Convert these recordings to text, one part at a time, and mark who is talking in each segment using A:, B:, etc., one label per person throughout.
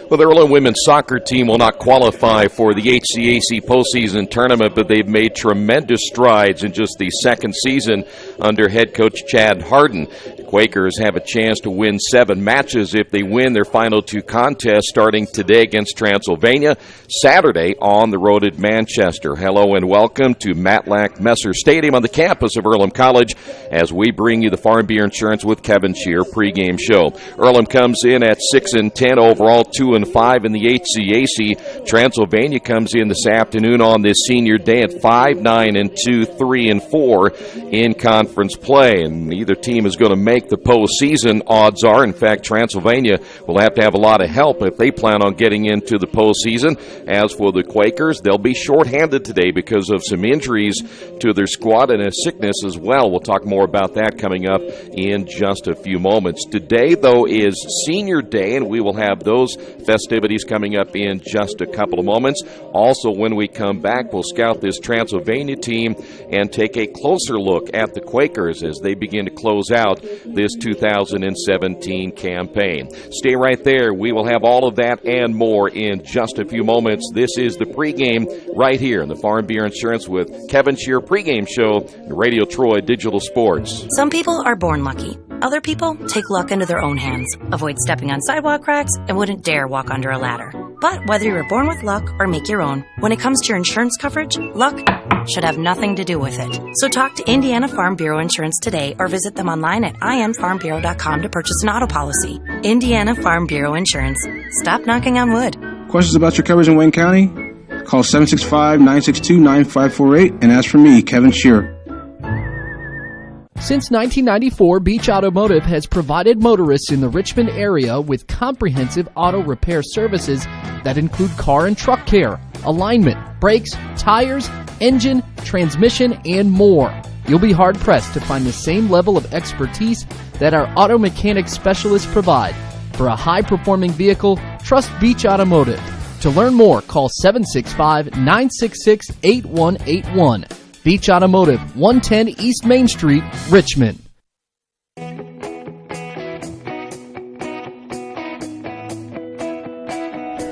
A: Well, the Earlham women's soccer team will not qualify for the HCAC postseason tournament, but they've made tremendous strides in just the second season under head coach Chad Harden. The Quakers have a chance to win 7 matches if they win their final 2 contests starting today against Transylvania, Saturday on the road at Manchester. Hello and welcome to Matlack Messer Stadium on the campus of Earlham College as we bring you the Farm Beer Insurance with Kevin Shear pregame show. Earlham comes in at 6-10 overall, 2-5 in the HCAC. Transylvania comes in this afternoon on this senior day at 5-9-2, 3-4 in conference play. And neither team is going to make the postseason, odds are. In fact, Transylvania will have to have a lot of help if they plan on getting into the postseason. As for the Quakers, they'll be shorthanded today because of some injuries to their squad and a sickness as well. We'll talk more about that coming up in just a few moments. Today, though, is senior day, and we will have those festivities coming up in just a couple of moments. Also, when we come back, we'll scout this Transylvania team and take a closer look at the Quakers as they begin to close out this 2017 campaign. Stay right there. We will have all of that and more in just a few moments. This is the pregame right here in the Farm Beer Insurance with Kevin Shear pregame show, Radio Troy Digital Sports.
B: Some people are born lucky. Other people take luck into their own hands, avoid stepping on sidewalk cracks, and wouldn't dare walk under a ladder. But whether you were born with luck or make your own, when it comes to your insurance coverage, luck should have nothing to do with it. So talk to Indiana Farm Bureau Insurance today or visit them online at infarmbureau.com to purchase an auto policy. Indiana Farm Bureau Insurance. Stop knocking on wood.
C: Questions about your coverage in Wayne County? Call 765-962-9548 and ask for me, Kevin Shear.
D: Since 1994, Beach Automotive has provided motorists in the Richmond area with comprehensive auto repair services that include car and truck care, alignment, brakes, tires, engine, transmission, and more. You'll be hard-pressed to find the same level of expertise that our auto mechanic specialists provide. For a high-performing vehicle, trust Beach Automotive. To learn more, call 765-966-8181. Beach Automotive, 110 East Main Street, Richmond.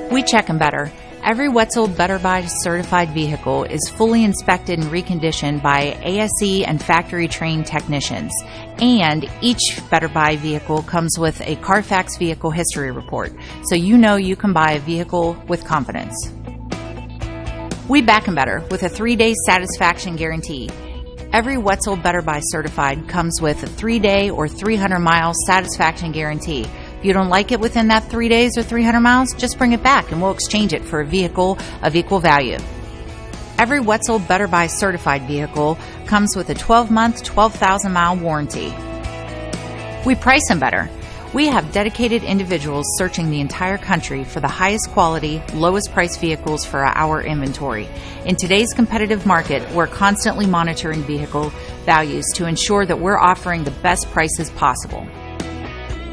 E: We check them better. Every Wetzel Better Buy certified vehicle is fully inspected and reconditioned by ASE and factory-trained technicians. And each Better Buy vehicle comes with a Carfax vehicle history report, so you know you can buy a vehicle with confidence. We back 'em better with a 3-day satisfaction guarantee. Every Wetzel Better Buy certified comes with a 3-day or 300-mile satisfaction guarantee. If you don't like it within that 3 days or 300 miles, just bring it back and we'll exchange it for a vehicle of equal value. Every Wetzel Better Buy certified vehicle comes with a 12-month, 12,000-mile warranty. We price them better. We have dedicated individuals searching the entire country for the highest quality, lowest price vehicles for our inventory. In today's competitive market, we're constantly monitoring vehicle values to ensure that we're offering the best prices possible.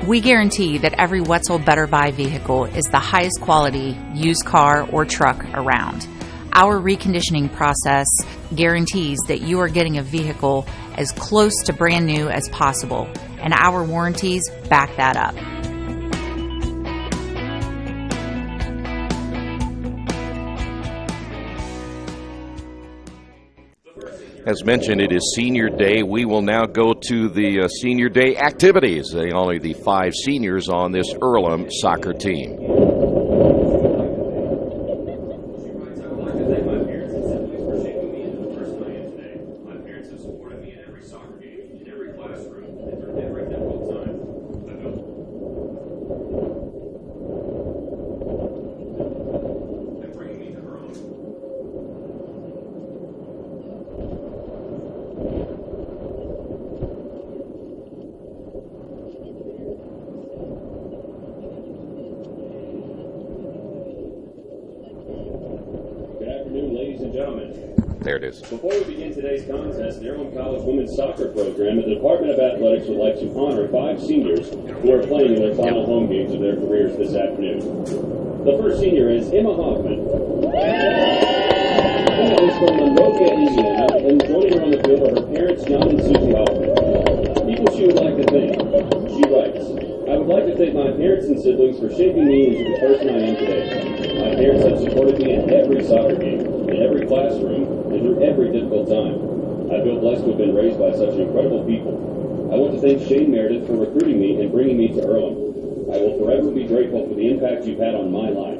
E: We guarantee that every Wetzel Better Buy vehicle is the highest quality used car or truck around. Our reconditioning process guarantees that you are getting a vehicle as close to brand new as possible, and our warranties back that up.
A: As mentioned, it is senior day. We will now go to the senior day activities. Only the 5 seniors on this Earlham soccer team. There it is.
F: Before we begin today's contest, the Earlham College Women's Soccer Program, the Department of Athletics would like to honor 5 seniors who are playing in their final home games of their careers this afternoon. The first senior is Emma Hoffman. Emma is from Monrovia, Indiana, and joining her on the field are her parents, John and Susie Hoffman. People she would like to thank. She writes, and siblings for shaping me into the person I am today. My parents have supported me in every soccer game, in every classroom, and through every difficult time. I feel blessed to have been raised by such incredible people. I want to thank Shane Meredith for recruiting me and bringing me to Earlham. I will forever be grateful for the impact you've had on my life.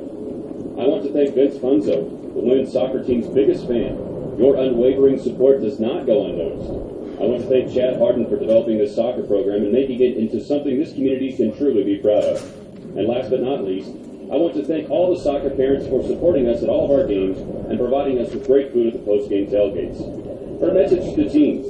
F: I want to thank Vince Funzo, the women's soccer team's biggest fan. Your unwavering support does not go unnoticed. I want to thank Chad Harden for developing this soccer program and making it into something this community can truly be proud of. And last but not least, I want to thank all the soccer parents for supporting us at all of our games and providing us with great food at the post-game tailgates. For a message to the teams,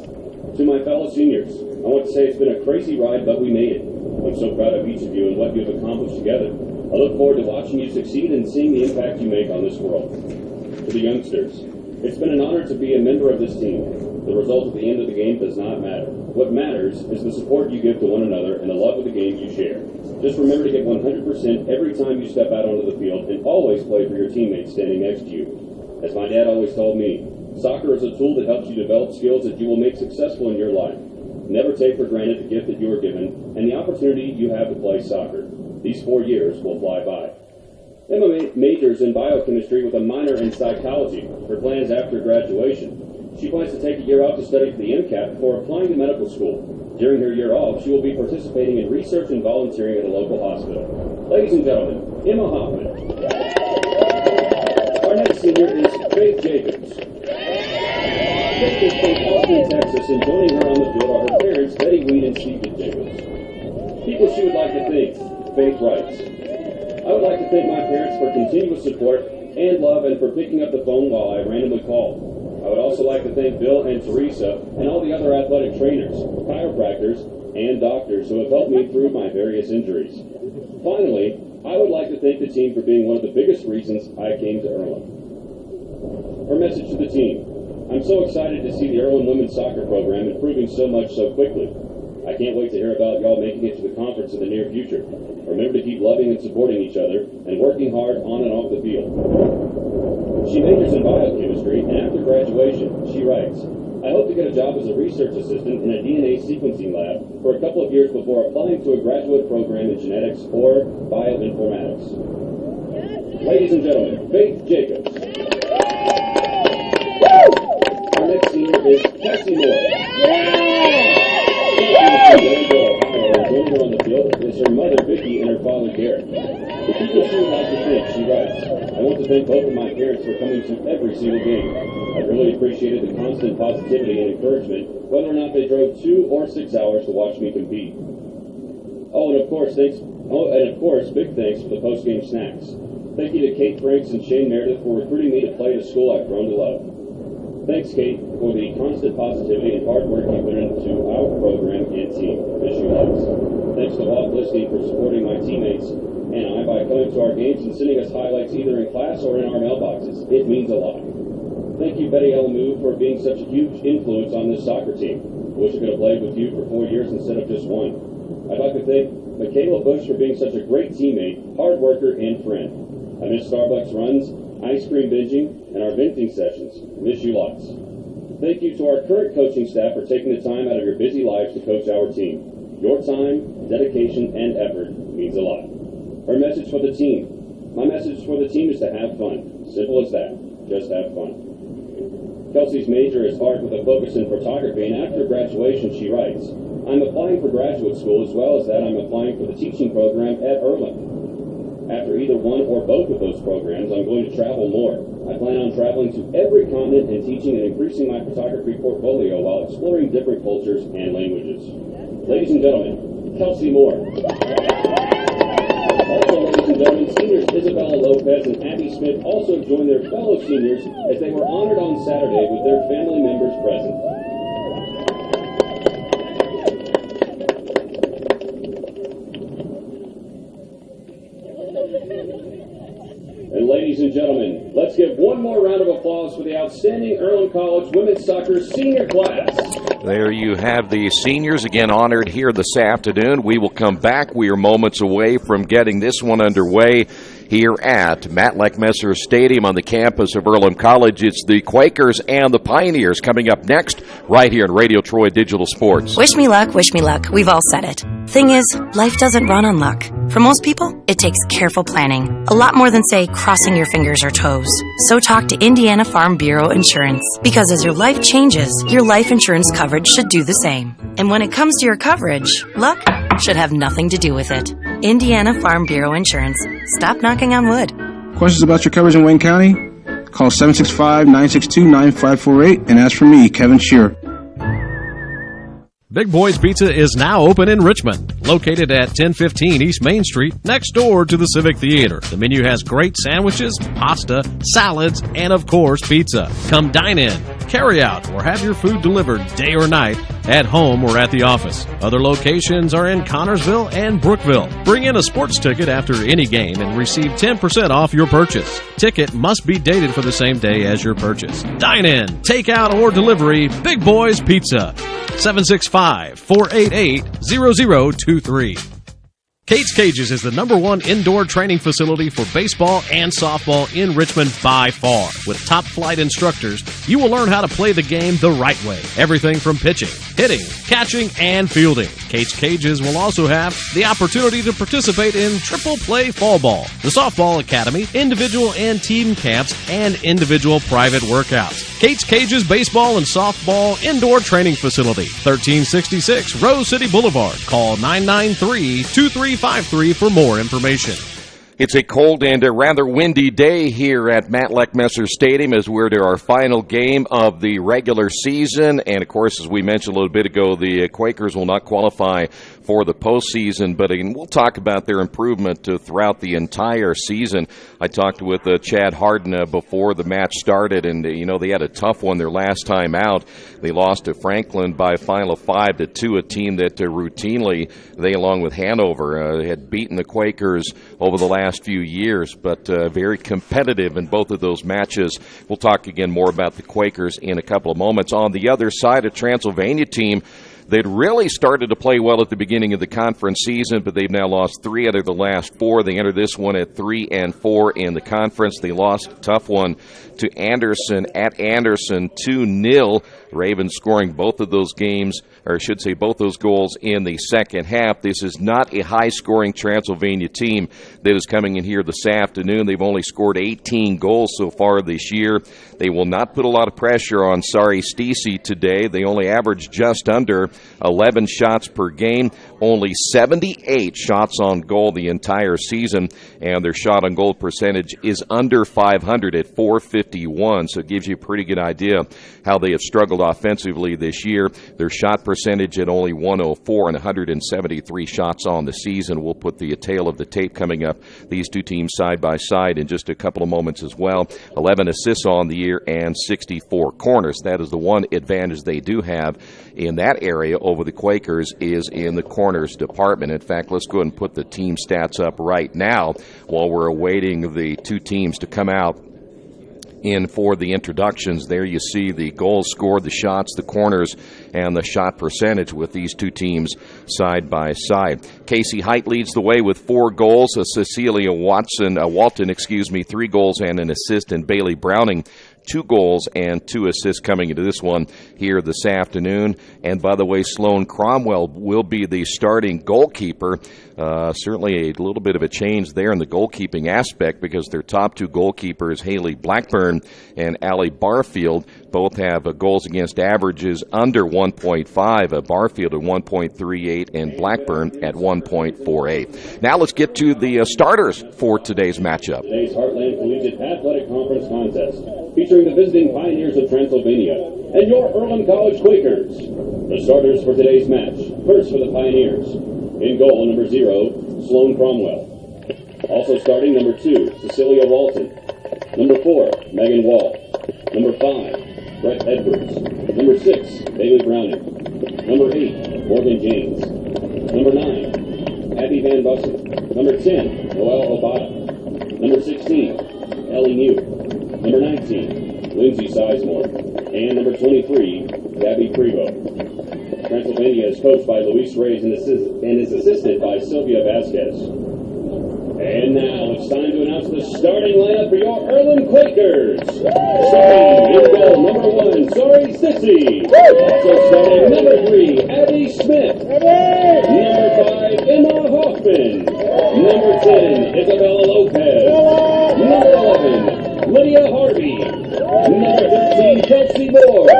F: to my fellow seniors, I want to say it's been a crazy ride, but we made it. I'm so proud of each of you and what you've accomplished together. I look forward to watching you succeed and seeing the impact you make on this world. To the youngsters, it's been an honor to be a member of this team. The result at the end of the game does not matter. What matters is the support you give to one another and the love of the game you share. Just remember to give 100% every time you step out onto the field and always play for your teammates standing next to you. As my dad always told me, soccer is a tool that helps you develop skills that you will make successful in your life. Never take for granted the gift that you are given and the opportunity you have to play soccer. These 4 years will fly by. Emma majors in biochemistry with a minor in psychology. Her plans after graduation. She plans to take a year off to study for the MCAT before applying to medical school. During her year off, she will be participating in research and volunteering at a local hospital. Ladies and gentlemen, Emma Hoffman. Our next senior is Faith Jacobs. Faith is from Austin, Texas, and joining her on the field are her parents, Betty Weed and Steve Jacobs. People she would like to thank, Faith writes. I would like to thank my parents for continuous support and love and for picking up the phone while I randomly called. I would also like to thank Bill and Teresa and all the other athletic trainers, chiropractors, and doctors who have helped me through my various injuries. Finally, I would like to thank the team for being one of the biggest reasons I came to Earlham. Our message to the team. I'm so excited to see the Earlham women's soccer program improving so much so quickly. I can't wait to hear about y'all making it to the conference in the near future. Remember to keep loving and supporting each other and working hard on and off the field. She majors in biochemistry, and after graduation, she writes, I hope to get a job as a research assistant in a DNA sequencing lab for a couple of years before applying to a graduate program in genetics or bioinformatics. Ladies and gentlemen, Faith Jacobs. Our next senior is Cassie Moore. Joining her on the field is her mother, Vicki, and her father, Garrett. The people she would like to thank, she writes, I want to thank both of my parents for coming to every single game. I really appreciated the constant positivity and encouragement, whether or not they drove 2 or 6 hours to watch me compete. And of course, big thanks for the post-game snacks. Thank you to Kate Franks and Shane Meredith for recruiting me to play at a school I've grown to love. Thanks, Kate, for the constant positivity and hard work you put into our program and team. Miss you lots. Thanks to Walt Listy for supporting my teammates and I by coming to our games and sending us highlights either in class or in our mailboxes. It means a lot. Thank you, Betty Elmu, for being such a huge influence on this soccer team. I wish I could have played with you for 4 years instead of just 1. I'd like to thank Michaela Bush for being such a great teammate, hard worker, and friend. I miss Starbucks runs, ice cream binging, and our venting sessions. Miss you lots. Thank you to our current coaching staff for taking the time out of your busy lives to coach our team. Your time, dedication, and effort means a lot. Our message for the team. My message for the team is to have fun. Simple as that. Just have fun. Kelsey's major is art with a focus in photography, and after graduation, she writes, I'm applying for graduate school as well as that I'm applying for the teaching program at Earlham. After either one or both of those programs, I'm going to travel more. I plan on traveling to every continent and teaching and increasing my photography portfolio while exploring different cultures and languages. Ladies and gentlemen, Kelsey Moore. Also, ladies and gentlemen, seniors Isabella Lopez and Abby Smith also joined their fellow seniors as they were honored on Saturday with their family members present. And ladies and gentlemen, let's give one more round of applause for the outstanding Earlham College women's soccer senior class.
A: There you have the seniors again honored here this afternoon. We will come back. We are moments away from getting this one underway here at Matlack Messer Stadium on the campus of Earlham College. It's the Quakers and the Pioneers coming up next right here on Radio Troy Digital Sports.
B: Wish me luck, wish me luck. We've all said it. Thing is, life doesn't run on luck. For most people, it takes careful planning. A lot more than, say, crossing your fingers or toes. So talk to Indiana Farm Bureau Insurance. Because as your life changes, your life insurance coverage should do the same. And when it comes to your coverage, luck should have nothing to do with it. Indiana Farm Bureau Insurance. Stop knocking on wood.
C: Questions about your coverage in Wayne County? Call 765-962-9548 and ask for me, Kevin Shearer.
G: Big Boys Pizza is now open in Richmond, located at 1015 East Main Street, next door to the Civic Theater. The menu has great sandwiches, pasta, salads, and of course, pizza. Come dine in, carry out, or have your food delivered day or night, at home or at the office. Other locations are in Connorsville and Brookville. Bring in a sports ticket after any game and receive 10% off your purchase. Ticket must be dated for the same day as your purchase. Dine in, take out, or delivery, Big Boys Pizza. 765-488-0023. Kate's Cages is the #1 indoor training facility for baseball and softball in Richmond by far. With top flight instructors, you will learn how to play the game the right way. Everything from pitching, hitting, catching, and fielding. Kate's Cages will also have the opportunity to participate in triple play fall ball, the softball academy, individual and team camps, and individual private workouts. Kate's Cages Baseball and Softball Indoor Training Facility, 1366 Rose City Boulevard. Call 993-2353 for more information.
A: It's a cold and a rather windy day here at Matlack Messer Stadium as we're to our final game of the regular season. And, of course, as we mentioned a little bit ago, the Quakers will not qualify for the postseason. But again, we'll talk about their improvement throughout the entire season. I talked with Chad Harden before the match started, and, they had a tough one their last time out. They lost to Franklin by a final of 5-2, a team that routinely, they along with Hanover, had beaten the Quakers over the last few years, but very competitive in both of those matches. We'll talk again more about the Quakers in a couple of moments. On the other side, a Transylvania team they'd really started to play well at the beginning of the conference season, but they've now lost 3 out of the last 4. They entered this one at 3-4 in the conference. They lost a tough one to Anderson at Anderson 2-0. Ravens scoring both of those games, or I should say both those goals in the second half. This is not a high-scoring Transylvania team that is coming in here this afternoon. They've only scored 18 goals so far this year. They will not put a lot of pressure on Sari Stacey today. They only average just under 11 shots per game, only 78 shots on goal the entire season, and their shot on goal percentage is under 500 at .451, so it gives you a pretty good idea how they have struggled offensively this year. Their shot percentage at only 104 and 173 shots on the season. We'll put the tail of the tape coming up. These two teams side by side in just a couple of moments as well. 11 assists on the year and 64 corners. That is the one advantage they do have in that area over the Quakers is in the corners department. In fact, let's go ahead and put the team stats up right now while we're awaiting the two teams to come out in for the introductions. There you see the goals scored, the shots, the corners, and the shot percentage with these two teams side by side. Casey Height leads the way with 4 goals. Cecilia Walton, 3 goals and an assist, and Bailey Browning 2 goals and 2 assists coming into this one here this afternoon. And by the way, Sloan Cromwell will be the starting goalkeeper. Certainly a little bit of a change there in the goalkeeping aspect because their top 2 goalkeepers, Haley Blackburn and Allie Barfield, both have goals against averages under 1.5. Barfield at 1.38 and Blackburn at 1.48. Now let's get to the starters for today's matchup.
F: Today's Heartland Collegiate Athletic Conference contest featuring the visiting Pioneers of Transylvania and your Earlham College Quakers. The starters for today's match. First for the Pioneers. In goal, number 0, Sloan Cromwell. Also starting, number 2, Cecilia Walton. Number 4, Megan Wall. Number 5, Brett Edwards. Number 6, Bailey Browning. Number 8, Morgan James. Number 9, Abby Van Bussen. Number 10, Noelle Obata. Number 16, Ellie New. Number 19, Lindsay Sizemore. And number 23, Gabby Prevost. Transylvania is coached by Luis Reyes and is assisted by Sylvia Vasquez. And now it's time to announce the starting lineup for your Earlham Quakers. Starting in goal, number 1, Sari Stacey. Also starting number 3, Abby Smith. Number 5, Emma Hoffman. 10, Isabella Lopez. Number 11, Lydia Harvey. Number 13, Kelsey Moore.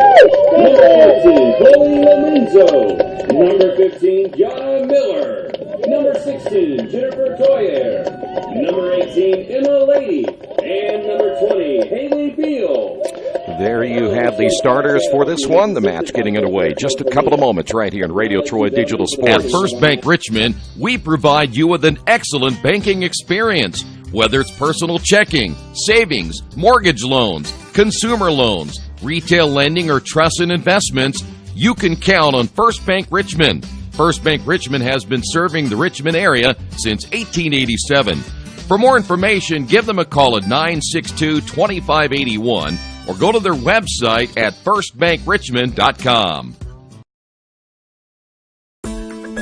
F: Number 14, Chloe Lomenzo. Number 15, Gianna Miller. Number 16, Jennifer Toyer. Number 18, Emma Lady. And number 20, Haley Beal.
A: There you have the starters for this one. The match getting underway. Just a couple of moments right here on Radio Troy Digital Sports. At First Bank Richmond, we provide you with an excellent banking experience. Whether it's personal checking, savings, mortgage loans, consumer loans, retail lending, or trust and investments, you can count on First Bank Richmond. First Bank Richmond has been serving the Richmond area since 1887. For more information, give them a call at 962-2581 or go to their website at firstbankrichmond.com.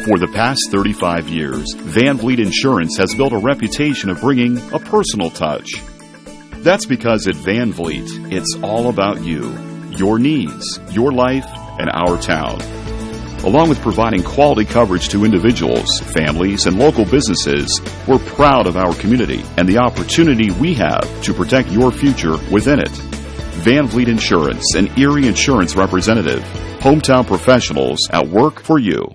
H: For the past 35 years, Van Vliet Insurance has built a reputation of bringing a personal touch. That's because at Van Vliet, it's all about you, your needs, your life, and our town. Along with providing quality coverage to individuals, families, and local businesses, we're proud of our community and the opportunity we have to protect your future within it. Van Vliet Insurance, an Erie Insurance representative. Hometown professionals at work for you.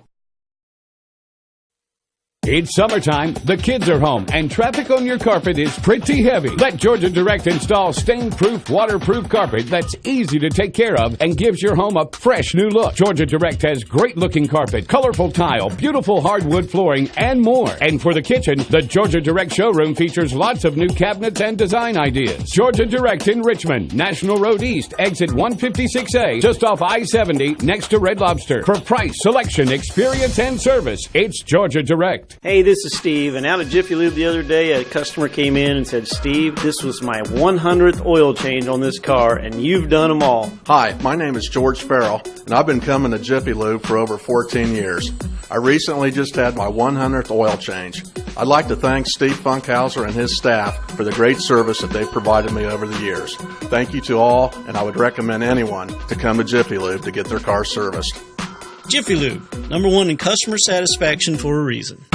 I: It's summertime, the kids are home, and traffic on your carpet is pretty heavy. Let Georgia Direct install stain-proof, waterproof carpet that's easy to take care of and gives your home a fresh new look. Georgia Direct has great-looking carpet, colorful tile, beautiful hardwood flooring, and more. And for the kitchen, the Georgia Direct showroom features lots of new cabinets and design ideas. Georgia Direct in Richmond, National Road East, exit 156A, just off I-70, next to Red Lobster. For price, selection, experience, and service, it's Georgia Direct.
J: Hey, this is Steve, and out at Jiffy Lube the other day, a customer came in and said, Steve, this was my 100th oil change on this car, and you've done them all.
K: Hi, my name is George Farrell, and I've been coming to Jiffy Lube for over 14 years. I recently just had my 100th oil change. I'd like to thank Steve Funkhauser and his staff for the great service that they've provided me over the years. Thank you to all, and I would recommend anyone to come to Jiffy Lube to get their car serviced.
L: Jiffy Lube, #1 in customer satisfaction for a reason.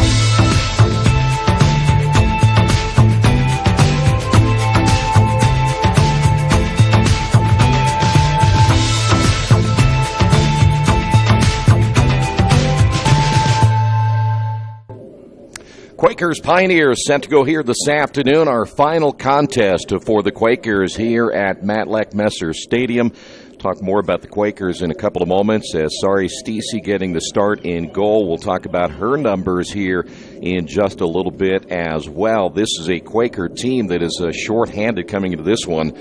A: Quakers Pioneers set to go here this afternoon. Our final contest for the Quakers here at Matlack Messer Stadium. Talk more about the Quakers in a couple of moments. Sari Stacey getting the start in goal. We'll talk about her numbers here in just a little bit as well. This is a Quaker team that is shorthanded coming into this one.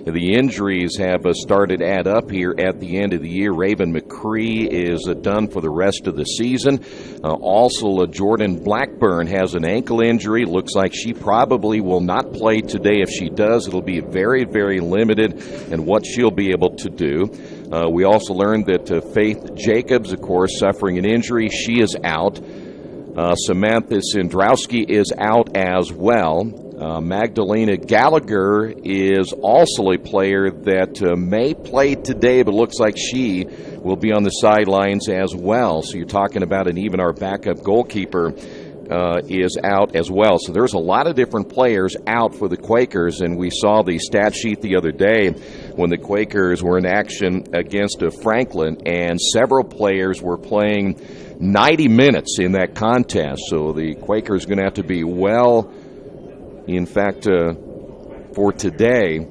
A: The injuries have started to add up here at the end of the year. Raven McCree is done for the rest of the season. Also, Jordan Blackburn has an ankle injury. Looks like she probably will not play today. If she does, it'll be very, very limited in what she'll be able to do. We also learned that Faith Jacobs, of course, suffering an injury. She is out. Samantha Sindrowski is out as well. Magdalena Gallagher is also a player that may play today, but looks like she will be on the sidelines as well. So you're talking about even our backup goalkeeper is out as well. So there's a lot of different players out for the Quakers, and we saw the stat sheet the other day when the Quakers were in action against Franklin, and several players were playing 90 minutes in that contest. So the Quakers are going to have to be well, in fact, for today,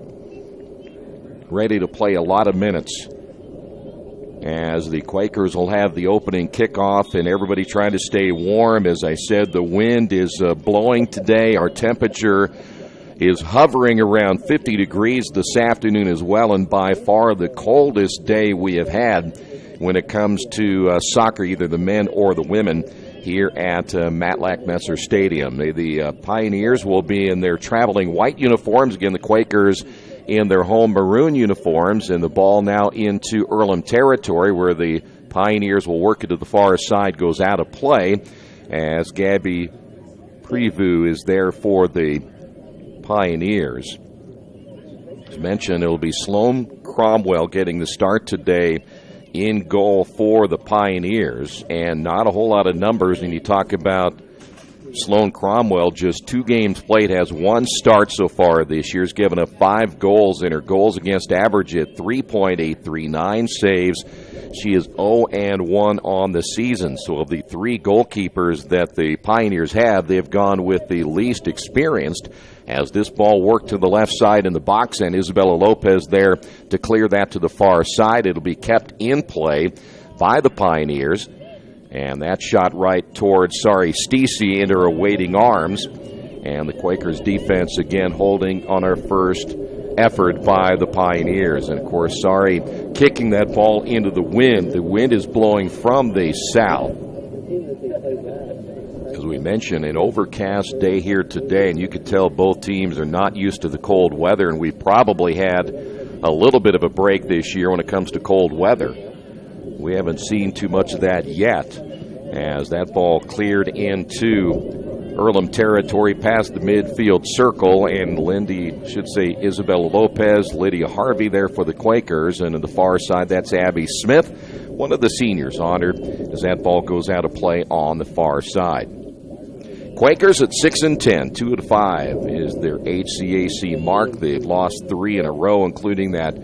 A: ready to play a lot of minutes, as the Quakers will have the opening kickoff and everybody trying to stay warm. As I said, the wind is blowing today. Our temperature is hovering around 50 degrees this afternoon as well, and by far the coldest day we have had when it comes to soccer, either the men or the women, here at Matlack Messer Stadium. The Pioneers will be in their traveling white uniforms. Again, the Quakers in their home maroon uniforms, and the ball now into Earlham territory, where the Pioneers will work it to the far side, goes out of play, as Gabby Preview is there for the Pioneers. As mentioned, it will be Sloan Cromwell getting the start today in goal for the Pioneers, and not a whole lot of numbers. And you talk about Sloan Cromwell, just 2 games played, has 1 start so far this year. Has given up 5 goals, and her goals against average at 3.839 saves. She is 0-1 on the season. So of the 3 goalkeepers that the Pioneers have, they've gone with the least experienced. As this ball worked to the left side in the box, and Isabella Lopez there to clear that to the far side. It'll be kept in play by the Pioneers. And that shot right towards Stacey into her waiting arms. And the Quakers defense again holding on our first effort by the Pioneers. And of course, kicking that ball into the wind. The wind is blowing from the south. As we mentioned, an overcast day here today, and you could tell both teams are not used to the cold weather, and we probably had a little bit of a break this year when it comes to cold weather. We haven't seen too much of that yet, as that ball cleared into Earlham territory past the midfield circle, and Isabella Lopez, Lydia Harvey there for the Quakers, and on the far side, that's Abby Smith, one of the seniors honored as that ball goes out of play on the far side. Quakers at 6-10, 2 of 5 is their HCAC mark. They've lost 3 in a row, including that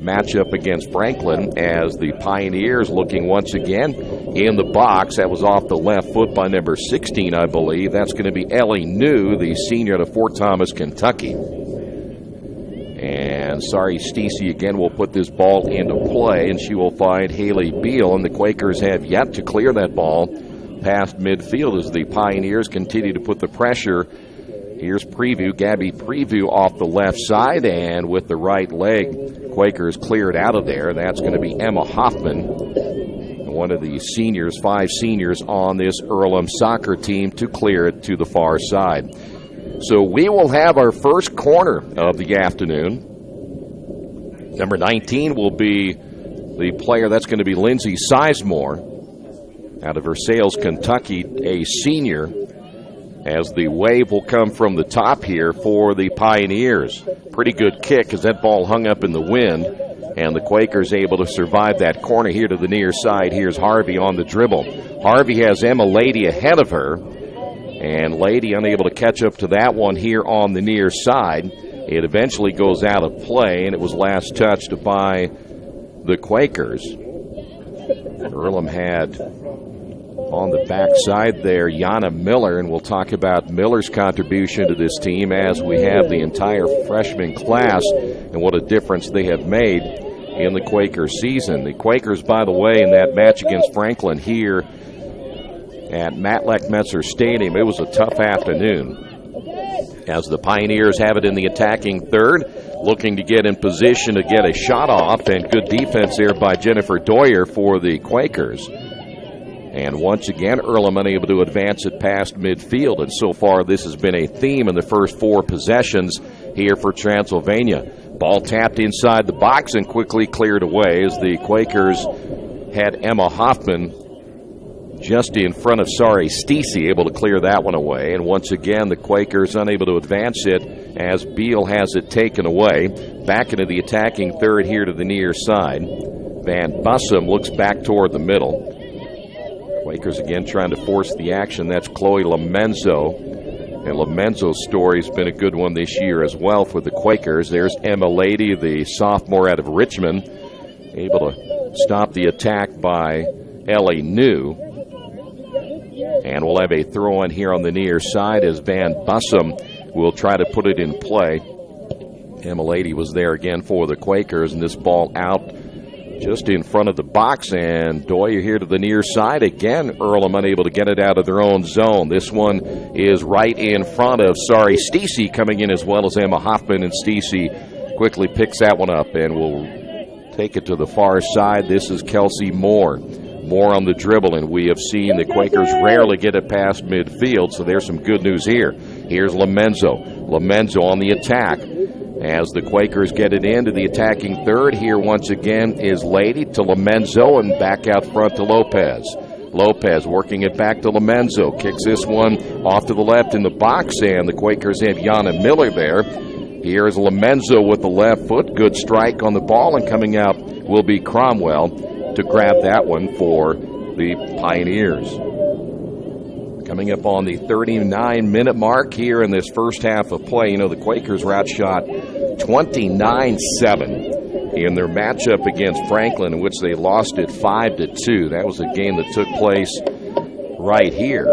A: matchup against Franklin, as the Pioneers looking once again in the box. That was off the left foot by number 16, I believe. That's going to be Ellie New, the senior out of Fort Thomas, Kentucky. And Stacey again will put this ball into play, and she will find Haley Beal, and the Quakers have yet to clear that ball past midfield as the Pioneers continue to put the pressure. Here's Gabby Preview off the left side, and with the right leg, Quakers clear it out of there. That's going to be Emma Hoffman, one of the seniors, 5 seniors on this Earlham soccer team, to clear it to the far side. So we will have our first corner of the afternoon. Number 19 will be the player. That's going to be Lindsay Sizemore out of Versailles, Kentucky, a senior, as the wave will come from the top here for the Pioneers. Pretty good kick as that ball hung up in the wind, and the Quakers able to survive that corner here to the near side. Here's Harvey on the dribble. Harvey has Emma Lady ahead of her, and Lady unable to catch up to that one here on the near side. It eventually goes out of play, and it was last touched by the Quakers. Earlham had on the backside there Yana Miller, and we'll talk about Miller's contribution to this team as we have the entire freshman class and what a difference they have made in the Quaker season. The Quakers, by the way, in that match against Franklin here at Matlack Metzer Stadium, it was a tough afternoon, as the Pioneers have it in the attacking third, looking to get in position to get a shot off, and good defense there by Jennifer Doyer for the Quakers. And once again, Earlham unable to advance it past midfield, and so far this has been a theme in the first 4 possessions here for Transylvania. Ball tapped inside the box and quickly cleared away as the Quakers had Emma Hoffman just in front of Stacey, able to clear that one away. And once again, the Quakers unable to advance it as Beal has it taken away. Back into the attacking third here to the near side. Van Bussum looks back toward the middle. Quakers again trying to force the action. That's Chloe Lamenzo. And Lamenzo's story's been a good one this year as well for the Quakers. There's Emma Lady, the sophomore out of Richmond, able to stop the attack by Ellie New. And we'll have a throw-in here on the near side as Van Bussum will try to put it in play. Emma Lady was there again for the Quakers, and this ball out just in front of the box, and Doyer here to the near side. Again, Earlham unable to get it out of their own zone. This one is right in front of Stacey coming in as well as Emma Hoffman, and Stacey quickly picks that one up and will take it to the far side. This is Kelsey Moore. Moore on the dribble, and we have seen the Quakers rarely get it past midfield, so there's some good news here. Here's Lamenzo. Lamenzo on the attack. As the Quakers get it into the attacking third, here once again is Lady to Lamenzo, and back out front to Lopez. Lopez working it back to Lamenzo. Kicks this one off to the left in the box, and the Quakers have Yana Miller there. Here is Lamenzo with the left foot. Good strike on the ball, and coming out will be Cromwell to grab that one for the Pioneers. Coming up on the 39-minute mark here in this first half of play. You know, the Quakers were outshot 29-7 in their matchup against Franklin, in which they lost it 5-2. That was a game that took place right here,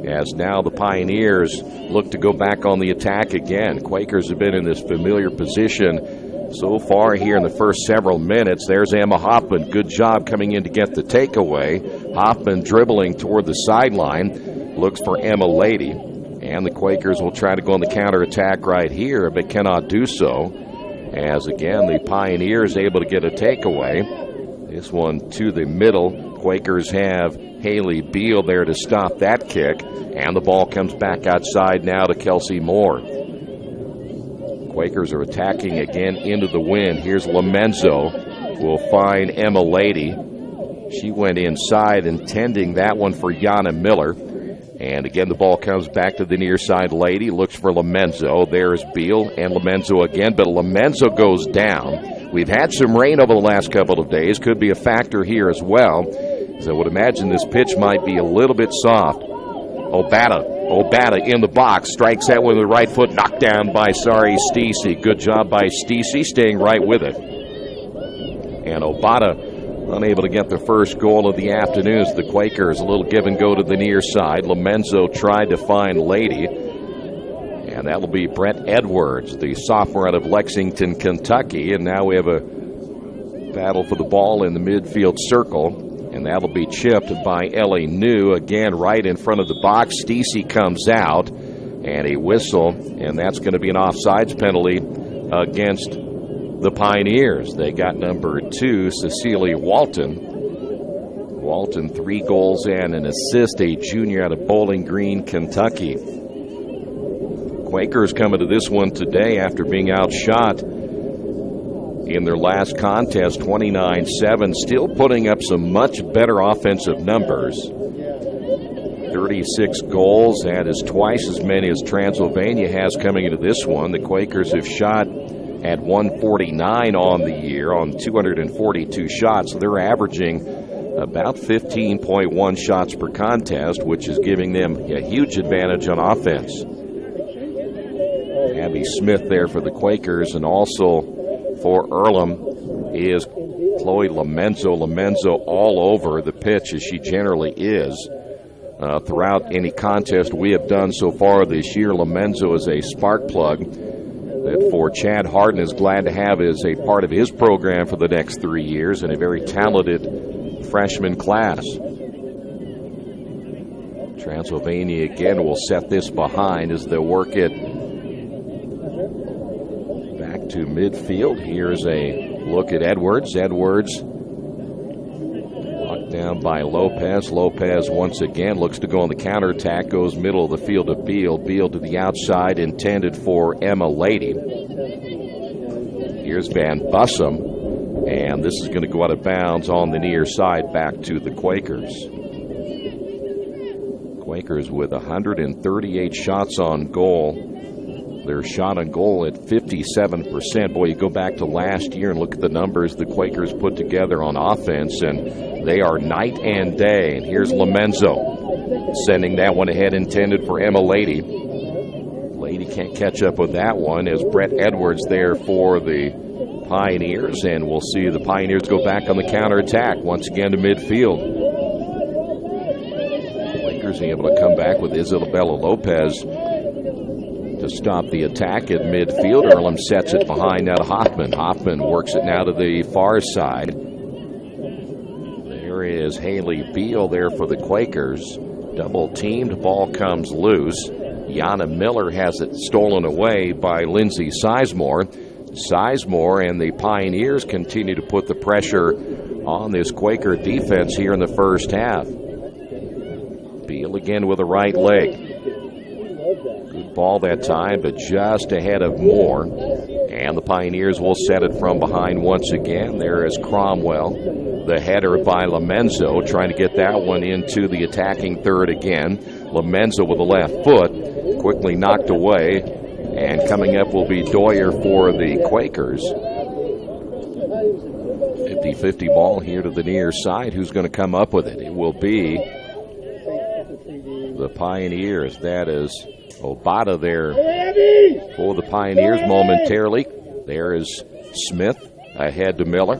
A: as now the Pioneers look to go back on the attack again. Quakers have been in this familiar position so far here in the first several minutes. There's Emma Hoffman. Good job coming in to get the takeaway. Hoffman dribbling toward the sideline. Looks for Emma Lady. And the Quakers will try to go on the counterattack right here, but cannot do so. As again, the Pioneers able to get a takeaway. This one to the middle. Quakers have Haley Beal there to stop that kick. And the ball comes back outside now to Kelsey Moore. Quakers are attacking again into the wind. Here's Lamenzo. Will find Emma Lady. She went inside, intending that one for Yana Miller. And again, the ball comes back to the near side. Lady looks for Lamenzo. There's Beal and Lamenzo again, but Lamenzo goes down. We've had some rain over the last couple of days. Could be a factor here as well, as I would imagine this pitch might be a little bit soft. Obata in the box, strikes that one with the right foot, knocked down by Stacey. Good job by Stacey, staying right with it. And Obata unable to get the first goal of the afternoon as the Quakers a little give and go to the near side. Lamenzo tried to find Lady, and that'll be Brett Edwards, the sophomore out of Lexington, Kentucky. And now we have a battle for the ball in the midfield circle. And that'll be chipped by Ellie New, again right in front of the box. Stacey comes out, and a whistle, and that's going to be an offsides penalty against the Pioneers. They got number 2, Cecilia Walton. Walton, 3 goals and an assist, a junior out of Bowling Green, Kentucky. Quakers coming to this one today after being outshot in their last contest, 29-7, still putting up some much better offensive numbers. 36 goals, that is twice as many as Transylvania has coming into this one. The Quakers have shot at 149 on the year on 242 shots. So they're averaging about 15.1 shots per contest, which is giving them a huge advantage on offense. Abby Smith there for the Quakers, and also for Earlham is Chloe Lamenzo. Lamenzo all over the pitch, as she generally is throughout any contest we have done so far this year. Lamenzo is a spark plug that for Chad Harden is glad to have as a part of his program for the next 3 years, and a very talented freshman class. Transylvania again will set this behind as they'll work it back to midfield. Here's a look at Edwards. Edwards locked down by Lopez. Lopez once again looks to go on the counterattack, goes middle of the field to Beal. Beal to the outside, intended for Emma Lady. Here's Van Bussum, and this is going to go out of bounds on the near side back to the Quakers. Quakers with 138 shots on goal. Their shot on goal at 57%. Boy, you go back to last year and look at the numbers the Quakers put together on offense, and they are night and day. And here's Lamenzo sending that one ahead, intended for Emma Lady. Lady can't catch up with that one, as Brett Edwards there for the Pioneers, and we'll see the Pioneers go back on the counterattack once again to midfield. The Quakers able to come back with Isabella Lopez to stop the attack at midfield. Earlham sets it behind now to Hoffman. Hoffman works it now to the far side. There is Haley Beal there for the Quakers. Double teamed, ball comes loose. Yana Miller has it stolen away by Lindsay Sizemore. Sizemore and the Pioneers continue to put the pressure on this Quaker defense here in the first half. Beal again with a right leg. Good ball that time, but just ahead of Moore. And the Pioneers will set it from behind once again. There is Cromwell. The header by Lamenzo, trying to get that one into the attacking third again. Lamenzo with the left foot, quickly knocked away. And coming up will be Doyer for the Quakers. 50-50 ball here to the near side. Who's going to come up with it? It will be the Pioneers. That is Obata there for the Pioneers momentarily. There is Smith ahead to Miller.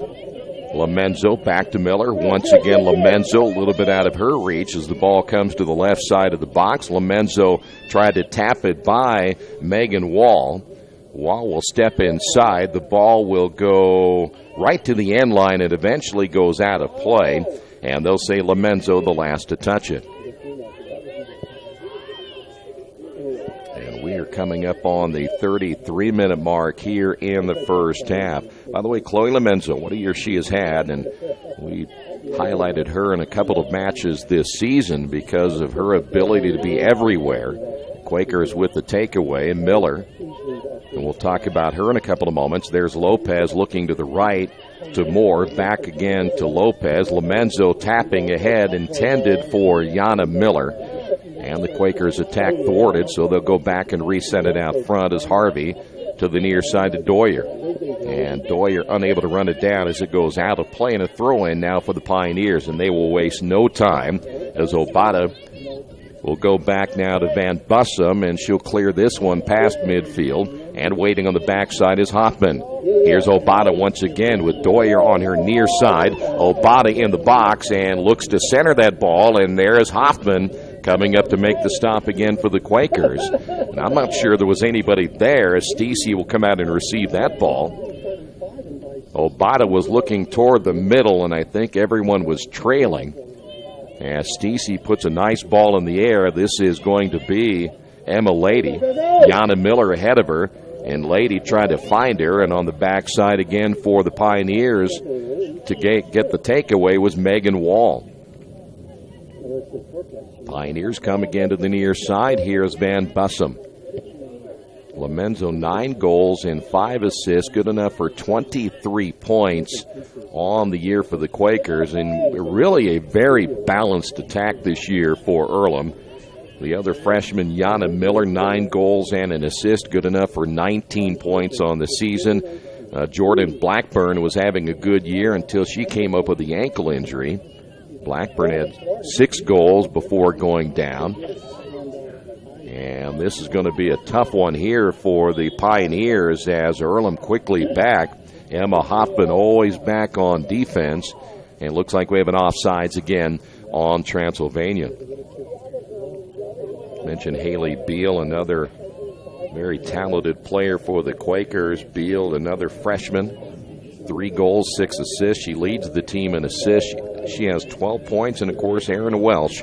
A: Lamenzo back to Miller. Once again, Lamenzo a little bit out of her reach as the ball comes to the left side of the box. Lamenzo tried to tap it by Megan Wall. Wall will step inside. The ball will go right to the end line and eventually goes out of play. And they'll say Lamenzo the last to touch it. And we are coming up on the 33-minute mark here in the first half. By the way, Chloe Lamenzo, what a year she has had, and we highlighted her in a couple of matches this season because of her ability to be everywhere. Quakers with the takeaway, and Miller. And we'll talk about her in a couple of moments. There's Lopez looking to the right to Moore. Back again to Lopez. Lamenzo tapping ahead, intended for Yana Miller. And the Quakers attack thwarted, so they'll go back and reset it out front as Harvey to the near side to Doyer. And Doyer unable to run it down as it goes out of play, and a throw-in now for the Pioneers. And they will waste no time as Obata will go back now to Van Bussum, and she'll clear this one past midfield. And waiting on the backside is Hoffman. Here's Obata once again with Doyer on her near side. Obata in the box and looks to center that ball, and there is Hoffman coming up to make the stop again for the Quakers. And I'm not sure there was anybody there as Stacey will come out and receive that ball. Obata was looking toward the middle, and I think everyone was trailing. As Stacey puts a nice ball in the air, this is going to be Emma Lady. Yana Miller ahead of her, and Lady tried to find her, and on the backside again for the Pioneers to get the takeaway was Megan Wall. Pioneers come again to the near side. Here's Van Bussum. Lamenzo 9 goals and 5 assists, good enough for 23 points on the year for the Quakers, and really a very balanced attack this year for Earlham. The other freshman, Yana Miller, 9 goals and an assist, good enough for 19 points on the season. Jordan Blackburn was having a good year until she came up with the ankle injury. Blackburn had 6 goals before going down. And this is going to be a tough one here for the Pioneers as Earlham quickly back. Emma Hoffman always back on defense. And it looks like we have an offsides again on Transylvania. Mentioned Haley Beal, another very talented player for the Quakers. Beal, another freshman, 3 goals, 6 assists. She leads the team in assists. She has 12 points, and of course, Aaron Welsh,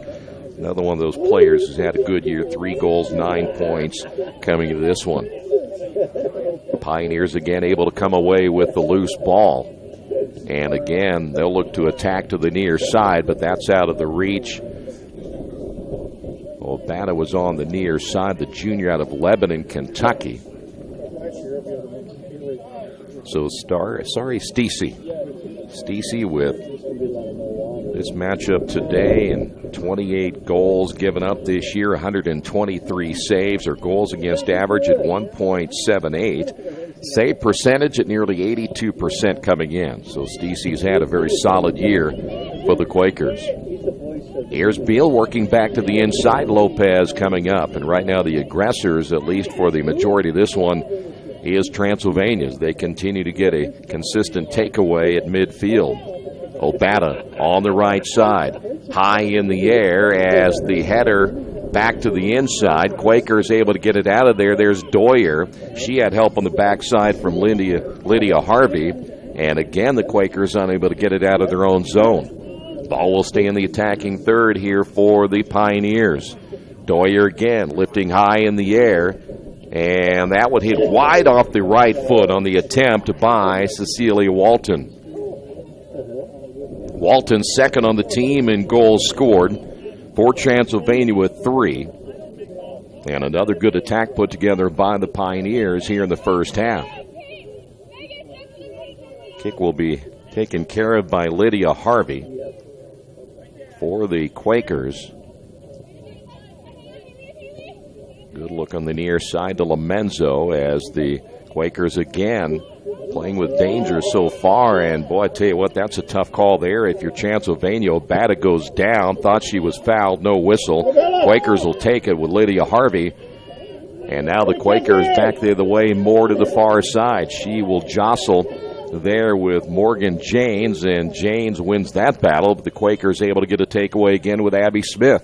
A: another one of those players who's had a good year, 3 goals, 9 points coming into this one. Pioneers again able to come away with the loose ball. And again, they'll look to attack to the near side, but that's out of the reach. Obata was on the near side, the junior out of Lebanon, Kentucky. So, Stacey. Stacey with this matchup today, and 28 goals given up this year, 123 saves. Her goals against average at 1.78. Save percentage at nearly 82% coming in. So Stacey's had a very solid year for the Quakers. Here's Beal working back to the inside. Lopez coming up. And right now the aggressors, at least for the majority of this one, is Transylvania's. They continue to get a consistent takeaway at midfield. Obata on the right side. High in the air as the header back to the inside. Quakers able to get it out of there. There's Doyer. She had help on the backside from Lydia Harvey. And again, the Quakers unable to get it out of their own zone. Ball will stay in the attacking third here for the Pioneers. Doyer again lifting high in the air. And that would hit wide off the right foot on the attempt by Cecilia Walton. Walton second on the team in goals scored for Transylvania with 3. And another good attack put together by the Pioneers here in the first half. Kick will be taken care of by Lydia Harvey for the Quakers. Good look on the near side to Lamenzo as the Quakers again playing with danger so far. And boy, I tell you what, that's a tough call there. If you're Transylvania, Obata goes down, thought she was fouled, no whistle. Quakers will take it with Lydia Harvey. And now the Quakers back the other way, more to the far side. She will jostle there with Morgan Janes, and Janes wins that battle, but the Quakers able to get a takeaway again with Abby Smith.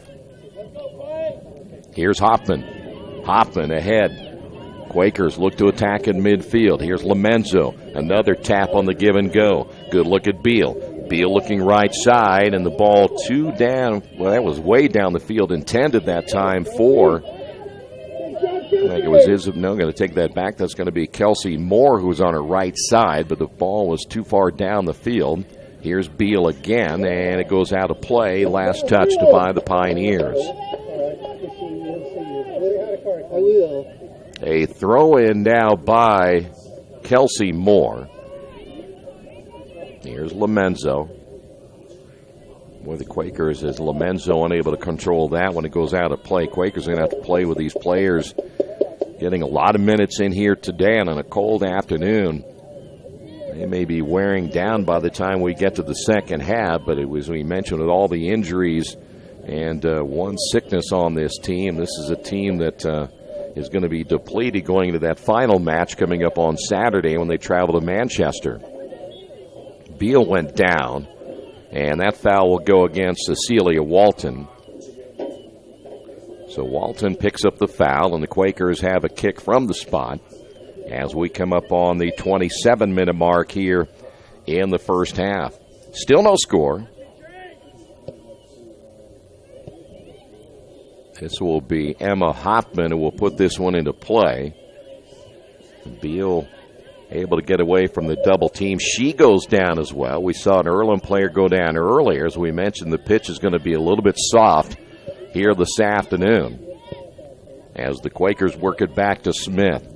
A: Here's Hoffman. Hoffman ahead. Quakers look to attack in midfield. Here's Lomenzo. Another tap on the give and go. Good look at Beal. Beal looking right side, and the ball two down. Well, that was way down the field, intended that time for, I think it was no, I'm going to take that back. That's going to be Kelsey Moore, who's on her right side, but the ball was too far down the field. Here's Beal again, and it goes out of play. Last touched by the Pioneers. A throw-in now by Kelsey Moore. Here's Lomenzo. Boy, the Quakers, is Lomenzo unable to control that when it goes out of play. Quakers are going to have to play with these players getting a lot of minutes in here today and on a cold afternoon. They may be wearing down by the time we get to the second half, but it was, we mentioned, with all the injuries and one sickness on this team, this is a team that is going to be depleted going into that final match coming up on Saturday when they travel to Manchester. Beal went down, and that foul will go against Cecilia Walton. So Walton picks up the foul, and the Quakers have a kick from the spot as we come up on the 27-minute mark here in the first half. Still no score. This will be Emma Hoffman who will put this one into play. Beal able to get away from the double team. She goes down as well. We saw an Earlham player go down earlier. As we mentioned, the pitch is going to be a little bit soft here this afternoon as the Quakers work it back to Smith.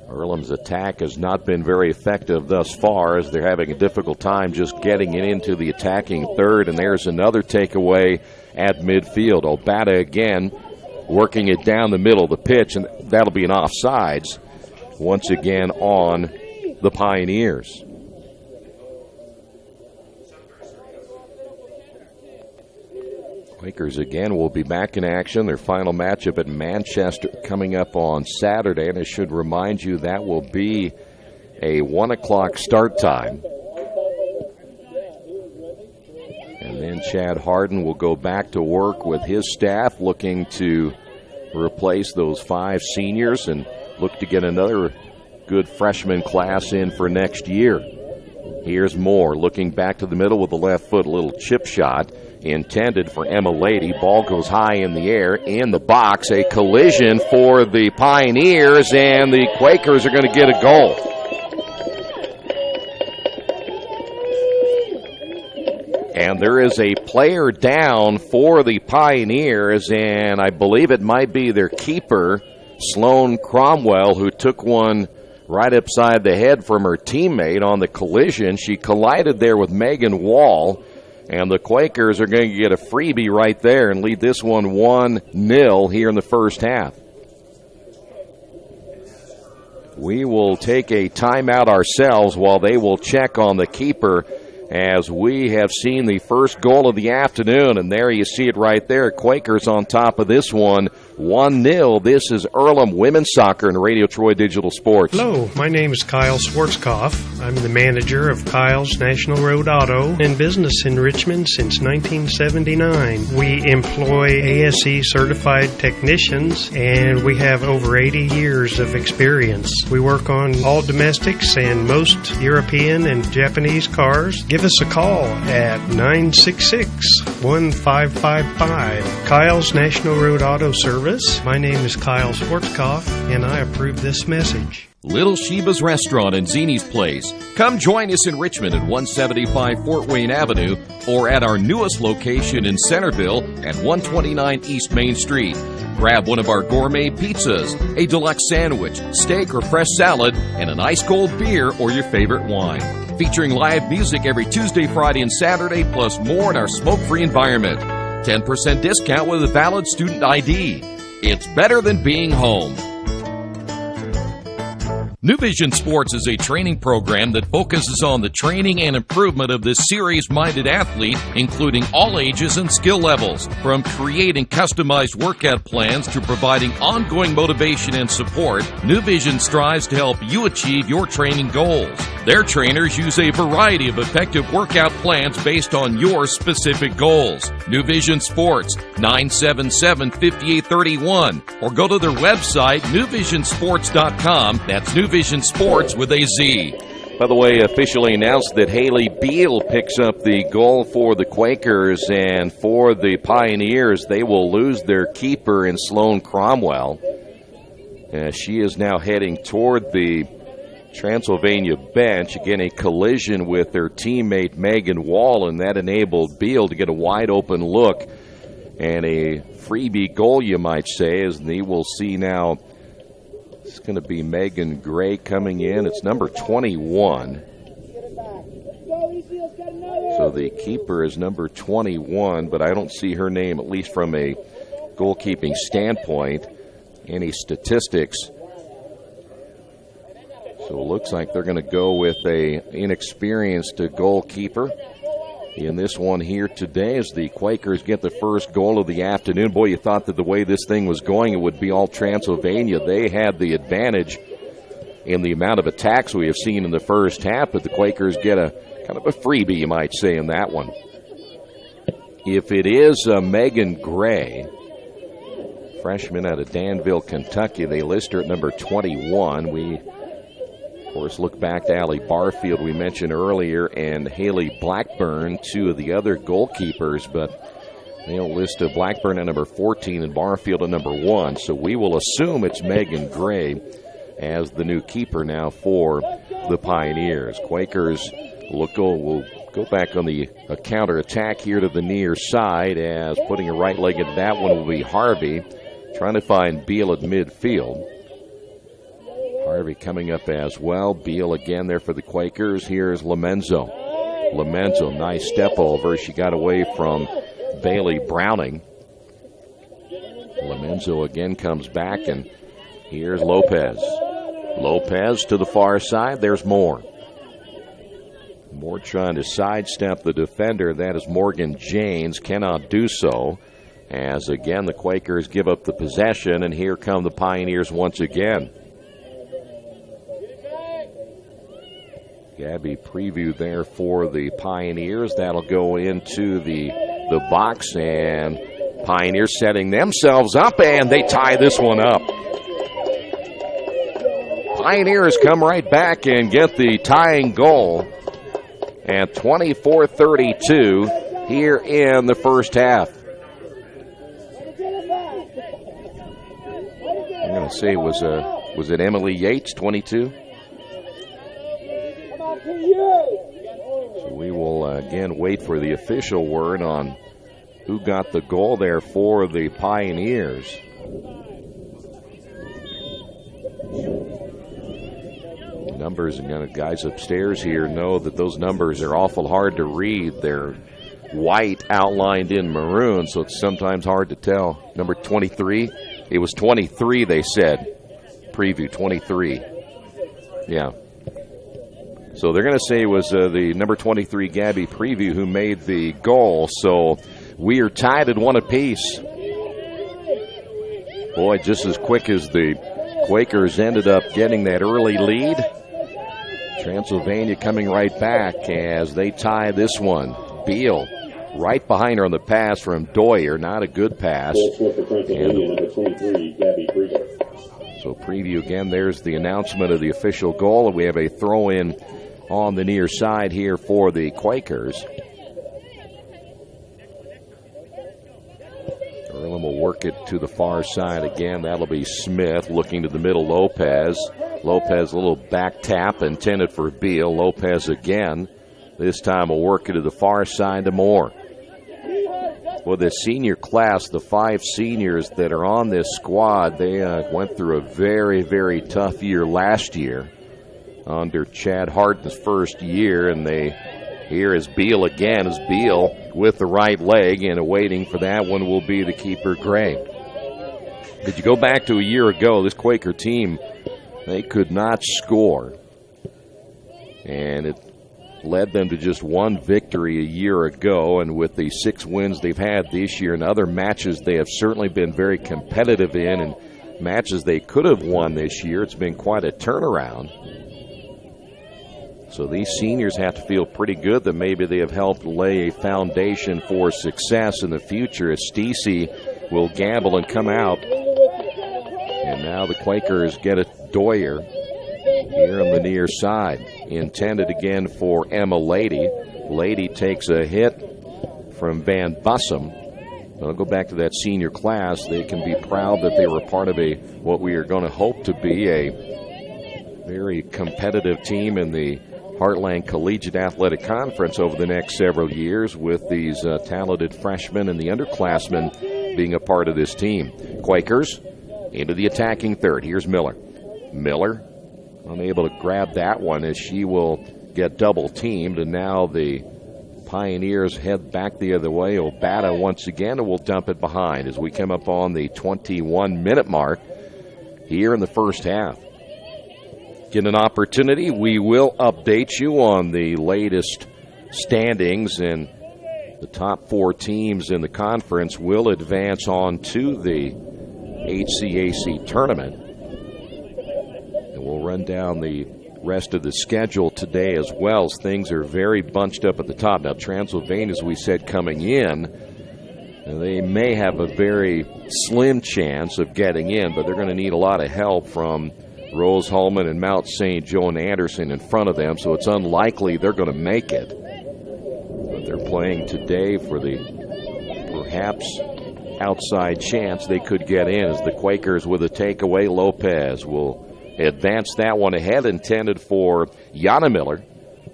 A: Earlham's attack has not been very effective thus far as they're having a difficult time just getting it into the attacking third, and there's another takeaway at midfield. Obata again working it down the middle of the pitch, and that'll be an offsides once again on the Pioneers. Quakers again will be back in action. Their final matchup at Manchester coming up on Saturday, and I should remind you that will be a 1 o'clock start time. And then Chad Harden will go back to work with his staff, looking to replace those 5 seniors and look to get another good freshman class in for next year. Here's Moore looking back to the middle with the left foot, a little chip shot intended for Emma Lady. Ball goes high in the air, in the box, a collision for the Pioneers, and the Quakers are going to get a goal. And there is a player down for the Pioneers, and I believe it might be their keeper, Sloan Cromwell, who took one right upside the head from her teammate on the collision. She collided there with Megan Wall, and the Quakers are going to get a freebie right there and lead this one 1-0 here in the first half. We will take a timeout ourselves while they will check on the keeper, as we have seen the first goal of the afternoon, and there you see it right there. Quakers on top of this one, 1-0. This is Earlham Women's Soccer and Radio Troy Digital Sports.
M: Hello, my name is Kyle Schwarzkopf. I'm the manager of Kyle's National Road Auto, in business in Richmond since 1979. We employ ASE certified technicians, and we have over 80 years of experience. We work on all domestics and most European and Japanese cars. Give us a call at 966-1555. Kyle's National Road Auto Service. My name is Kyle Schwarzkopf, and I approve this message.
N: Little Sheba's Restaurant and Zini's Place. Come join us in Richmond at 175 Fort Wayne Avenue or at our newest location in Centerville at 129 East Main Street. Grab one of our gourmet pizzas, a deluxe sandwich, steak or fresh salad, and an ice-cold beer or your favorite wine. Featuring live music every Tuesday, Friday, and Saturday, plus more in our smoke-free environment. 10% discount with a valid student ID. It's better than being home. New Vision Sports is a training program that focuses on the training and improvement of this serious-minded athlete, including all ages and skill levels. From creating customized workout plans to providing ongoing motivation and support, New Vision strives to help you achieve your training goals. Their trainers use a variety of effective workout plans based on your specific goals. New Vision Sports, 977-5831, or go to their website, newvisionsports.com. That's New Vision Sports with a Z.
A: By the way, officially announced that Haley Beal picks up the goal for the Quakers, and for the Pioneers, they will lose their keeper in Sloan Cromwell. She is now heading toward the Transylvania bench. Again, a collision with their teammate Megan Wall, and that enabled Beal to get a wide-open look and a freebie goal, you might say, as we will see now. It's going to be Megan Gray coming in. It's number 21. So the keeper is number 21, but I don't see her name, at least from a goalkeeping standpoint, any statistics. So it looks like they're going to go with a inexperienced goalkeeper in this one here today as the Quakers get the first goal of the afternoon. Boy, you thought that the way this thing was going, it would be all Transylvania. They had the advantage in the amount of attacks we have seen in the first half, but the Quakers get a kind of a freebie, you might say, in that one. If it is Megan Gray, freshman out of Danville, Kentucky, they list her at number 21. We, of course, look back to Allie Barfield, we mentioned earlier, and Haley Blackburn, two of the other goalkeepers, but they'll list Blackburn at number 14 and Barfield at number 1. So we will assume it's Megan Gray as the new keeper now for the Pioneers. Quakers will go back on the counter-attack here to the near side, as putting a right leg into that one will be Harvey, trying to find Beal at midfield. Harvey coming up as well. Beal again there for the Quakers. Here's Lamenzo. Lamenzo, nice step over. She got away from Bailey Browning. Lamenzo again comes back, and here's Lopez. Lopez to the far side. There's Moore. Moore trying to sidestep the defender. That is Morgan Janes. Cannot do so, as again the Quakers give up the possession, and here come the Pioneers once again. Gabby preview there for the Pioneers. That'll go into the box, and Pioneers setting themselves up, and they tie this one up. Pioneers come right back and get the tying goal at 24-32 here in the first half. I'm going to say, was it Emily Yates, 22? So we will again wait for the official word on who got the goal there for the Pioneers. Numbers, and guys upstairs here know that those numbers are awful hard to read. They're white outlined in maroon, so it's sometimes hard to tell. Number 23, it was 23 they said. Preview, 23. Yeah. So they're going to say it was the number 23 Gabby Preview who made the goal. So we are tied at one apiece. Boy, just as quick as the Quakers ended up getting that early lead, Transylvania coming right back as they tie this one. Beal right behind her on the pass from Doyer. Not a good pass.
F: Number 23, Gabby Preview.
A: So Preview again, there's the announcement of the official goal, and we have a throw-in on the near side here for the Quakers. Earlham will work it to the far side again. That'll be Smith looking to the middle. Lopez. Lopez, a little back tap intended for Beal. Lopez again. This time will work it to the far side to Moore. Well, the senior class, the 5 seniors that are on this squad, they went through a very, very tough year last year under Chad Harden's first year, and here is Beal again, as Beal with the right leg, and awaiting for that one will be the keeper, Gray. Did you go back to a year ago, this Quaker team They could not score. And it led them to just one victory a year ago. And with the 6 wins they've had this year and other matches they have certainly been very competitive in, and matches they could have won this year, it's been quite a turnaround. So these seniors have to feel pretty good that maybe they have helped lay a foundation for success in the future, as Stacey will gamble and come out. And now the Quakers get it. Doyer here on the near side. Intended again for Emma Lady. Lady takes a hit from Van Bussum. I'll go back to that senior class. They can be proud that they were part of what we are going to hope to be a very competitive team in the Heartland Collegiate Athletic Conference over the next several years, with these talented freshmen and the underclassmen being a part of this team. Quakers into the attacking third. Here's Miller. Miller unable to grab that one as she will get double teamed, and now the Pioneers head back the other way. Obata once again, and will dump it behind as we come up on the 21-minute mark here in the first half. Get an opportunity, we will update you on the latest standings, and the top 4 teams in the conference will advance on to the HCAC tournament. And we'll run down the rest of the schedule today as well, as things are very bunched up at the top. Now, Transylvania, as we said, coming in, they may have a very slim chance of getting in, but they're going to need a lot of help from Rose Holman and Mount St. Joe and Anderson in front of them, so it's unlikely they're going to make it. But they're playing today for the perhaps outside chance they could get in, as the Quakers with a takeaway. Lopez will advance that one ahead, intended for Yana Miller.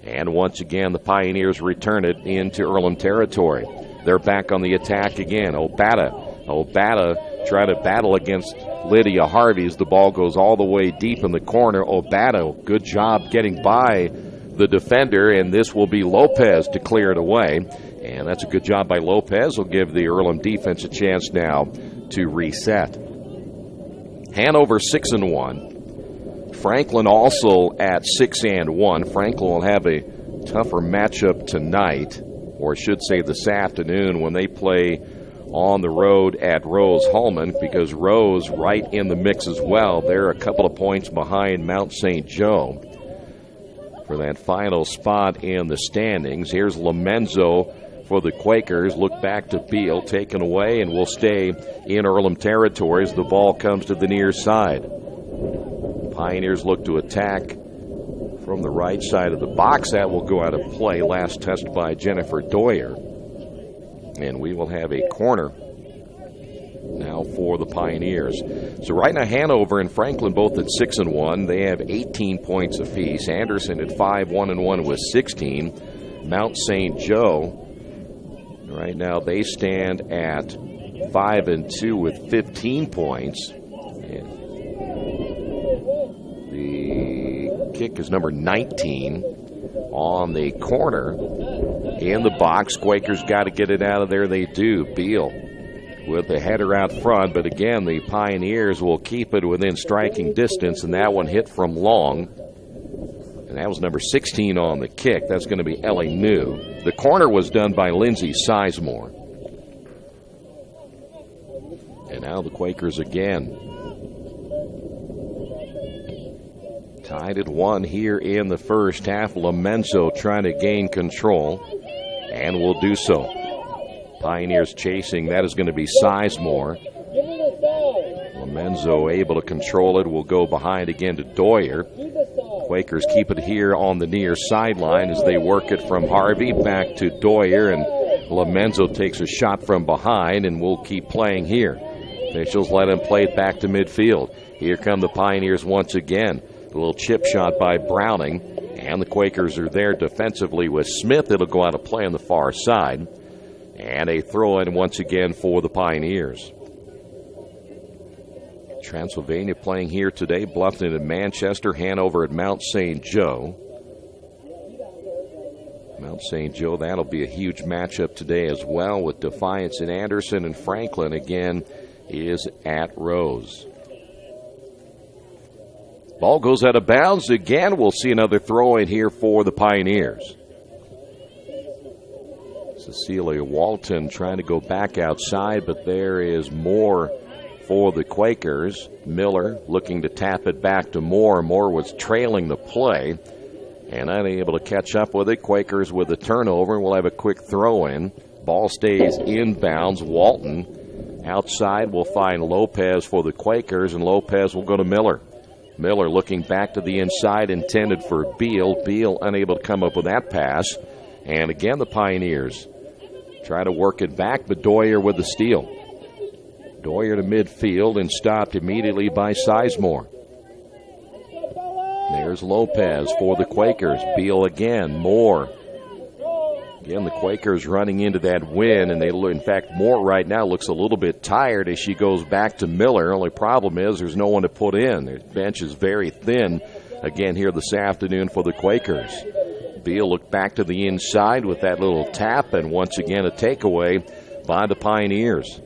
A: And once again, the Pioneers return it into Earlham territory. They're back on the attack again. Obata trying to battle against Lydia Harvey as the ball goes all the way deep in the corner. Obata, good job getting by the defender, and this will be Lopez to clear it away. And that's a good job by Lopez. Will give the Earlham defense a chance now to reset. Hanover 6-1. Franklin also at 6-1. Franklin will have a tougher matchup tonight, or I should say this afternoon, when they play on the road at Rose Holman, because Rose right in the mix as well. They're a couple of points behind Mount St. Joe for that final spot in the standings. Here's Lomenzo for the Quakers. Look back to Beal, taken away, and will stay in Earlham territory as the ball comes to the near side. Pioneers look to attack from the right side of the box. That will go out of play. Last touched by Jennifer Doyer. And we will have a corner now for the Pioneers. So right now, Hanover and Franklin both at 6-1. They have 18 points apiece. Anderson at 5-1-1 with 16. Mount St. Joe, right now they stand at 5-2 with 15 points. And the kick is number 19 on the corner. In the box, Quakers got to get it out of there. They do. Beal with the header out front, but again, the Pioneers will keep it within striking distance, and that one hit from long. And that was number 16 on the kick. That's going to be Ellie New. The corner was done by Lindsay Sizemore. And now the Quakers again. Tied at 1 here in the first half. Lomenzo trying to gain control, and will do so. Pioneers chasing. That is going to be Sizemore. Lomenzo able to control it. Will go behind again to Doyer. Quakers keep it here on the near sideline as they work it from Harvey back to Doyer, and Lomenzo takes a shot from behind, and will keep playing here. Officials let him play it back to midfield. Here come the Pioneers once again. A little chip shot by Browning, and the Quakers are there defensively with Smith. It'll go out of play on the far side, and a throw-in once again for the Pioneers. Transylvania playing here today. Bluffton at Manchester, Hanover at Mount St. Joe. Mount St. Joe, that'll be a huge matchup today as well, with Defiance and Anderson, and Franklin again is at Rose. Ball goes out of bounds again. We'll see another throw in here for the Pioneers. Cecilia Walton trying to go back outside, but there is Moore for the Quakers. Miller looking to tap it back to Moore. Moore was trailing the play and unable to catch up with it. Quakers with a turnover, and we'll have a quick throw in. Ball stays inbounds. Walton outside will find Lopez for the Quakers, and Lopez will go to Miller. Miller looking back to the inside, intended for Beal. Beal unable to come up with that pass. And again, the Pioneers try to work it back, but Doyer with the steal. Doyer to midfield and stopped immediately by Sizemore. There's Lopez for the Quakers. Beal again. Moore. Again, the Quakers running into that win, and in fact, Moore right now looks a little bit tired as she goes back to Miller. Only problem is there's no one to put in. The bench is very thin again here this afternoon for the Quakers. Beal looked back to the inside with that little tap, and once again a takeaway by the Pioneers.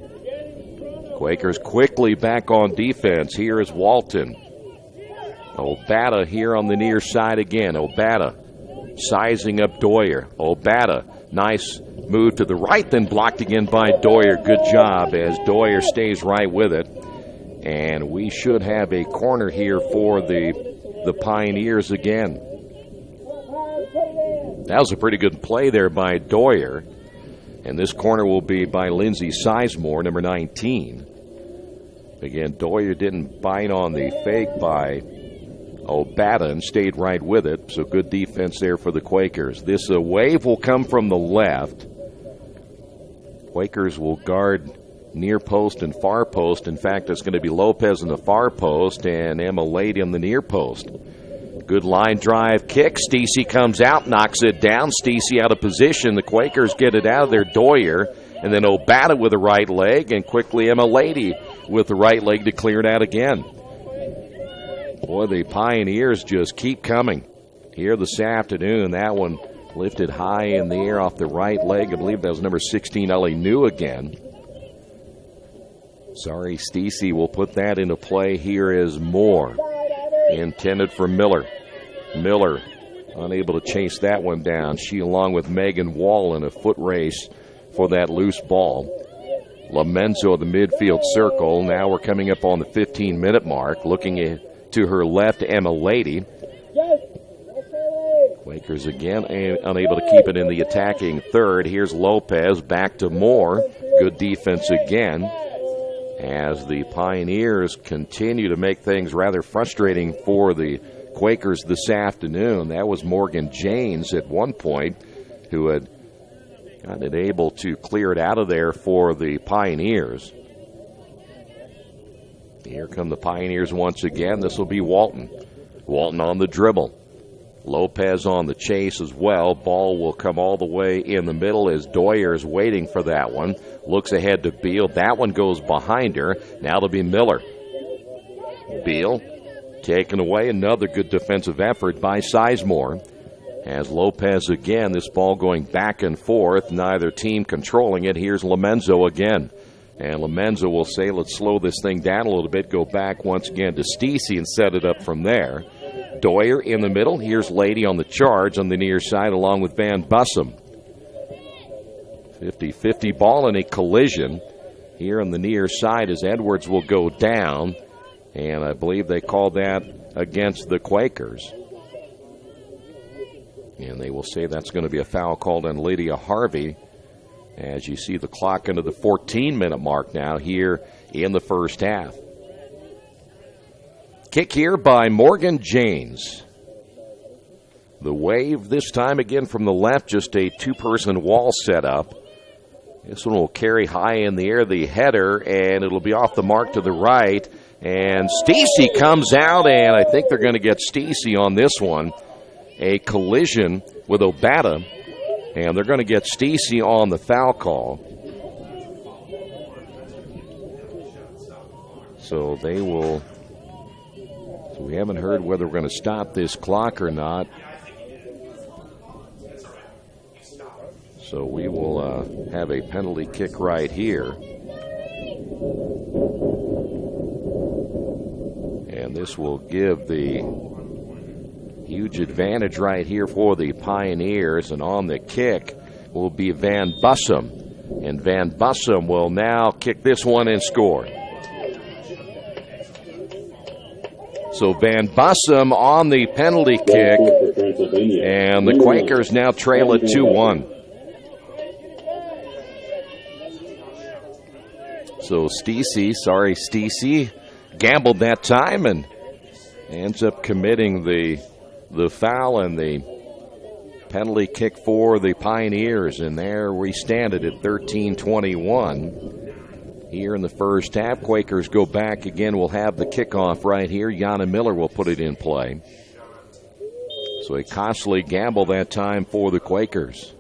A: Quakers quickly back on defense. Here is Walton. Obata here on the near side again. Obata sizing up Doyer. Obata, nice move to the right, then blocked again by Doyer. Good job as Doyer stays right with it. And we should have a corner here for the Pioneers again. That was a pretty good play there by Doyer. And this corner will be by Lindsay Sizemore, number 19. Again, Doyer didn't bite on the fake by Obata and stayed right with it. So good defense there for the Quakers. This wave will come from the left. Quakers will guard near post and far post. In fact, it's going to be Lopez in the far post and Emma Lady on the near post. Good line drive kick. Stacey comes out, knocks it down. Stacey out of position. The Quakers get it out of there. Doyer, and then Obata with the right leg, and quickly Emma Lady with the right leg to clear it out again. Boy, the Pioneers just keep coming here this afternoon. That one lifted high in the air off the right leg. I believe that was number 16, Ellie New again. Sorry, Stacey will put that into play. Here is Moore, intended for Miller. Miller unable to chase that one down. She, along with Megan Wall, in a foot race for that loose ball. Lamenzo, the midfield circle. Now we're coming up on the 15-minute mark. Looking to her left, Emma Lady. Quakers again unable to keep it in the attacking third. Here's Lopez back to Moore. Good defense again as the Pioneers continue to make things rather frustrating for the Quakers this afternoon. That was Morgan Janes at one point who had gotten able to clear it out of there for the Pioneers. Here come the Pioneers once again. This will be Walton. Walton on the dribble. Lopez on the chase as well. Ball will come all the way in the middle as Doyer is waiting for that one. Looks ahead to Beal. That one goes behind her. Now it'll be Miller. Beal taken away. Another good defensive effort by Sizemore. As Lopez again, this ball going back and forth. Neither team controlling it. Here's Lamenzo again. And Lamenzo will say, let's slow this thing down a little bit. Go back once again to Stacey and set it up from there. Doyer in the middle. Here's Lady on the charge on the near side along with Van Bussum. 50-50 ball in a collision here on the near side as Edwards will go down. And I believe they called that against the Quakers. And they will say that's going to be a foul called on Lydia Harvey as you see the clock into the 14-minute mark now here in the first half. Kick here by Morgan Janes. The wave this time again from the left, just a two-person wall set up. This one will carry high in the air the header, and it'll be off the mark to the right. And Stacey comes out, and I think they're going to get Stacey on this one. A collision with Obata, and they're going to get Stacey on the foul call. So they will... So we haven't heard whether we're going to stop this clock or not. So we will have a penalty kick right here. And this will give the huge advantage right here for the Pioneers. And on the kick will be Van Bussum. And Van Bussum will now kick this one and score. So Van Bussum on the penalty kick. And the Quakers now trail at 2-1. So Stacey gambled that time and ends up committing the foul and the penalty kick for the Pioneers. And there we stand it at 13-21. Here in the first half, Quakers go back again. We'll have the kickoff right here. Yana Miller will put it in play. So a costly gamble that time for the Quakers.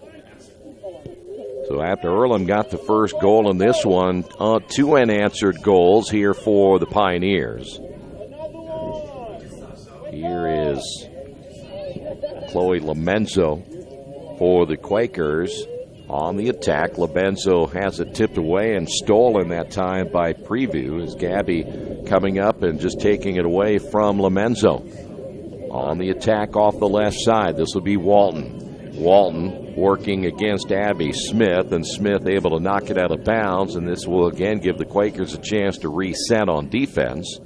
A: So after Earlham got the first goal in this one, 2 unanswered goals here for the Pioneers. Here is Chloe Lomenzo for the Quakers on the attack. Lomenzo has it tipped away and stolen that time by Preview as Gabby coming up and just taking it away from Lomenzo. On the attack off the left side, this will be Walton. Walton working against Abby Smith, and Smith able to knock it out of bounds, and this will again give the Quakers a chance to reset on defense.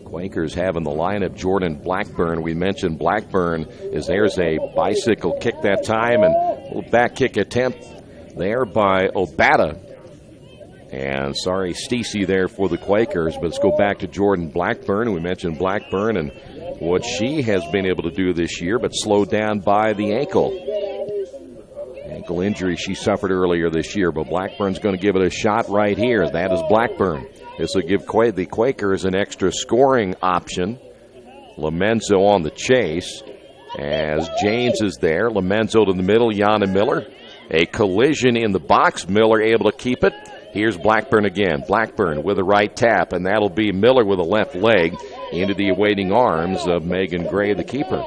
A: Quakers have in the lineup Jordan Blackburn. We mentioned Blackburn as there's a bicycle kick that time, and a little back kick attempt there by Obata. And Stacey there for the Quakers, but let's go back to Jordan Blackburn. We mentioned Blackburn and what she has been able to do this year, but slowed down by the ankle injury she suffered earlier this year. But Blackburn's going to give it a shot right here. That is Blackburn. This will give the Quakers an extra scoring option. Lomenzo on the chase as James is there. Lomenzo to the middle, Yana Miller. A collision in the box. Miller able to keep it. Here's Blackburn again. Blackburn with a right tap, and that'll be Miller with a left leg into the awaiting arms of Megan Gray, the keeper.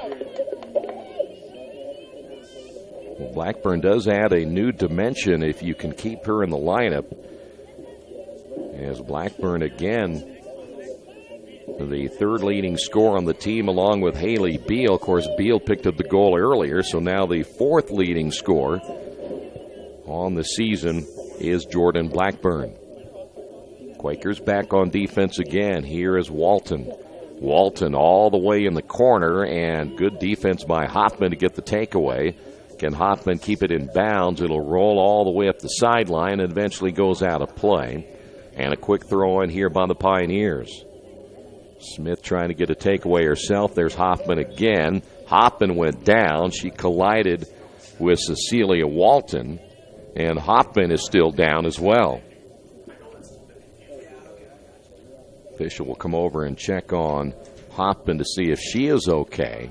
A: Well, Blackburn does add a new dimension if you can keep her in the lineup. As Blackburn again, the third leading scorer on the team along with Haley Beal. Of course, Beal picked up the goal earlier, so now the fourth leading scorer on the season is Jordan Blackburn. Quakers back on defense again. Here is Walton. Walton all the way in the corner, and good defense by Hoffman to get the takeaway. Can Hoffman keep it in bounds? It'll roll all the way up the sideline and eventually goes out of play. And a quick throw in here by the Pioneers. Smith trying to get a takeaway herself. There's Hoffman again. Hoffman went down. She collided with Cecilia Walton. And Hoffman is still down as well. Official will come over and check on Hoffman to see if she is okay.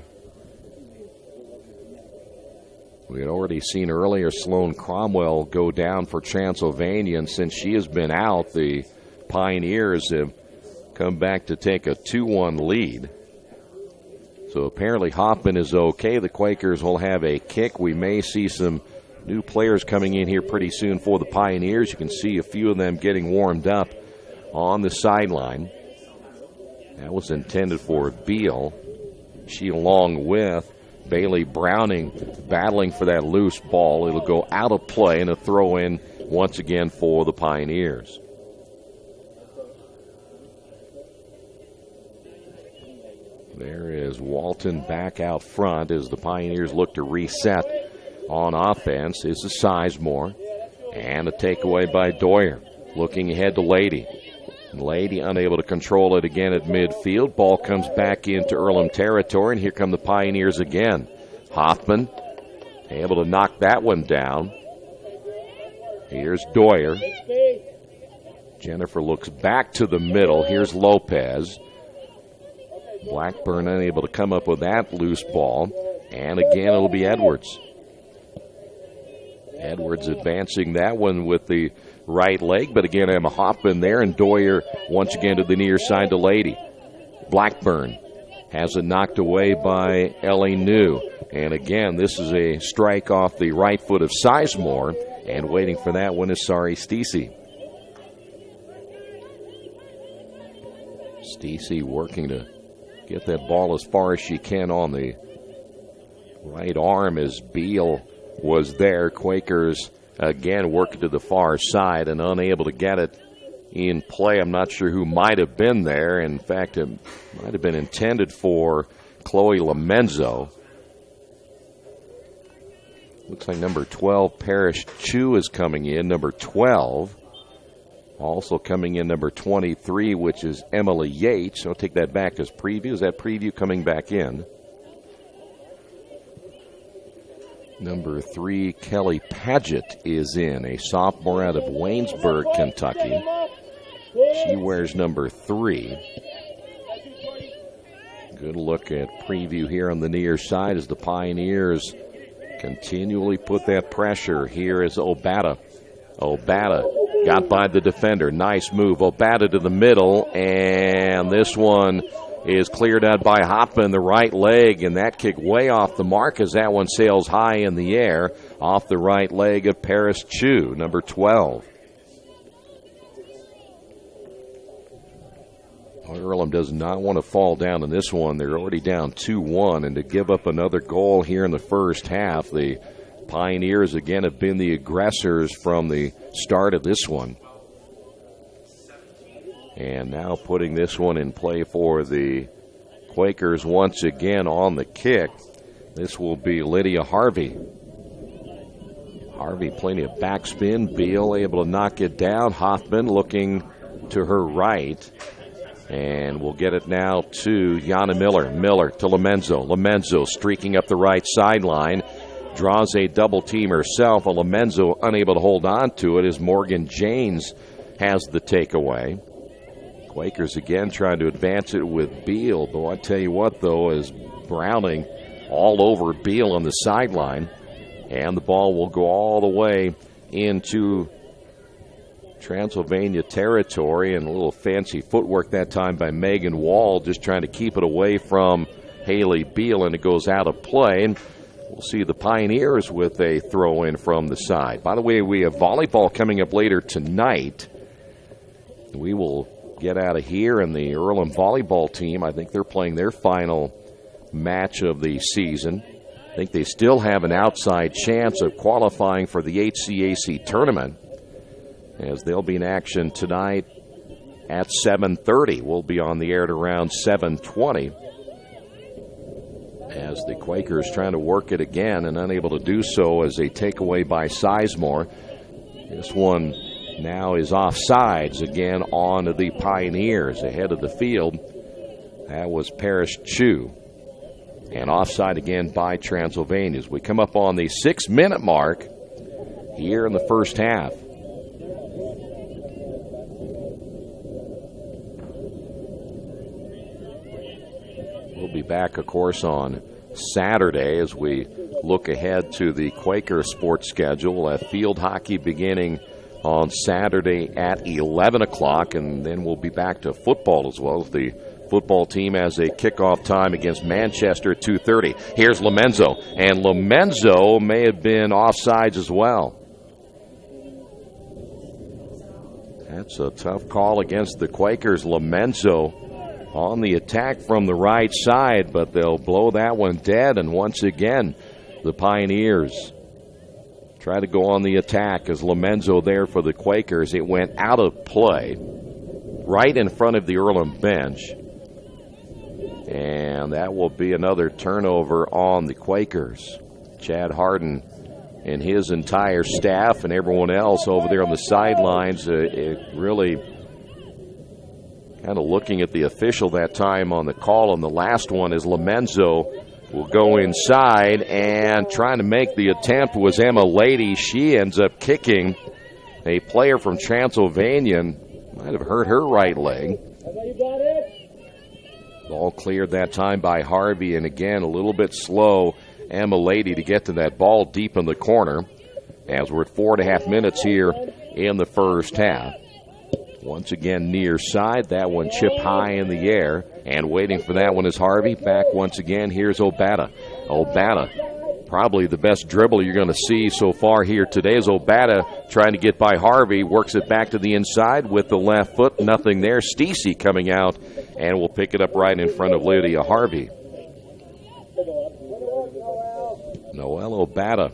A: We had already seen earlier Sloan Cromwell go down for Transylvania, and since she has been out, the Pioneers have come back to take a 2-1 lead. So apparently Hoffman is okay. The Quakers will have a kick. We may see some new players coming in here pretty soon for the Pioneers. You can see a few of them getting warmed up on the sideline. That was intended for Beal. She along with Bailey Browning battling for that loose ball. It'll go out of play and a throw in once again for the Pioneers. There is Walton back out front as the Pioneers look to reset on offense. This is Sizemore. And a takeaway by Doyer. Looking ahead to Lady. Lady unable to control it again at midfield. Ball comes back into Earlham territory, and here come the Pioneers again. Hoffman able to knock that one down. Here's Doyer. Jennifer looks back to the middle. Here's Lopez. Blackburn unable to come up with that loose ball. And again, it'll be Edwards. Edwards advancing that one with the right leg, but again, Emma Hoffman there, and Doyer once again to the near side to Lady. Blackburn has it knocked away by Ellie New. And again, this is a strike off the right foot of Sizemore, And waiting for that one is Stacey. Stacey working to get that ball as far as she can on the right arm as Beal was there. Quakers again working to the far side and unable to get it in play. I'm not sure who might have been there. In fact, it might have been intended for Chloe Lomenzo. Looks like number 12, Parrish Chu, is coming in. Number 12. Also coming in, number 23, which is Emily Yates. I'll take that back as preview. Is that preview coming back in? Number 3, Kelly Paget is in, a sophomore out of Waynesburg, Kentucky. She wears number 3. Good look at preview here on the near side as the Pioneers continually put that pressure. Here is Obata. Obata got by the defender. Nice move. Obata to the middle, and this one is cleared out by Hoffman, the right leg, and that kick way off the mark as that one sails high in the air off the right leg of Paris Chu, number 12. Earlham does not want to fall down in this one. They're already down 2-1, and to give up another goal here in the first half, the Pioneers again have been the aggressors from the start of this one. And now putting this one in play for the Quakers once again on the kick. This will be Lydia Harvey. Harvey plenty of backspin. Beal able to knock it down. Hoffman looking to her right. And we'll get it now to Yana Miller. Miller to Lomenzo. Lomenzo streaking up the right sideline. Draws a double team herself. Lomenzo unable to hold on to it as Morgan Janes has the takeaway. Quakers again trying to advance it with Beal. But I tell you what, though, is Browning all over Beal on the sideline. And the ball will go all the way into Transylvania territory, and a little fancy footwork that time by Megan Wall, just trying to keep it away from Haley Beal, and it goes out of play. And we'll see the Pioneers with a throw in from the side. By the way, we have volleyball coming up later tonight. We will get out of here, and the Earlham volleyball team, I think they're playing their final match of the season. I think they still have an outside chance of qualifying for the HCAC tournament, as they'll be in action tonight at 7:30. We'll be on the air at around 7:20 as the Quakers trying to work it again and unable to do so as a takeaway by Sizemore. This one now is offsides again on the Pioneers ahead of the field. That was Parrish Chu. And offside again by Transylvania as we come up on the 6-minute mark here in the first half. We'll be back, of course, on Saturday as we look ahead to the Quaker sports schedule. We'll have field hockey beginning on Saturday at 11 o'clock, and then we'll be back to football as well. The football team has a kickoff time against Manchester at 2:30. Here's Lomenzo, and Lomenzo may have been offsides as well. That's a tough call against the Quakers. Lomenzo on the attack from the right side, but they'll blow that one dead. And once again, the Pioneers try to go on the attack as Lomenzo there for the Quakers. It went out of play right in front of the Earlham bench. And that will be another turnover on the Quakers. Chad Harden and his entire staff and everyone else over there on the sidelines really kind of looking at the official that time on the call on the last one as Lomenzo will go inside and trying to make the attempt was Emma Lady. She ends up kicking a player from Transylvania and might have hurt her right leg. Ball cleared that time by Harvey, and again a little bit slow Emma Lady to get to that ball deep in the corner as we're at 4.5 minutes here in the first half. Once again near side, that one chip high in the air, and waiting for that one is Harvey. Back once again, here's Obata. Obata Probably the best dribble you're going to see so far here today is Obata trying to get by Harvey, works it back to the inside with the left foot. Nothing there. Stacey coming out and will pick it up right in front of Lydia Harvey. Noelle Obata,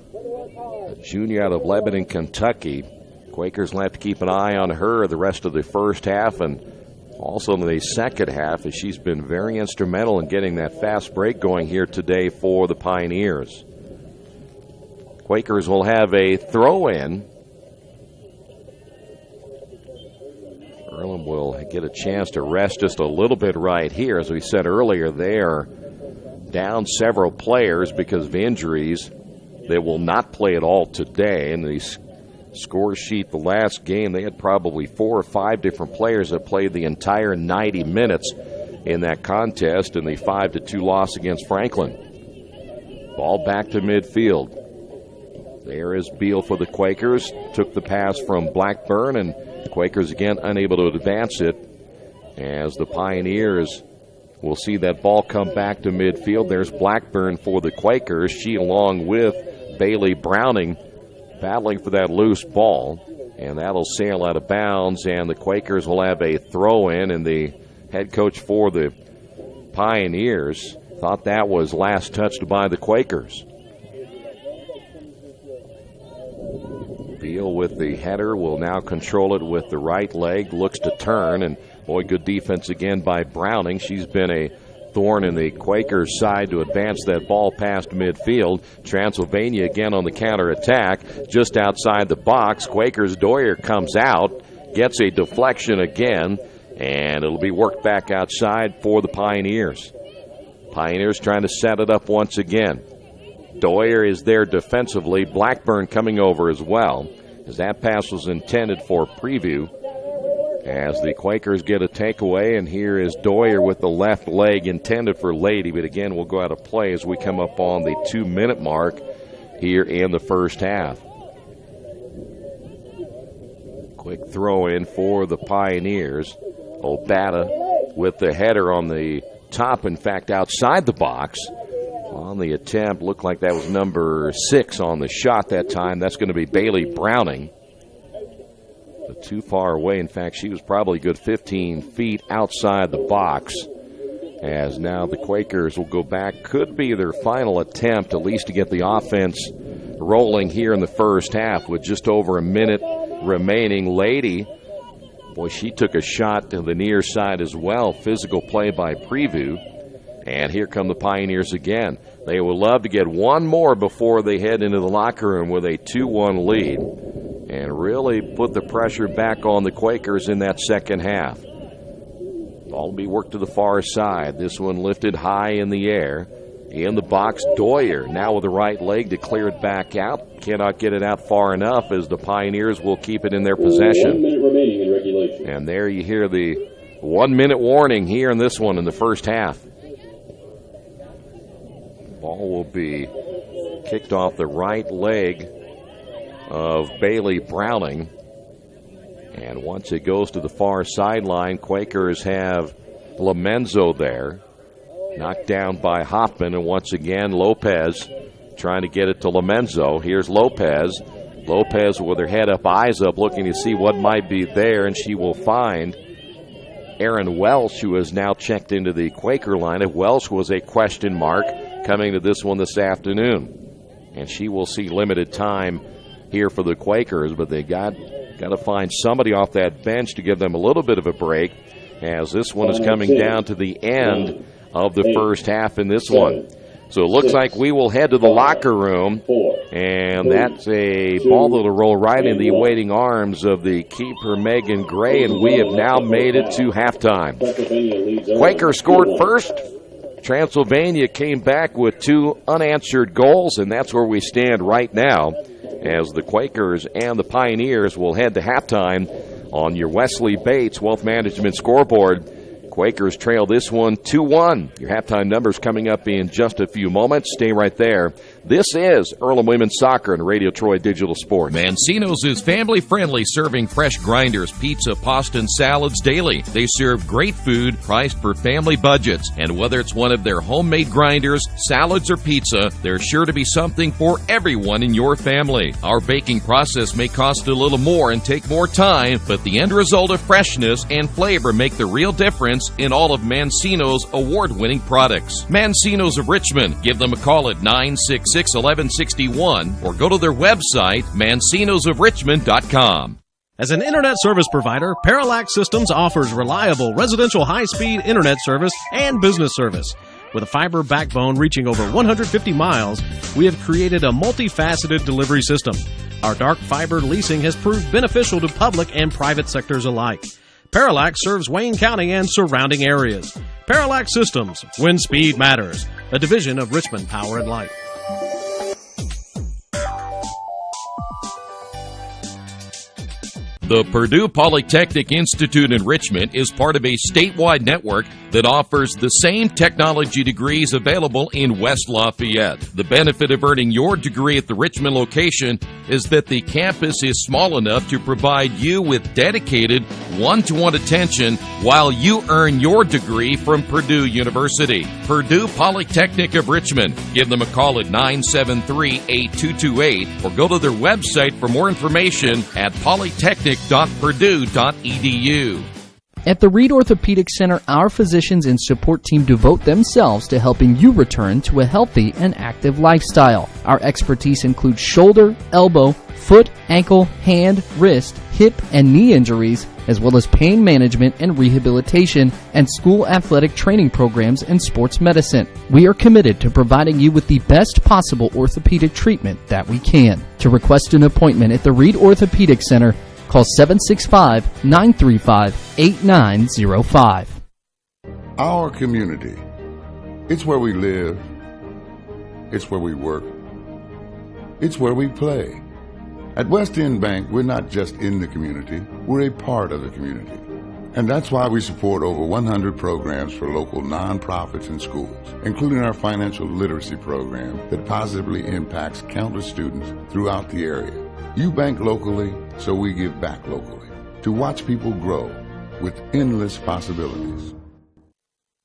A: a junior out of Lebanon, Kentucky. Quakers will have to keep an eye on her the rest of the first half and also in the second half, as she's been very instrumental in getting that fast break going here today for the Pioneers. Quakers will have a throw-in. Earlham will get a chance to rest just a little bit right here. As we said earlier, they are down several players because of injuries. They will not play at all today. And the score sheet the last game, they had probably 4 or 5 different players that played the entire 90 minutes in that contest in the 5-2 loss against Franklin. Ball back to midfield. There is Beal for the Quakers. Took the pass from Blackburn, and the Quakers again unable to advance it as the Pioneers will see that ball come back to midfield. There's Blackburn for the Quakers. She along with Bailey Browning battling for that loose ball, and that'll sail out of bounds, and the Quakers will have a throw-in, and the head coach for the Pioneers thought that was last touched by the Quakers. Beal with the header will now control it with the right leg, looks to turn, and boy, good defense again by Browning. She's been a thorn in the Quakers' side to advance that ball past midfield. Transylvania again on the counterattack, just outside the box. Quakers' Doyer comes out, gets a deflection again, and it'll be worked back outside for the Pioneers. Pioneers trying to set it up once again. Doyer is there defensively. Blackburn coming over as well, as that pass was intended for Preview. As the Quakers get a takeaway, and here is Doyer with the left leg intended for Lady, but again will go out of play as we come up on the 2-minute mark here in the first half. Quick throw in for the Pioneers. Obata with the header on the top, in fact outside the box. On the attempt, looked like that was number 6 on the shot that time. That's going to be Bailey Browning. But too far away. In fact, she was probably a good 15 feet outside the box. As now the Quakers will go back. Could be their final attempt, at least to get the offense rolling here in the first half with just over a minute remaining. Lady, boy, she took a shot to the near side as well. Physical play by Preview. And here come the Pioneers again. They would love to get one more before they head into the locker room with a 2-1 lead and really put the pressure back on the Quakers in that second half. Ball will be worked to the far side. This one lifted high in the air. In the box, Doyer now with the right leg to clear it back out. Cannot get it out far enough as the Pioneers will keep it in their possession.
F: 1 minute remaining in regulation.
A: And there you hear the 1-minute warning here in this one in the first half. Ball will be kicked off the right leg of Bailey Browning. And once it goes to the far sideline, Quakers have Lamenzo there. Knocked down by Hoffman, and once again Lopez trying to get it to Lamenzo. Here's Lopez. Lopez with her head up, eyes up, looking to see what might be there, and she will find Erin Welsh, who has now checked into the Quaker lineup. Welsh was a question mark coming to this one this afternoon, and she will see limited time here for the Quakers, but they got to find somebody off that bench to give them a little bit of a break, as this one is coming down to the end of the first half in this one. So it looks like we will head to the locker room, and that's a ball that'll roll right in the awaiting arms of the keeper, Megan Gray, and we have now made it to halftime. Quaker scored first. Transylvania came back with 2 unanswered goals, and that's where we stand right now, as the Quakers and the Pioneers will head to halftime on your Wesley Bates Wealth Management scoreboard. Quakers trail this one 2-1. Your halftime numbers coming up in just a few moments. Stay right there. This is Earlham Women's Soccer and Radio Troy Digital Sports.
N: Mancino's is family-friendly, serving fresh grinders, pizza, pasta, and salads daily. They serve great food priced for family budgets. And whether it's one of their homemade grinders, salads, or pizza, there's sure to be something for everyone in your family. Our baking process may cost a little more and take more time, but the end result of freshness and flavor make the real difference in all of Mancino's award-winning products. Mancino's of Richmond. Give them a call at 966-1161 or go to their website, mancinosofrichmond.com.
G: As an internet service provider, Parallax Systems offers reliable residential high-speed internet service and business service. With a fiber backbone reaching over 150 miles, we have created a multifaceted delivery system. Our dark fiber leasing has proved beneficial to public and private sectors alike. Parallax serves Wayne County and surrounding areas. Parallax Systems, when speed matters, a division of Richmond Power and Light.
N: The Purdue Polytechnic Institute in Richmond is part of a statewide network that offers the same technology degrees available in West Lafayette. The benefit of earning your degree at the Richmond location is that the campus is small enough to provide you with dedicated one-to-one attention while you earn your degree from Purdue University. Purdue Polytechnic of Richmond. Give them a call at 973-8228 or go to their website for more information at polytechnic.purdue.edu.
D: At the Reed Orthopedic Center, our physicians and support team devote themselves to helping you return to a healthy and active lifestyle. Our expertise includes shoulder, elbow, foot, ankle, hand, wrist, hip, and knee injuries, as well as pain management and rehabilitation, and school athletic training programs and sports medicine. We are committed to providing you with the best possible orthopedic treatment that we can. To request an appointment at the Reed Orthopedic Center, call 765-935-8905.
O: Our community. It's where we live. It's where we work. It's where we play. At West End Bank, we're not just in the community, we're a part of the community. And that's why we support over 100 programs for local nonprofits and schools, including our financial literacy program that positively impacts countless students throughout the area. You bank locally, so we give back locally to watch people grow with endless possibilities.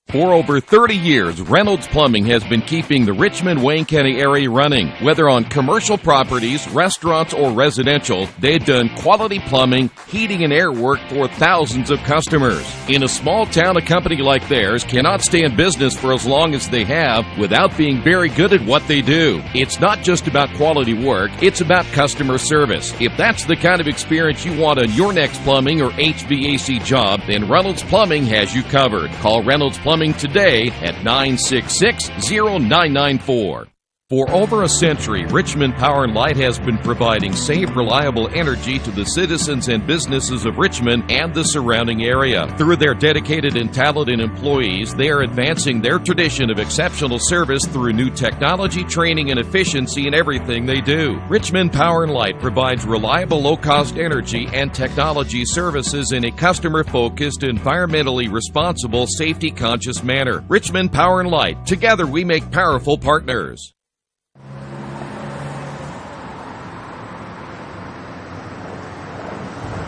N: For over 30 years, Reynolds Plumbing has been keeping the Richmond-Wayne County area running. Whether on commercial properties, restaurants, or residential, they've done quality plumbing, heating, and air work for thousands of customers. In a small town, a company like theirs cannot stay in business for as long as they have without being very good at what they do. It's not just about quality work, it's about customer service. If that's the kind of experience you want on your next plumbing or HVAC job, then Reynolds Plumbing has you covered. Call Reynolds Plumbing today at 966-0994. For over a century, Richmond Power and Light has been providing safe, reliable energy to the citizens and businesses of Richmond and the surrounding area. Through their dedicated and talented employees, they are advancing their tradition of exceptional service through new technology, training, and efficiency in everything they do. Richmond Power and Light provides reliable, low-cost energy and technology services in a customer-focused, environmentally responsible, safety-conscious manner. Richmond Power and Light. Together we make powerful partners.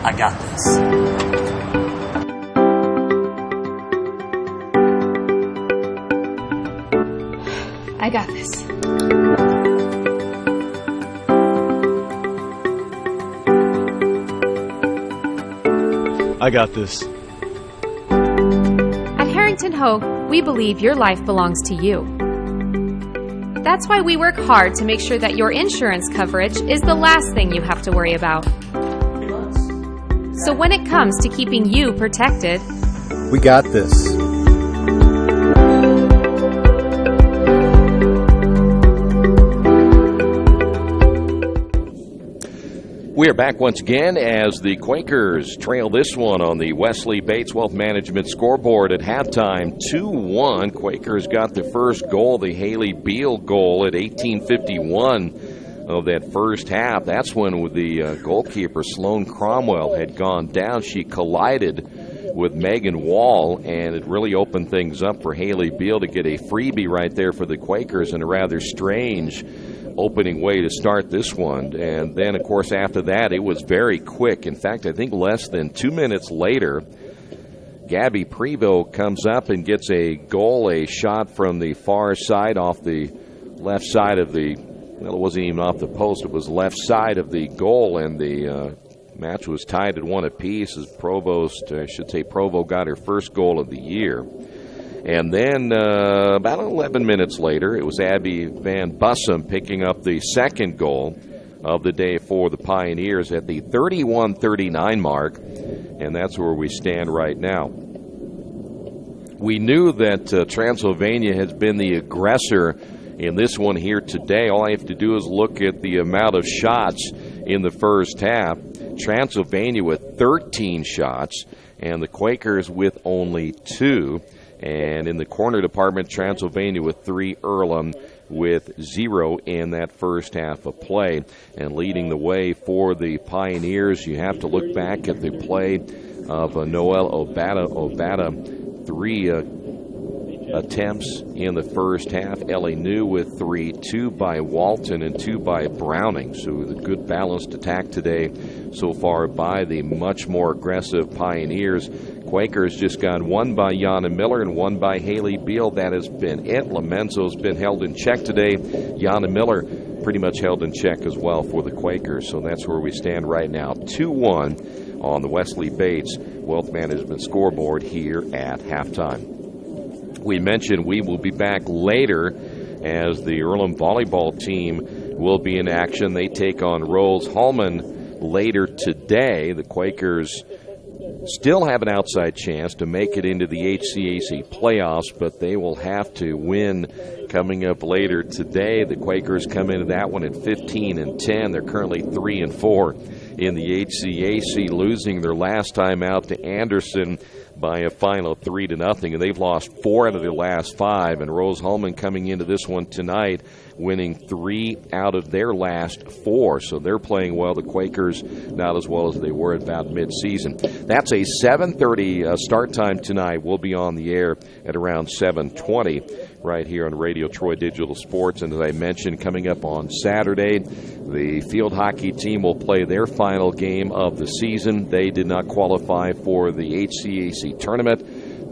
P: I got this.
Q: I got this.
R: I got this.
Q: At Harrington Hogue, we believe your life belongs to you. That's why we work hard to make sure that your insurance coverage is the last thing you have to worry about. So when it comes to keeping you protected,
R: we got this.
A: We are back once again as the Quakers trail this one on the Wesley Bates Wealth Management scoreboard at halftime, 2-1. Quakers got the first goal, the Haley Beal goal at 18:51 of that first half. That's when the goalkeeper, Sloan Cromwell, had gone down. She collided with Megan Wall, and it really opened things up for Haley Beal to get a freebie right there for the Quakers in a rather strange opening way to start this one. And then, of course, after that, it was very quick. In fact, I think less than 2 minutes later, Gabby Prevost comes up and gets a goal, a shot from the far side off the left side of the, well, it wasn't even off the post, it was left side of the goal, and the match was tied at 1 apiece as Provost got her first goal of the year. And then about 11 minutes later, it was Abby Van Bussum picking up the second goal of the day for the Pioneers at the 31-39 mark, and that's where we stand right now. We knew that Transylvania has been the aggressor in this one here today. All I have to do is look at the amount of shots in the first half. Transylvania with 13 shots, and the Quakers with only 2. And in the corner department, Transylvania with 3, Earlham with 0 in that first half of play. And leading the way for the Pioneers, you have to look back at the play of Noelle Obata, 3 attempts in the first half. Ellie New with 3, 2 by Walton and 2 by Browning. So the good balanced attack today so far by the much more aggressive Pioneers. Quakers just got 1 by Yana Miller and 1 by Haley Beal. That has been it. Lomenzo's been held in check today. Yana Miller pretty much held in check as well for the Quakers. So that's where we stand right now. 2-1 on the Wesley Bates Wealth Management scoreboard here at halftime. We mentioned we will be back later as the Earlham volleyball team will be in action. They take on Rose-Hulman later today. The Quakers still have an outside chance to make it into the HCAC playoffs, but they will have to win coming up later today. The Quakers come into that one at 15-10. They're currently 3-4 in the HCAC, losing their last time out to Anderson by a final 3-0, and they've lost 4 out of their last 5. And Rose-Hulman coming into this one tonight, winning 3 out of their last 4. So they're playing well. The Quakers not as well as they were at about mid-season. That's a 7:30 start time tonight. We'll be on the air at around 7:20 right here on Radio Troy Digital Sports. And as I mentioned, coming up on Saturday, the field hockey team will play their final game of the season. They did not qualify for the HCAC tournament.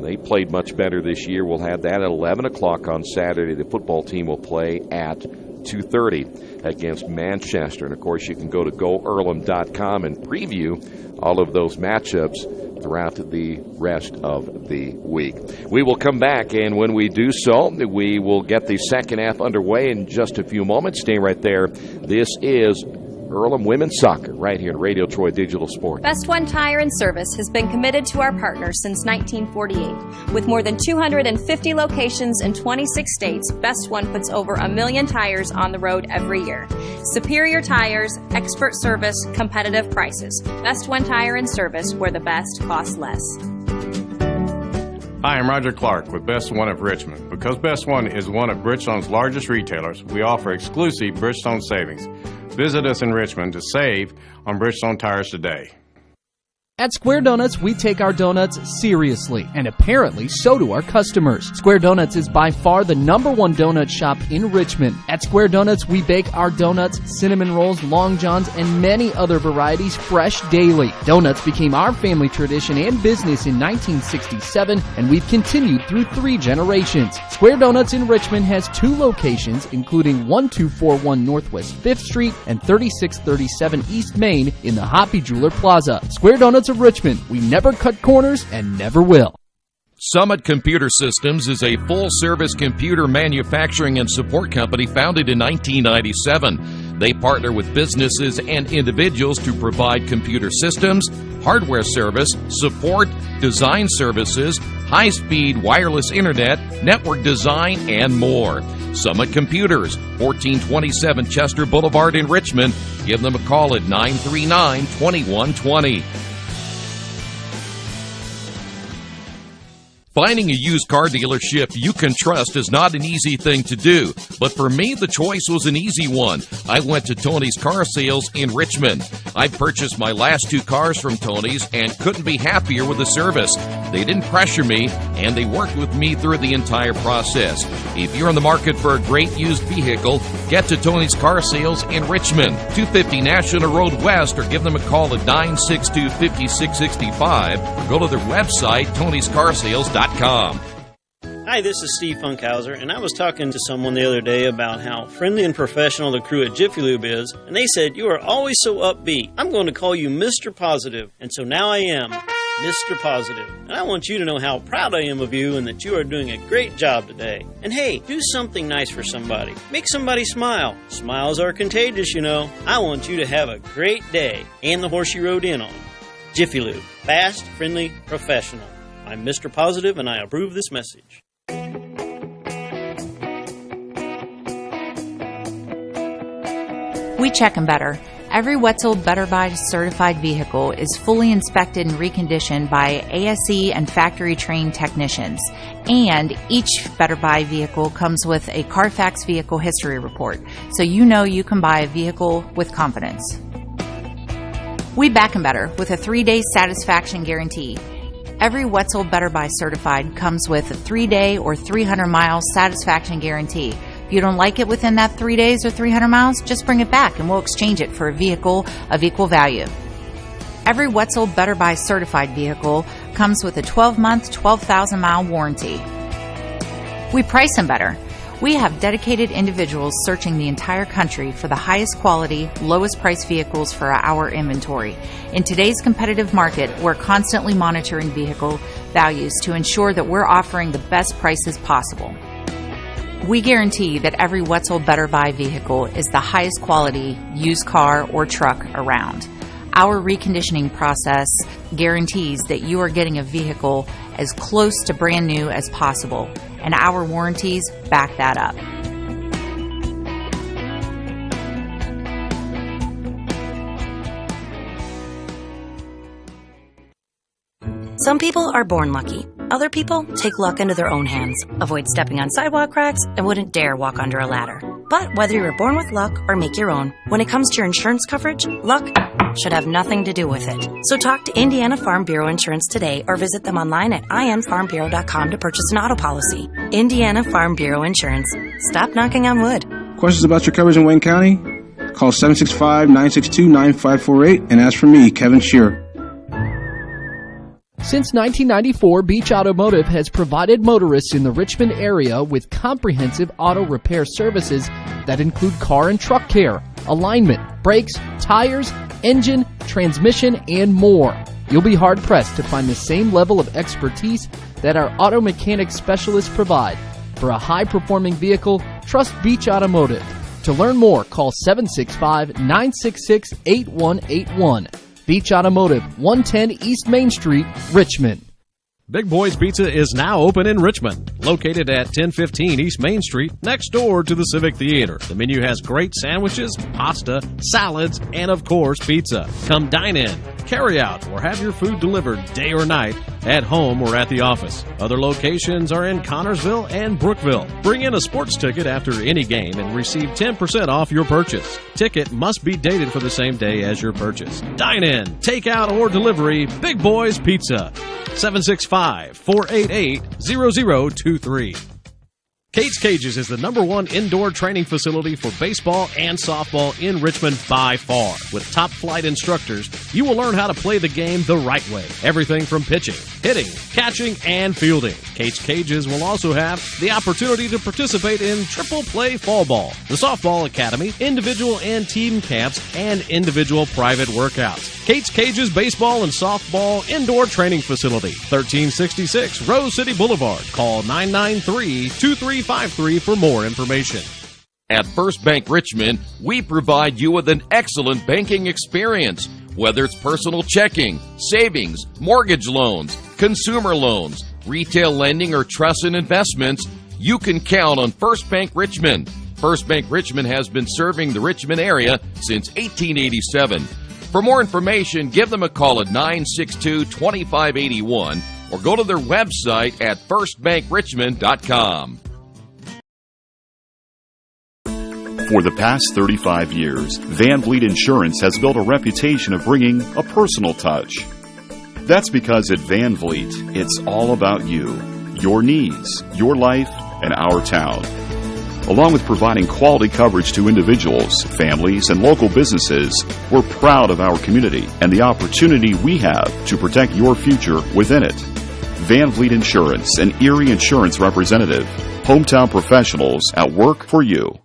A: They played much better this year. We'll have that at 11 o'clock on Saturday. The football team will play at 2:30 against Manchester. And, of course, you can go to GoEarlham.com and preview all of those matchups throughout the rest of the week. We will come back, and when we do so, we will get the second half underway in just a few moments. Stay right there. This is Earlham Women's Soccer right here on Radio Troy Digital Sports.
P: Best One Tire and Service has been committed to our partners since 1948. With more than 250 locations in 26 states, Best One puts over 1 million tires on the road every year. Superior tires, expert service, competitive prices. Best One Tire and Service, where the best costs less.
S: Hi, I'm Roger Clark with Best One of Richmond. Because Best One is one of Bridgestone's largest retailers, we offer exclusive Bridgestone savings. Visit us in Richmond to save on Bridgestone tires today.
D: At Square Donuts, we take our donuts seriously, and apparently so do our customers. Square Donuts is by far the #1 donut shop in Richmond. At Square Donuts, we bake our donuts, cinnamon rolls, long johns, and many other varieties fresh daily. Donuts became our family tradition and business in 1967, and we've continued through 3 generations. Square Donuts in Richmond has 2 locations, including 1241 Northwest 5th Street and 3637 East Main in the Hoppy Jeweler Plaza. Square Donuts of Richmond. We never cut corners and never will.
N: Summit Computer Systems is a full-service computer manufacturing and support company founded in 1997. They partner with businesses and individuals to provide computer systems, hardware service, support, design services, high-speed wireless internet, network design, and more. Summit Computers, 1427 Chester Boulevard in Richmond. Give them a call at 939-2120. Finding a used car dealership you can trust is not an easy thing to do, but for me, the choice was an easy one. I went to Tony's Car Sales in Richmond. I purchased my last 2 cars from Tony's and couldn't be happier with the service. They didn't pressure me, and they worked with me through the entire process. If you're in the market for a great used vehicle, get to Tony's Car Sales in Richmond, 250 National Road West, or give them a call at 962-5665, or go to their website, tonyscarsales.com.
J: Hi, this is Steve Funkhauser, and I was talking to someone the other day about how friendly and professional the crew at Jiffy Lube is, and they said, "You are always so upbeat. I'm going to call you Mr. Positive." And so now I am Mr. Positive. And I want you to know how proud I am of you and that you are doing a great job today. And hey, do something nice for somebody. Make somebody smile. Smiles are contagious, you know. I want you to have a great day and the horse you rode in on. Jiffy Lube. Fast, friendly, professional. I'm Mr. Positive, and I approve this message.
E: We check them better. Every Wetzel Better Buy certified vehicle is fully inspected and reconditioned by ASE and factory trained technicians. And each Better Buy vehicle comes with a Carfax vehicle history report, so you know you can buy a vehicle with confidence. We back them better with a 3-day satisfaction guarantee. Every Wetzel Better Buy certified comes with a 3-day or 300-mile satisfaction guarantee. If you don't like it within that 3 days or 300 miles, just bring it back and we'll exchange it for a vehicle of equal value. Every Wetzel Better Buy certified vehicle comes with a 12-month, 12,000-mile warranty. We price them better. We have dedicated individuals searching the entire country for the highest quality, lowest price vehicles for our inventory. In today's competitive market, we're constantly monitoring vehicle values to ensure that we're offering the best prices possible. We guarantee that every Wetzel Better Buy vehicle is the highest quality used car or truck around. Our reconditioning process guarantees that you are getting a vehicle as close to brand new as possible, and our warranties back that up.
B: Some people are born lucky. Other people take luck into their own hands, avoid stepping on sidewalk cracks, and wouldn't dare walk under a ladder. But whether you were born with luck or make your own, when it comes to your insurance coverage, luck should have nothing to do with it. So talk to Indiana Farm Bureau Insurance today or visit them online at infarmbureau.com to purchase an auto policy. Indiana Farm Bureau Insurance. Stop knocking on wood.
C: Questions about your coverage in Wayne County? Call 765-962-9548 and ask for me, Kevin Shearer.
D: Since 1994, Beach Automotive has provided motorists in the Richmond area with comprehensive auto repair services that include car and truck care, alignment, brakes, tires, engine, transmission, and more. You'll be hard-pressed to find the same level of expertise that our auto mechanic specialists provide. For a high-performing vehicle, trust Beach Automotive. To learn more, call 765-966-8181. Beach Automotive, 110 East Main Street, Richmond.
G: Big Boys Pizza is now open in Richmond, located at 1015 East Main Street, next door to the Civic Theater. The menu has great sandwiches, pasta, salads, and of course, pizza. Come dine in, carry out, or have your food delivered day or night, at home or at the office. Other locations are in Connorsville and Brookville. Bring in a sports ticket after any game and receive 10% off your purchase. Ticket must be dated for the same day as your purchase. Dine in, take out, or delivery, Big Boys Pizza. 765-488-0023. Kate's Cages is the #1 indoor training facility for baseball and softball in Richmond by far. With top flight instructors, you will learn how to play the game the right way. Everything from pitching, hitting, catching, and fielding. Kate's Cages will also have the opportunity to participate in triple play fall ball, the softball academy, individual and team camps, and individual private workouts. Kate's Cages Baseball and Softball Indoor Training Facility, 1366 Rose City Boulevard. Call 993-2353 for more information.
N: At First Bank Richmond, we provide you with an excellent banking experience. Whether it's personal checking, savings, mortgage loans, consumer loans, retail lending, or trust and investments, you can count on First Bank Richmond. First Bank Richmond has been serving the Richmond area since 1887. For more information, give them a call at 962-2581 or go to their website at firstbankrichmond.com.
H: For the past 35 years, Van Vliet Insurance has built a reputation of bringing a personal touch. That's because at Van Vliet, it's all about you, your needs, your life, and our town. Along with providing quality coverage to individuals, families, and local businesses, we're proud of our community and the opportunity we have to protect your future within it. Van Vliet Insurance, an Erie Insurance representative. Hometown professionals at work for you.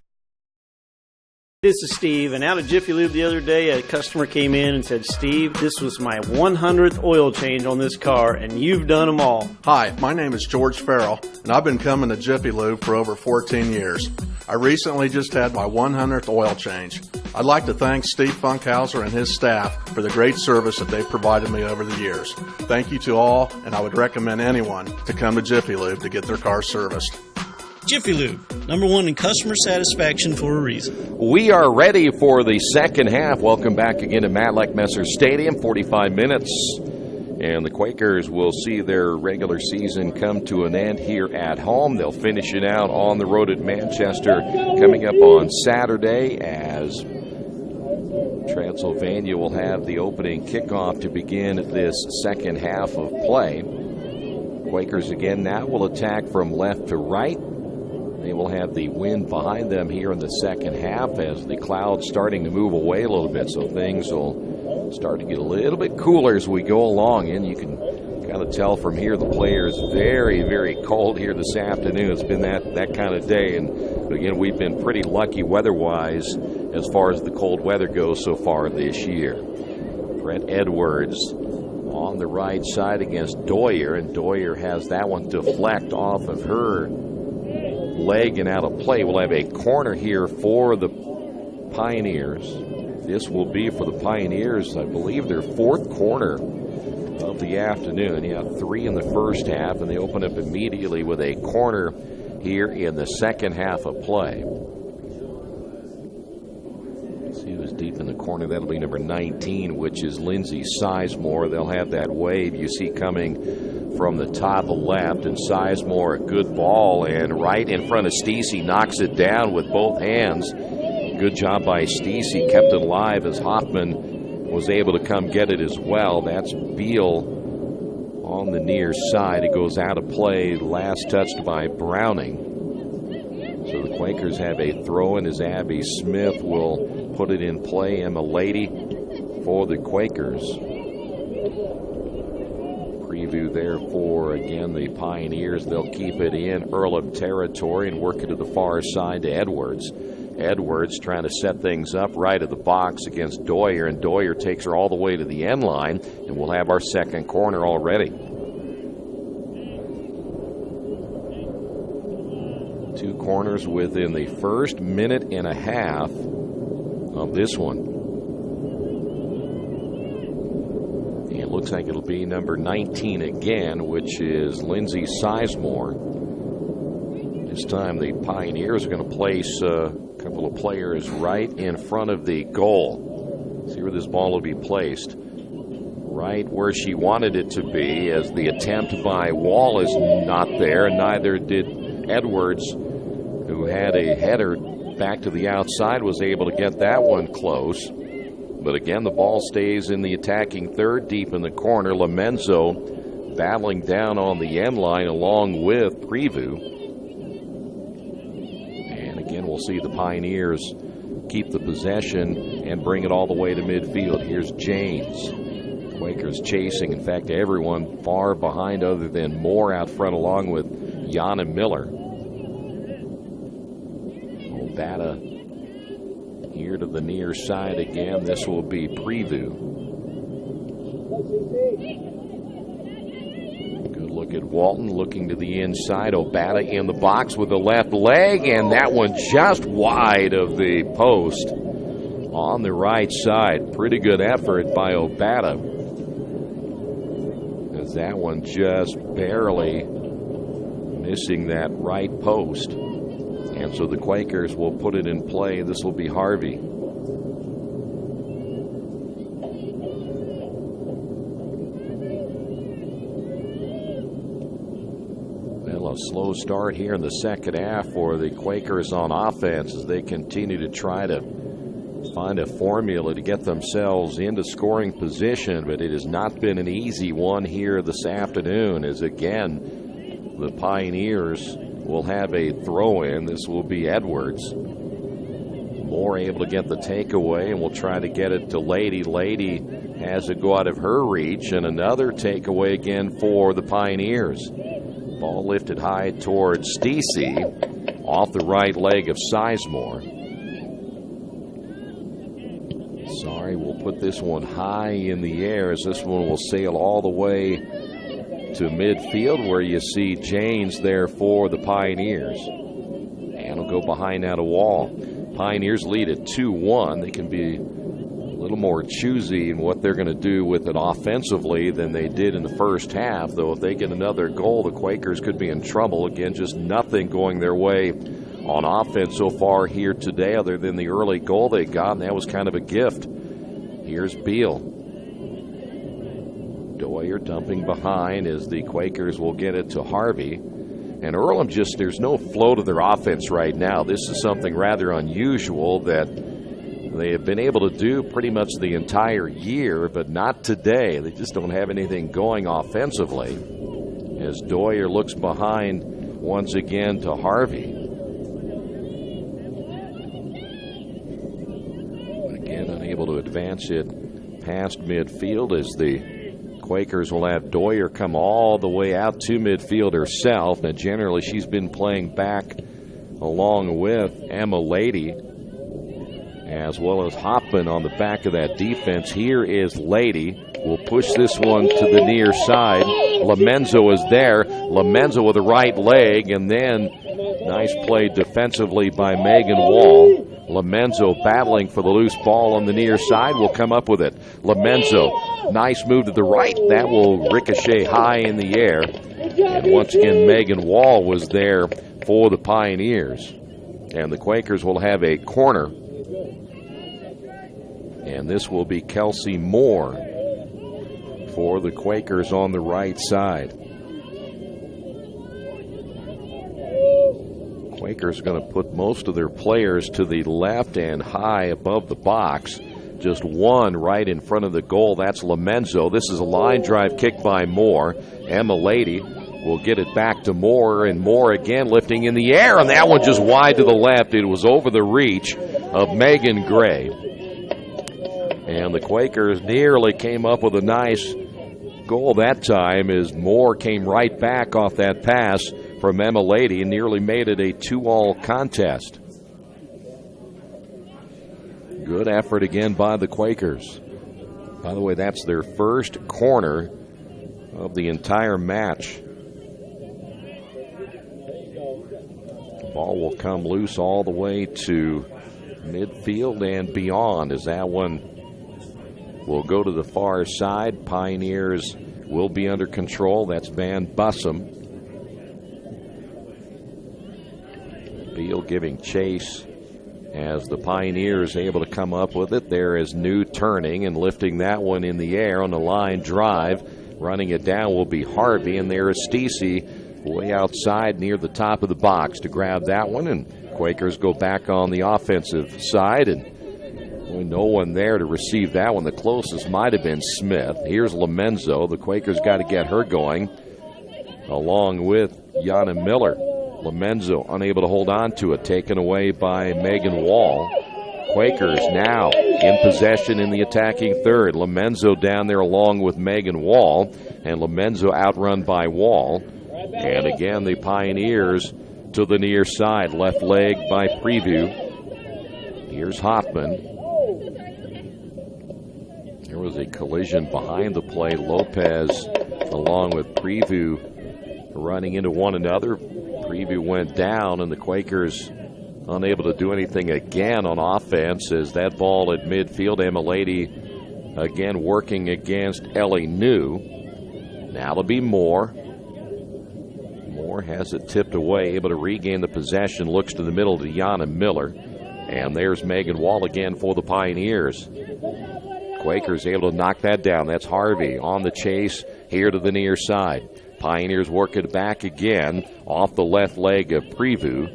J: This is Steve, and out of Jiffy Lube the other day, a customer came in and said, Steve, this was my 100th oil change on this car, and you've done them all.
K: Hi, my name is George Farrell, and I've been coming to Jiffy Lube for over 14 years. I recently just had my 100th oil change. I'd like to thank Steve Funkhauser and his staff for the great service that they've provided me over the years. Thank you to all, and I would recommend anyone to come to Jiffy Lube to get their car serviced.
L: Jiffy Lube, #1 in customer satisfaction for a reason.
A: We are ready for the second half. Welcome back again to Matlack Messer Stadium, 45 minutes. And the Quakers will see their regular season come to an end here at home. They'll finish it out on the road at Manchester coming up on Saturday as Transylvania will have the opening kickoff to begin this second half of play. Quakers again now will attack from left to right. They will have the wind behind them here in the second half as the clouds starting to move away a little bit, so things will start to get a little bit cooler as we go along. And you can kind of tell from here the players very, very cold here this afternoon. It's been that kind of day, and again, we've been pretty lucky weather-wise as far as the cold weather goes so far this year. Brett Edwards on the right side against Doyer, and Doyer has that one deflect off of her leg and out of play. We'll have a corner here for the Pioneers. This will be for the Pioneers, I believe, their fourth corner of the afternoon. You have 3 in the first half, and they open up immediately with a corner here in the second half of play. Let's see who's deep in the corner. That'll be number 19, which is Lindsay Sizemore. They'll have that wave you see coming from the top left, and Sizemore, a good ball, and right in front of Stacey, knocks it down with both hands. Good job by Stacey, kept it alive as Hoffman was able to come get it as well. That's Beal on the near side. It goes out of play, last touched by Browning. So the Quakers have a throw-in as Abby Smith will put it in play. Emma Lady for the Quakers. Preview there for, again, the Pioneers. They'll keep it in Earlham territory and work it to the far side to Edwards. Edwards trying to set things up right at the box against Doyer, and Doyer takes her all the way to the end line, and we'll have our second corner already. 2 corners within the first minute and a half of this one. It looks like it'll be number 19 again, which is Lindsay Sizemore. This time the Pioneers are going to place a couple of players right in front of the goal. See where this ball will be placed. Right where she wanted it to be, as the attempt by Wall is not there, and neither did Edwards, who had a header back to the outside, was able to get that one close. But again, the ball stays in the attacking third, deep in the corner. Lamenzo battling down on the end line along with Preview. And again, we'll see the Pioneers keep the possession and bring it all the way to midfield. Here's James. Quakers chasing. In fact, everyone far behind other than Moore out front, along with Yana Miller. Obata here to the near side again. This will be Preview. Good look at Walton looking to the inside. Obata in the box with the left leg, and that one just wide of the post on the right side. Pretty good effort by Obata, as that one just barely missing that right post. And so the Quakers will put it in play. This will be Harvey. Well, a slow start here in the second half for the Quakers on offense as they continue to try to find a formula to get themselves into scoring position, but it has not been an easy one here this afternoon, as again the Pioneers will have a throw-in. This will be Edwards. Moore able to get the takeaway, and will try to get it to Lady. Lady has it go out of her reach, and another takeaway again for the Pioneers. Ball lifted high towards Stacey, off the right leg of Sizemore. Sorry, we'll put this one high in the air, as this one will sail all the way to midfield, where you see Janes there for the Pioneers. And will go behind that wall. Pioneers lead at 2-1. They can be a little more choosy in what they're going to do with it offensively than they did in the first half, though if they get another goal, the Quakers could be in trouble. Again, just nothing going their way on offense so far here today other than the early goal they got, and that was kind of a gift. Here's Beal. Doyer dumping behind as the Quakers will get it to Harvey. And Earlham just, there's no flow to their offense right now. This is something rather unusual that they have been able to do pretty much the entire year, but not today. They just don't have anything going offensively. As Doyer looks behind once again to Harvey. Again, unable to advance it past midfield, as the Quakers will have Doyer come all the way out to midfield herself. Now, generally, she's been playing back along with Emma Lady, as well as Hoffman on the back of that defense. Here is Lady. Will push this one to the near side. Lamenzo is there. Lamenzo with the right leg, and then nice play defensively by Megan Wall. Lamenzo battling for the loose ball on the near side, will come up with it. Lamenzo, nice move to the right. That will ricochet high in the air. And once again, Megan Wall was there for the Pioneers. And the Quakers will have a corner. And this will be Kelsey Moore for the Quakers on the right side. Quakers going to put most of their players to the left and high above the box. Just one right in front of the goal. That's Lamenzo. This is a line drive kick by Moore. Emma Lady will get it back to Moore, and Moore again lifting in the air, and that one just wide to the left. It was over the reach of Megan Gray. And the Quakers nearly came up with a nice goal that time, as Moore came right back off that pass from Emma Lady and nearly made it a 2-all contest. Good effort again by the Quakers. By the way, that's their first corner of the entire match. The ball will come loose all the way to midfield and beyond, as that one will go to the far side. Pioneers will be under control. That's Van Bussum. Beal giving chase as the Pioneers able to come up with it. There is New turning and lifting that one in the air on the line drive. Running it down will be Harvey, and there is Stacey way outside near the top of the box to grab that one. And Quakers go back on the offensive side, and no one there to receive that one. The closest might have been Smith. Here's Lamenzo. The Quakers got to get her going, along with Yana Miller. Lamenzo unable to hold on to it, taken away by Megan Wall. Quakers now in possession in the attacking third. Lamenzo down there along with Megan Wall, and Lamenzo outrun by Wall. And again, the Pioneers to the near side, left leg by Preview. Here's Hoffman. There was a collision behind the play. Lopez along with Preview running into one another. Preview went down, and the Quakers unable to do anything again on offense, as that ball at midfield. Emma Lady again working against Ellie New. Now to be Moore. Moore has it tipped away, able to regain the possession, looks to the middle to Yana Miller. And there's Megan Wall again for the Pioneers. Quakers able to knock that down. That's Harvey on the chase here to the near side. Pioneers work it back again off the left leg of Preview.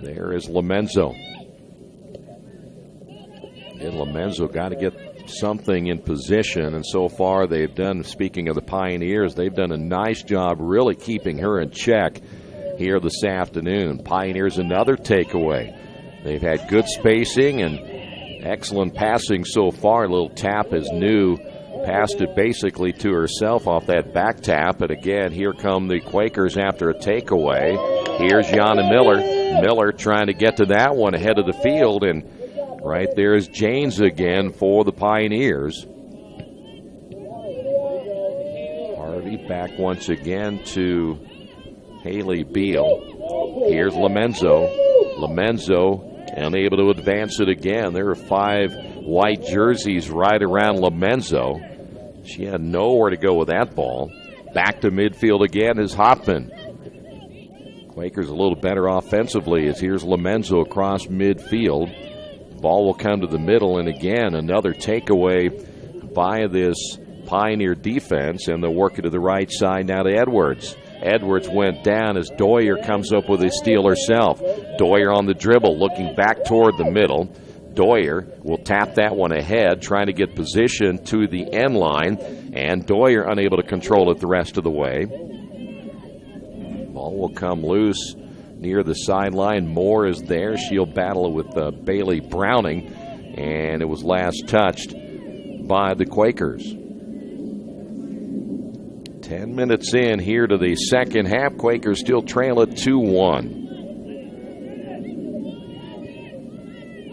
A: There is Lamenzo. And Lomenzo got to get something in position, and so far they've done, speaking of the Pioneers, they've done a nice job really keeping her in check here this afternoon. Pioneers another takeaway. They've had good spacing and excellent passing so far. A little tap as New passed it basically to herself off that back tap, and again, here come the Quakers after a takeaway. Here's Yana Miller. Miller trying to get to that one ahead of the field, and right there is Janes again for the Pioneers. Harvey back once again to Haley Beal. Here's Lomenzo. Lomenzo unable to advance it again. There are 5 white jerseys right around Lomenzo. She had nowhere to go with that ball. Back to midfield again is Hoffman. Quakers a little better offensively as here's Lomenzo across midfield. Ball will come to the middle, and again, another takeaway by this Pioneer defense, and they'll work it to the right side now to Edwards. Edwards went down as Doyer comes up with a steal herself. Doyer on the dribble, looking back toward the middle. Doyer will tap that one ahead, trying to get position to the end line, and Doyer unable to control it the rest of the way. Ball will come loose near the sideline. Moore is there. She'll battle it with Bailey Browning, and it was last touched by the Quakers. 10 minutes in here to the second half. Quakers still trail it 2-1.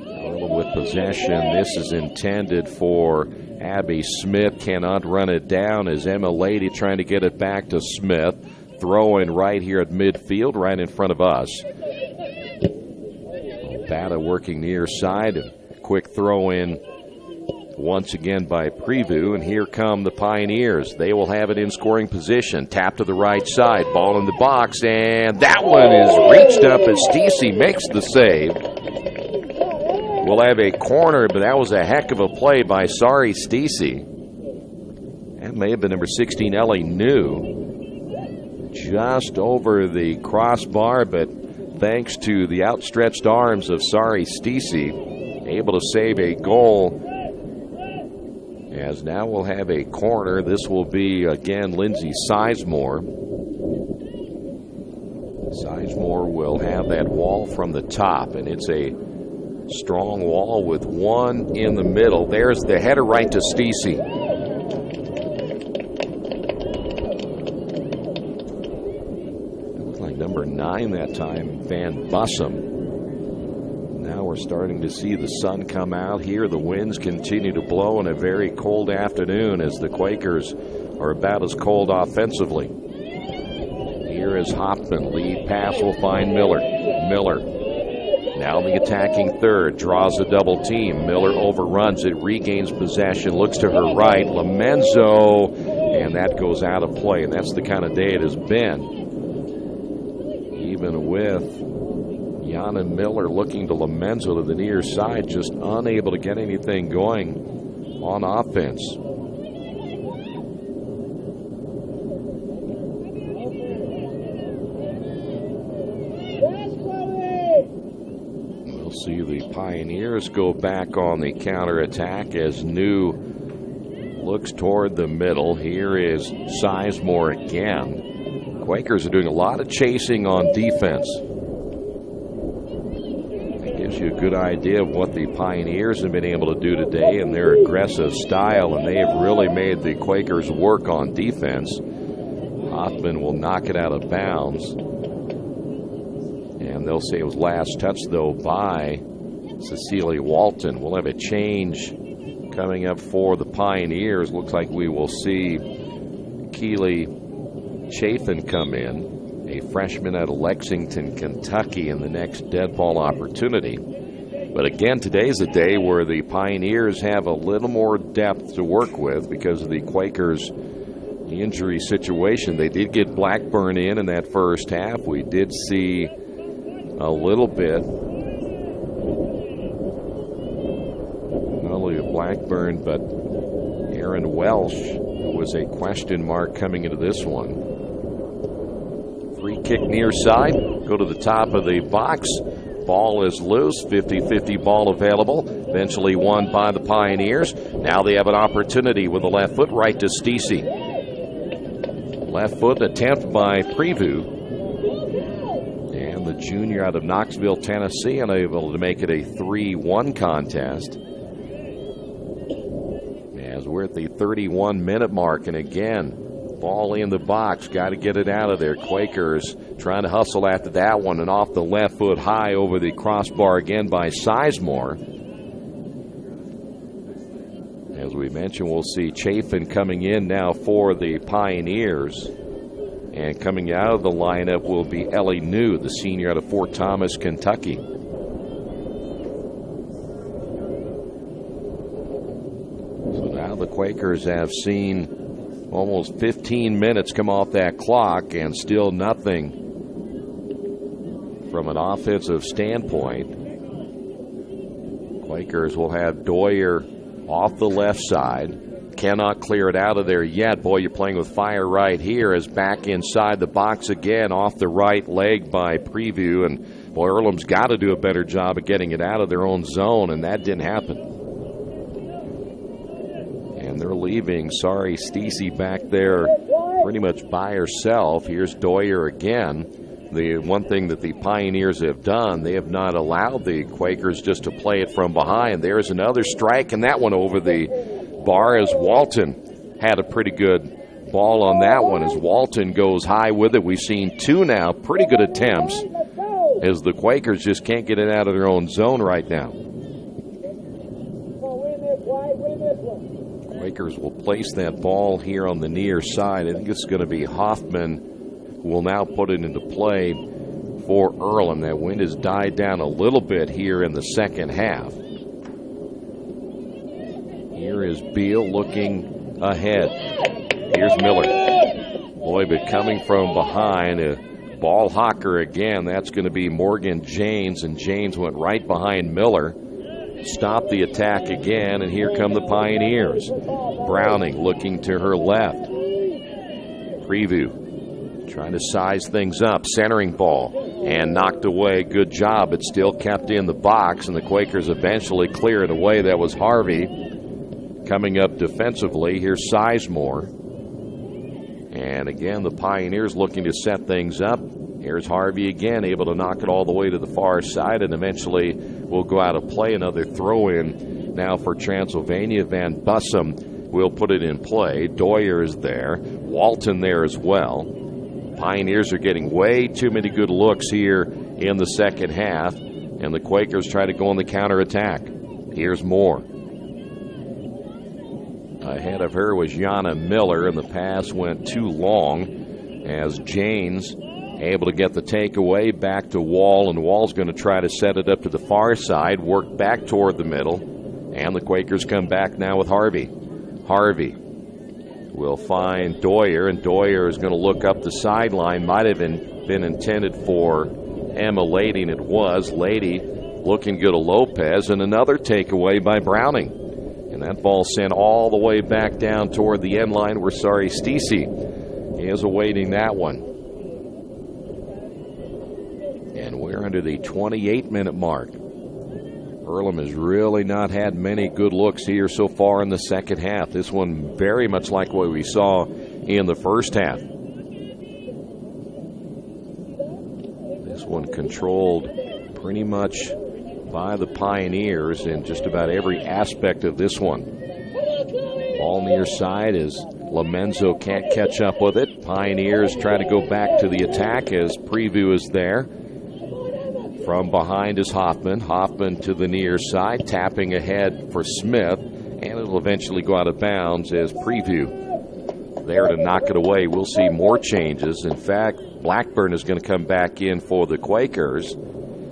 A: Earlham with possession. This is intended for Abby Smith. Cannot run it down as Emma Lady trying to get it back to Smith. Throw in right here at midfield, right in front of us. Bata working near side. Quick throw in once again by Preview, and here come the Pioneers. They will have it in scoring position. Tap to the right side. Ball in the box, and that one is reached up as Stacey makes the save. We'll have a corner, but that was a heck of a play by Sari Stacey. That may have been number 16, Ellie New. Just over the crossbar, but thanks to the outstretched arms of Sari Stacey, able to save a goal. As now we'll have a corner. This will be, again, Lindsay Sizemore. Sizemore will have that wall from the top, and it's a strong wall with one in the middle. There's the header right to Stacey. Number 9 that time, Van Bussum. Now we're starting to see the sun come out here. The winds continue to blow in a very cold afternoon as the Quakers are about as cold offensively. Here is Hoffman. Lead pass will find Miller. Miller now the attacking third. Draws a double team. Miller overruns it. Regains possession. Looks to her right. Lomenzo. And that goes out of play. And that's the kind of day it has been. Even with Yana Miller looking to Lomenzo to the near side, just unable to get anything going on offense. We'll see the Pioneers go back on the counterattack as New looks toward the middle. Here is Sizemore again. Quakers are doing a lot of chasing on defense. That gives you a good idea of what the Pioneers have been able to do today in their aggressive style, and they have really made the Quakers work on defense. Hoffman will knock it out of bounds. And they'll say it was last touch, though, by Cecilia Walton. We'll have a change coming up for the Pioneers. Looks like we will see Keely Chafin come in, a freshman out of Lexington, Kentucky, in the next dead ball opportunity. But again, today's a day where the Pioneers have a little more depth to work with because of the Quakers' injury situation. They did get Blackburn in that first half. We did see a little bit, not only of Blackburn, but Aaron Welsh, who was a question mark coming into this one. Free kick near side. Go to the top of the box. ball is loose, 50-50 ball available, eventually won by the Pioneers. Now they have an opportunity with the left foot right to Stacey. Left foot attempt by Preview. And the junior out of Knoxville, Tennessee, unable to make it a 3-1 contest. As we're at the 31-minute mark, and again, ball in the box, got to get it out of there. Quakers trying to hustle after that one, and off the left foot high over the crossbar again by Sizemore. As we mentioned, we'll see Chafin coming in now for the Pioneers. And coming out of the lineup will be Ellie New, the senior out of Fort Thomas, Kentucky. So now the Quakers have seen almost 15 minutes come off that clock and still nothing from an offensive standpoint. Quakers will have Doyer off the left side. Cannot clear it out of there yet. Boy, you're playing with fire right here as back inside the box again off the right leg by Preview. And boy, Earlham's got to do a better job of getting it out of their own zone, and that didn't happen. And they're leaving, sorry, Stacey back there pretty much by herself. Here's Doyer again. The one thing that the Pioneers have done, they have not allowed the Quakers just to play it from behind. There's another strike, and that one over the bar as Walton had a pretty good ball on that one as Walton goes high with it. We've seen two now, pretty good attempts, as the Quakers just can't get it out of their own zone right now. Quakers will place that ball here on the near side. I think it's going to be Hoffman who will now put it into play for Earlham. That wind has died down a little bit here in the second half. Here is Beal looking ahead. Here's Miller. Boy, but coming from behind, a ball hawker again. That's going to be Morgan Janes, and Janes went right behind Miller. Stopped the attack again, and here come the Pioneers. Browning looking to her left. Preview trying to size things up. Centering ball and knocked away. Good job, but still kept in the box, and the Quakers eventually clear it away. That was Harvey. Coming up defensively, here's Sizemore. And again, the Pioneers looking to set things up. Here's Harvey again, able to knock it all the way to the far side, and eventually will go out of play. Another throw-in now for Transylvania. Van Bussum will put it in play. Doyer is there. Walton there as well. Pioneers are getting way too many good looks here in the second half, and the Quakers try to go on the counterattack. Here's Moore. Ahead of her was Yana Miller, and the pass went too long as Janes able to get the takeaway back to Wall, and Wall's going to try to set it up to the far side, work back toward the middle, and the Quakers come back now with Harvey. Harvey will find Doyer, and Doyer is going to look up the sideline. Might have been intended for Emma Lady, and it was. Lady looking good to Lopez, and another takeaway by Browning. And that ball sent all the way back down toward the end line. We're sorry, Stacey is awaiting that one. And we're under the 28-minute mark. Earlham has really not had many good looks here so far in the second half. This one very much like what we saw in the first half. This one controlled pretty much by the Pioneers in just about every aspect of this one. Ball near side as Lomenzo can't catch up with it. Pioneers try to go back to the attack as Preview is there. From behind is Hoffman. Hoffman to the near side, tapping ahead for Smith, and it'll eventually go out of bounds as Preview there to knock it away. We'll see more changes. In fact, Blackburn is going to come back in for the Quakers.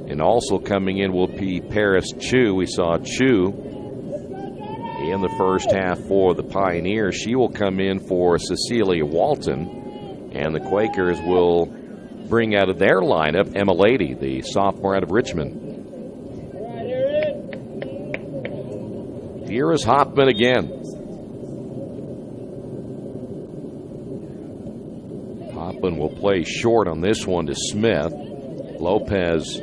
A: And also coming in will be Paris Chu. We saw Chu in the first half for the Pioneers. She will come in for Cecilia Walton. And the Quakers will bring out of their lineup Emma Lady, the sophomore out of Richmond. Here is Hoffman again. Hoffman will play short on this one to Smith. Lopez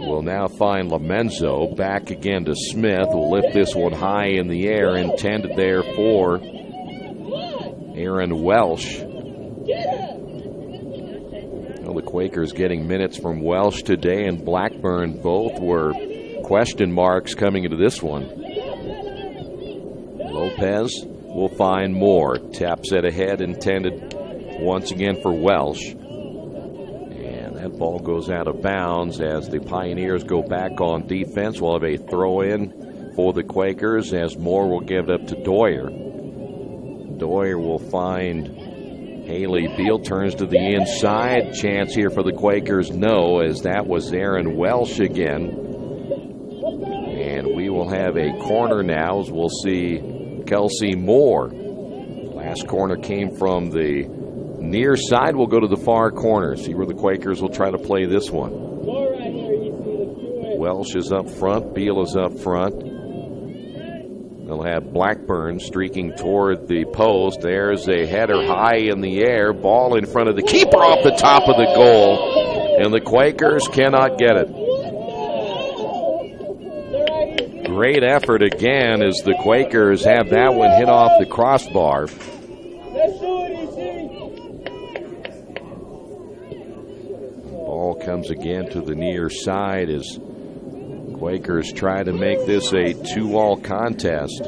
A: will now find Lomenzo. Back again to Smith. Will lift this one high in the air, intended there for Aaron Welsh. Well, the Quakers getting minutes from Welsh today and Blackburn. Both were question marks coming into this one. Lopez will find Moore. Taps it ahead, intended once again for Welsh. That ball goes out of bounds as the Pioneers go back on defense. We'll have a throw-in for the Quakers as Moore will give it up to Doyer. Doyer will find Haley Beal, turns to the inside. Chance here for the Quakers, no, as that was Aaron Welsh again. And we will have a corner now as we'll see Kelsey Moore. Last corner came from the near side. Will go to the far corner. See where the Quakers will try to play this one. Welsh is up front. Beal is up front. They'll have Blackburn streaking toward the post. There's a header high in the air. Ball in front of the keeper off the top of the goal. And the Quakers cannot get it. Great effort again as the Quakers have that one hit off the crossbar. Ball comes again to the near side as Quakers try to make this a 2-all contest.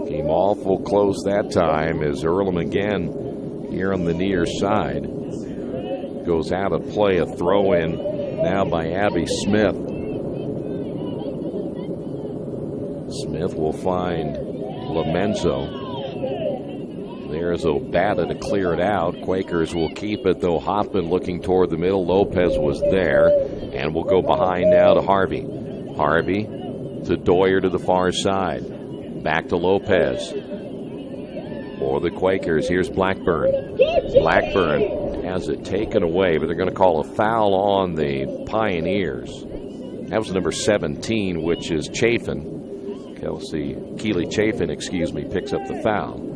A: Came awful close that time as Earlham again here on the near side. Goes out of play, a throw-in now by Abby Smith. Smith will find Lomenzo. There's Obata to clear it out. Quakers will keep it, though. Hoffman looking toward the middle. Lopez was there. And we'll go behind now to Harvey. Harvey to Doyer to the far side. Back to Lopez. For the Quakers, here's Blackburn. Blackburn has it taken away, but they're going to call a foul on the Pioneers. That was number 17, which is Chafin. Keely Chafin, picks up the foul.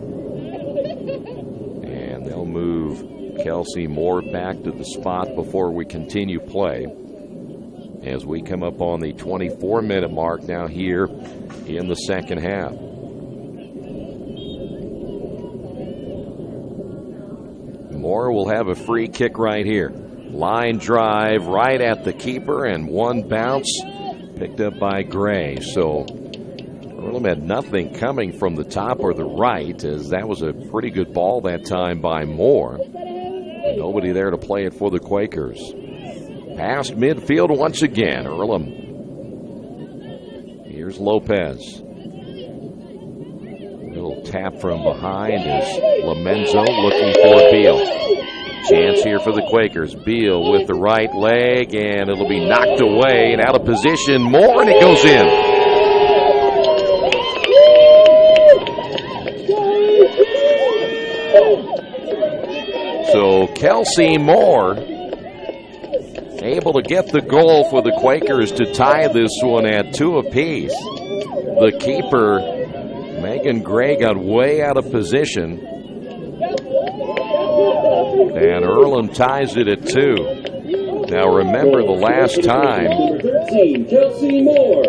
A: And they'll move Kelsey Moore back to the spot before we continue play. As we come up on the 24-minute mark now here in the second half. Moore will have a free kick right here. Line drive right at the keeper and one bounce picked up by Gray. So Earlham had nothing coming from the top or the right, as that was a pretty good ball that time by Moore. Nobody there to play it for the Quakers. Past midfield once again, Earlham. Here's Lopez. Little tap from behind is Lomenzo looking for Beal. Chance here for the Quakers. Beal with the right leg, and it'll be knocked away and out of position. More, and it goes in. So Kelsey Moore able to get the goal for the Quakers to tie this one at 2 apiece. The keeper, Megan Gray, got way out of position. And Earlham ties it at 2. Now remember the last time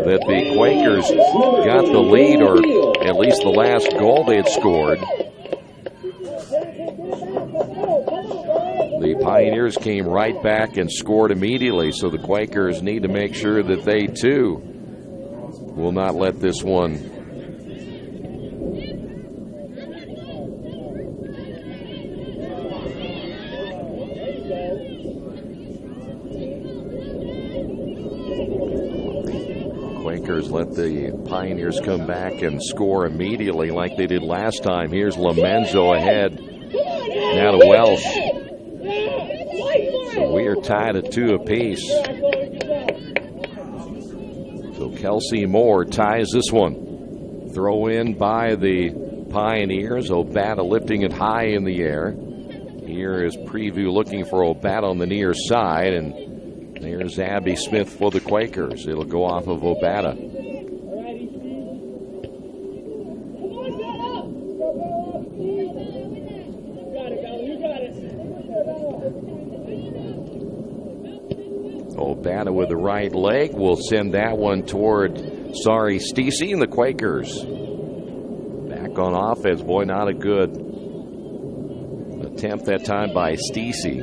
A: that the Quakers got the lead, or at least the last goal they had scored, the Pioneers came right back and scored immediately, so the Quakers need to make sure that they, too, will not let this one Quakers let the Pioneers come back and score immediately like they did last time. Here's Lomenzo ahead. Now to Welsh. So we are tied at 2 apiece. So Kelsey Moore ties this one. Throw in by the Pioneers. Obata lifting it high in the air. Here is Preview looking for Obata on the near side, and there's Abby Smith for the Quakers. It'll go off of Obata. O'Bata with the right leg will send that one toward Stacey and the Quakers. Back on offense. Boy, not a good attempt that time by Stacey.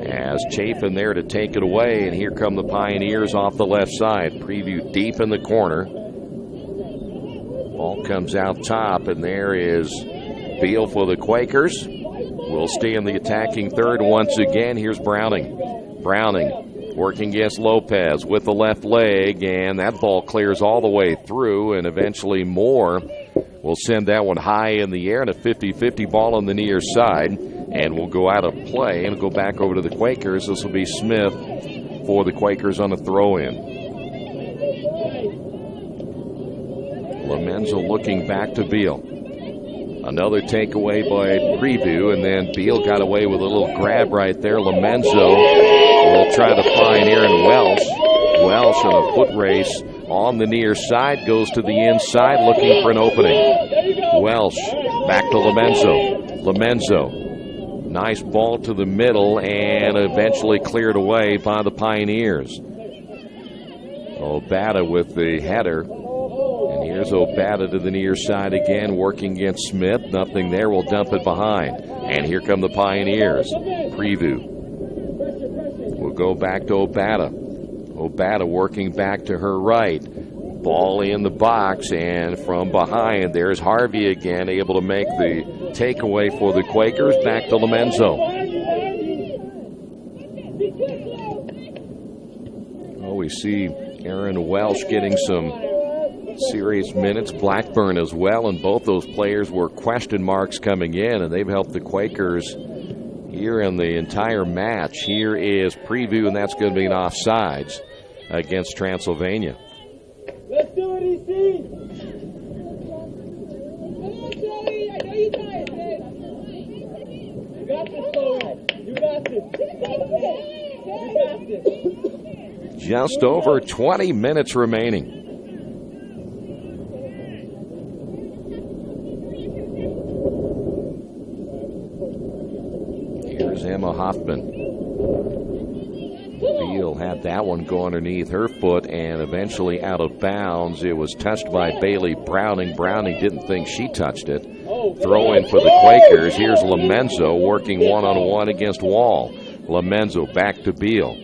A: As Chafin there to take it away, and here come the Pioneers off the left side. Preview deep in the corner. Ball comes out top, and there is Beal for the Quakers. Will stay in the attacking third once again. Here's Browning. Browning working against Lopez with the left leg, and that ball clears all the way through, and eventually Moore will send that one high in the air, and a 50-50 ball on the near side, and will go out of play and go back over to the Quakers. This will be Smith for the Quakers on a throw-in. Lomenzo looking back to Beal. Another takeaway by Preview, and then Beal got away with a little grab right there. Lomenzo will try to find Aaron Welsh. Welsh in a foot race on the near side, goes to the inside looking for an opening. Welsh back to Lomenzo. Lomenzo, nice ball to the middle and eventually cleared away by the Pioneers. O'Bata with the header. And here's O'Bata to the near side again, working against Smith. Nothing there. Will dump it behind. And here come the Pioneers. Preview. We'll go back to O'Bata. O'Bata working back to her right. Ball in the box, and from behind, there's Harvey again, able to make the takeaway for the Quakers. Back to Lomenzo. Oh, we see Aaron Welsh getting some serious minutes. Blackburn as well, and both those players were question marks coming in, and they've helped the Quakers here in the entire match. Here is Preview, and that's going to be an offsides against Transylvania.
T: Let's do it, EC! You got this, Chloe. You got this. You got this.
A: Just over 20 minutes remaining. Here's Emma Hoffman. Beal had that one go underneath her foot and eventually out of bounds. It was touched by Bailey Browning. Browning didn't think she touched it. Throw in for the Quakers. Here's Lomenzo working one-on-one against Wall. Lomenzo back to Beal.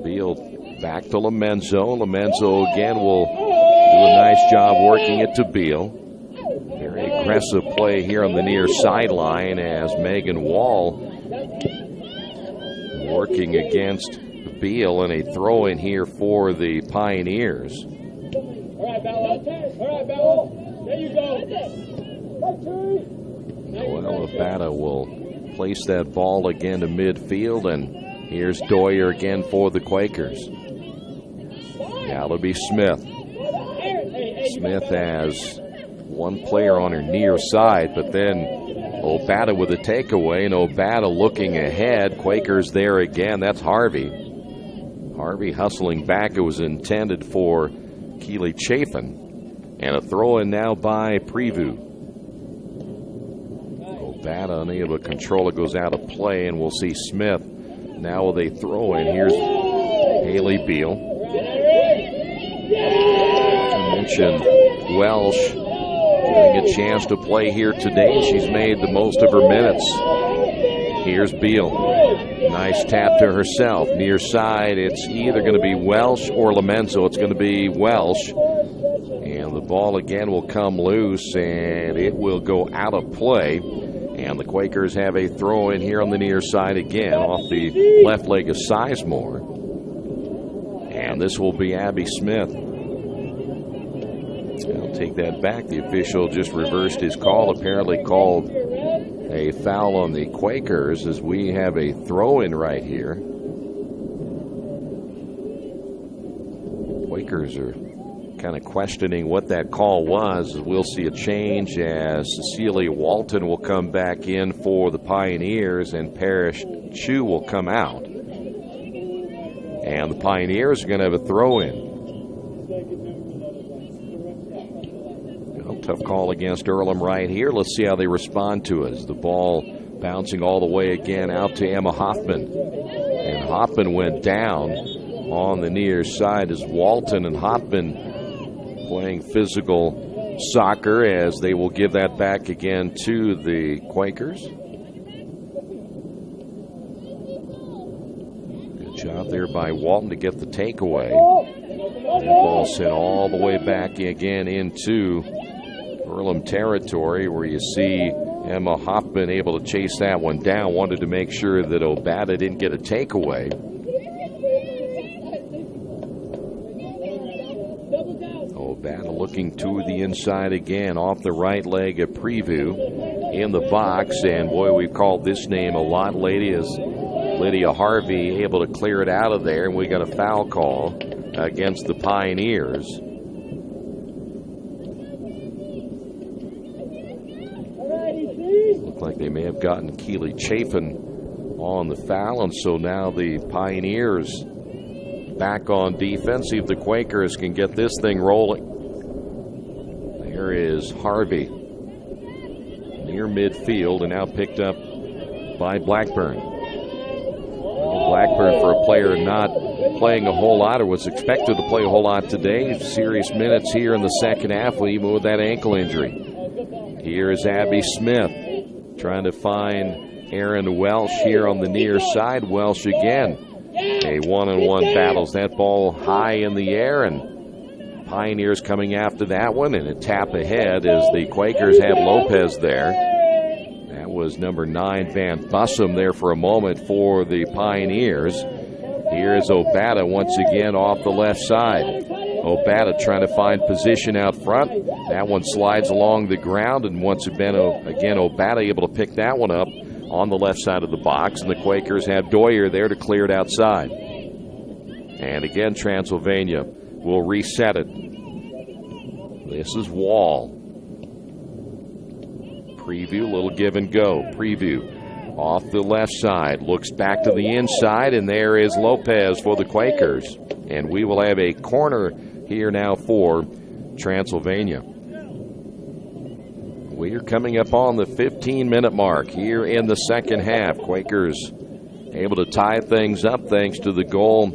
A: Beal back to Lomenzo. Lomenzo again will do a nice job working it to Beal. Very aggressive play here on the near sideline as Megan Wall working against Beal, and a throw in here for the Pioneers.
T: All right, Bella. There you go.
A: Well, O'Bata will place that ball again to midfield, and here's Doyer again for the Quakers. Now it'll be Smith. Smith has one player on her near side, but then O'Bata with a takeaway, and O'Bata looking ahead. Quakers there again. That's Harvey. Harvey hustling back. It was intended for Keely Chafin. And a throw in now by Preview. O'Bata unable to control it, goes out of play, and we'll see Smith now with a throw in. Here's Haley Beal. I mentioned Welsh getting a chance to play here today. She's made the most of her minutes. Here's Beal. Nice tap to herself. Near side, it's either going to be Welsh or Lomenzo. It's going to be Welsh. And the ball again will come loose, and it will go out of play. And the Quakers have a throw in here on the near side again off the left leg of Sizemore. And this will be Abby Smith. I'll take that back. The official just reversed his call, apparently called a foul on the Quakers as we have a throw-in right here. Quakers are kind of questioning what that call was. We'll see a change as Cecilia Walton will come back in for the Pioneers and Parrish Chu will come out. And the Pioneers are going to have a throw-in. Tough call against Earlham right here. Let's see how they respond to it. The ball bouncing all the way again out to Emma Hoffman. And Hoffman went down on the near side as Walton and Hoffman playing physical soccer as they will give that back again to the Quakers. Good job there by Walton to get the takeaway. That ball sent all the way back again into Earlham territory, where you see Emma Hoffman able to chase that one down. Wanted to make sure that Obata didn't get a takeaway. Obata looking to the inside again, off the right leg of Preview in the box. And boy, we've called this name a lot lately, as Lydia Harvey able to clear it out of there. And we got a foul call against the Pioneers. Looked like they may have gotten Keely Chafin on the foul, and so now the Pioneers back on defense. See if the Quakers can get this thing rolling. There is Harvey near midfield and now picked up by Blackburn. Blackburn, for a player not playing a whole lot, or was expected to play a whole lot today. Serious minutes here in the second half, even with that ankle injury. Here is Abby Smith trying to find Erin Welsh here on the near side. Welsh again. A one-on-one battles that ball high in the air, and Pioneers coming after that one, and a tap ahead as the Quakers have Lopez there. That was number 9, Van Bussum, there for a moment for the Pioneers. Here is Obata once again off the left side. Obata trying to find position out front. That one slides along the ground, and once again Obata able to pick that one up on the left side of the box, and the Quakers have Doyer there to clear it outside. And again, Transylvania will reset it. This is Wall. Preview, little give and go. Preview off the left side, looks back to the inside, and there is Lopez for the Quakers. And we will have a corner here now for Transylvania. We are coming up on the 15-minute mark here in the second half. Quakers able to tie things up thanks to the goal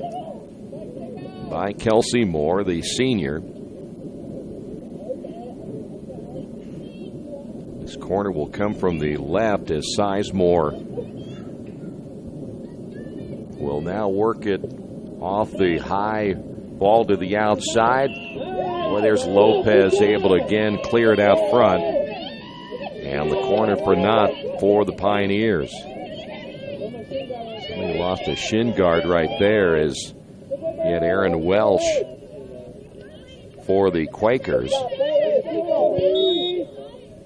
A: by Kelsey Moore, the senior. This corner will come from the left as Sizemore will now work it off the high ball to the outside. Boy, there's Lopez able to again clear it out front. And the corner for naught for the Pioneers. Somebody lost a shin guard right there as you had Erin Welsh for the Quakers.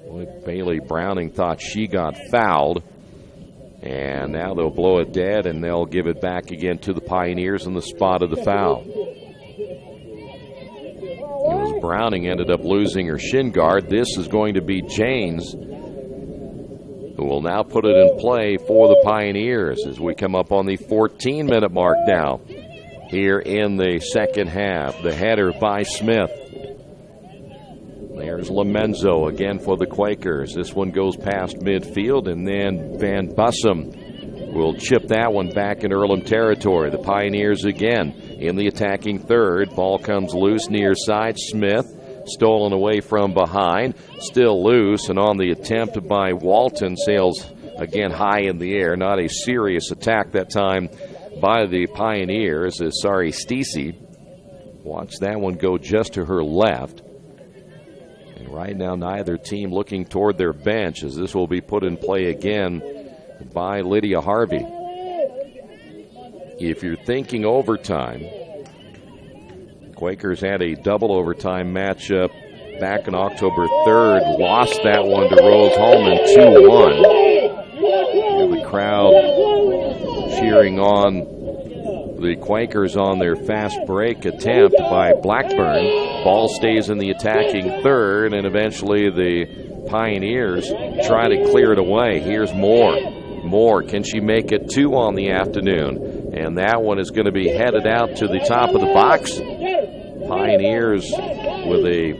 A: Boy, Bailey Browning thought she got fouled. And now they'll blow it dead, and they'll give it back again to the Pioneers in the spot of the foul. It was Browning ended up losing her shin guard. This is going to be Janes, who will now put it in play for the Pioneers as we come up on the 14-minute mark now here in the second half. The header by Smith. There's Lomenzo again for the Quakers. This one goes past midfield, and then Van Bussum will chip that one back in Earlham territory. The Pioneers again in the attacking third. Ball comes loose near side. Smith stolen away from behind, still loose, and on the attempt by Walton, sails again high in the air. Not a serious attack that time by the Pioneers as Stacey watch that one go just to her left. And right now neither team looking toward their bench as this will be put in play again by Lydia Harvey. If you're thinking overtime, Quakers had a double overtime matchup back on October 3rd. Lost that one to Rose Holman 2-1. The crowd cheering on the Quakers on their fast break attempt by Blackburn. Ball stays in the attacking third, and eventually the Pioneers try to clear it away. Here's Moore. Moore, can she make it 2 on the afternoon? And that one is going to be headed out to the top of the box. Pioneers with a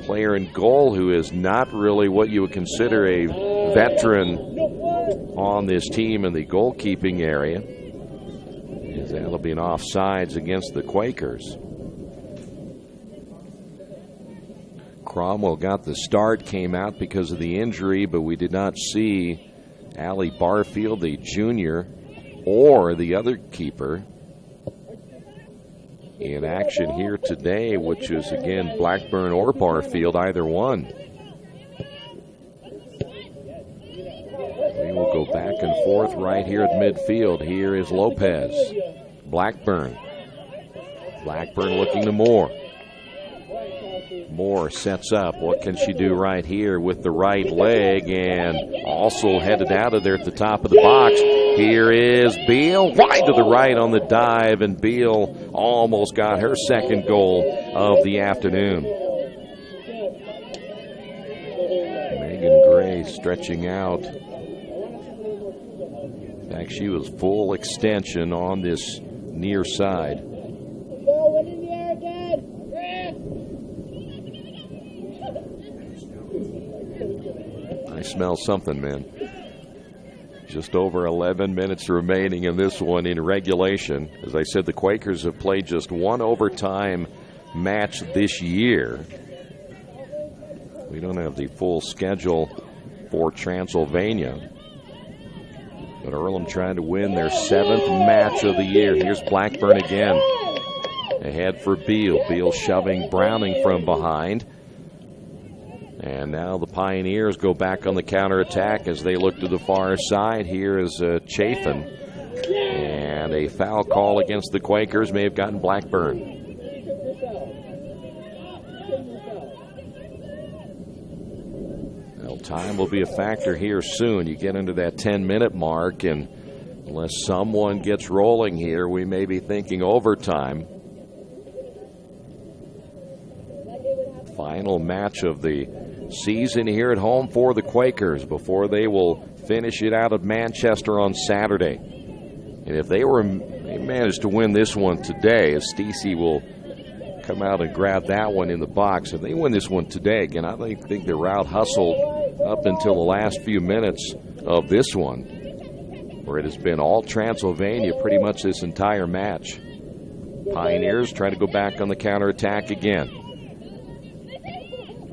A: player in goal who is not really what you would consider a veteran on this team in the goalkeeping area. That'll be an offsides against the Quakers. Cromwell got the start, came out because of the injury, but we did not see Allie Barfield, the junior, or the other keeper in action here today, which is, again, Blackburn or Barfield, either one. We will go back and forth right here at midfield. Here is Lopez. Blackburn. Blackburn looking to Moore. Moore sets up. What can she do right here with the right leg, and also headed out of there at the top of the box. Here is Beal, wide to the right on the dive, and Beal almost got her second goal of the afternoon. Megan Gray stretching out. In fact, she was full extension on this near side. I smell something, man. Just over 11 minutes remaining in this one in regulation. As I said, the Quakers have played just one overtime match this year. We don't have the full schedule for Transylvania. But Earlham trying to win their 7th match of the year. Here's Blackburn again. Ahead for Beal. Beal shoving Browning from behind. And now the Pioneers go back on the counterattack as they look to the far side. Here is Chafin. And a foul call against the Quakers may have gotten Blackburn. Well, time will be a factor here soon. You get into that 10-minute mark, and unless someone gets rolling here, we may be thinking overtime. Final match of the season here at home for the Quakers before they will finish it out at Manchester on Saturday. And if they managed to win this one today, as Stacey will come out and grab that one in the box, if they win this one today, again, I think they're out hustled up until the last few minutes of this one, where it has been all Transylvania pretty much this entire match. Pioneers try to go back on the counterattack again.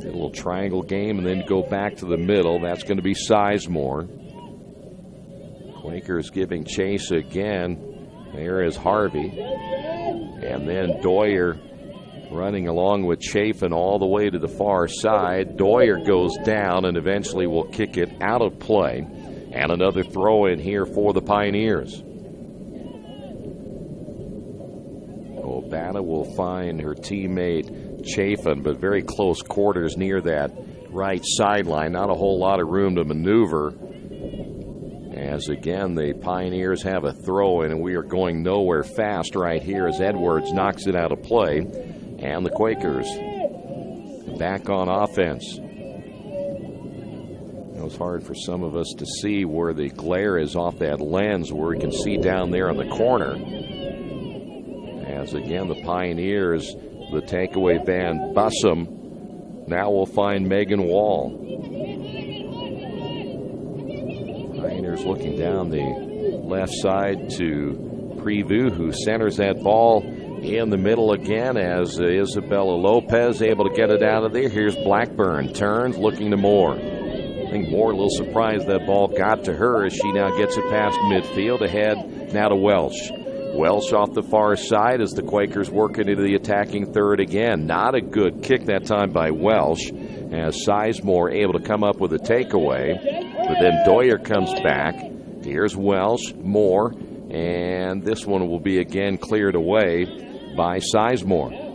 A: A little triangle game and then go back to the middle. That's going to be Sizemore. Quakers giving chase again. There is Harvey. And then Doyer running along with Chafin all the way to the far side. Doyer goes down and eventually will kick it out of play. And another throw in here for the Pioneers. Obata will find her teammate Chafin, but very close quarters near that right sideline. Not a whole lot of room to maneuver. As again, the Pioneers have a throw in, and we are going nowhere fast right here as Edwards knocks it out of play. And the Quakers back on offense. It was hard for some of us to see where the glare is off that lens, where we can see down there in the corner. As again, the Pioneers, the takeaway Van Bussum, now will find Megan Wall. Pioneers looking down the left side to Preview, who centers that ball in the middle again as Isabella Lopez able to get it out of there. Here's Blackburn, turns, looking to Moore. I think Moore a little surprised that ball got to her as she now gets it past midfield. Ahead now to Welsh. Welsh off the far side as the Quakers work into the attacking third again. Not a good kick that time by Welsh as Sizemore able to come up with a takeaway. But then Doyer comes back. Here's Welsh, Moore, and this one will be again cleared away by Sizemore.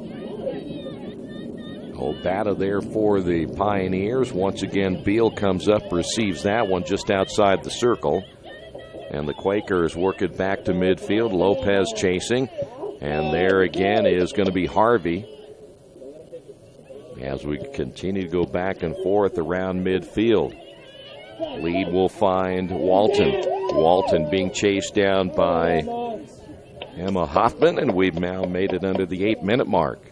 A: Obata there for the Pioneers. Once again, Beal comes up, receives that one just outside the circle. And the Quakers work it back to midfield. Lopez chasing. And there again is going to be Harvey. As we continue to go back and forth around midfield. Lead will find Walton. Walton being chased down by Emma Hoffman. And we've now made it under the 8-minute mark.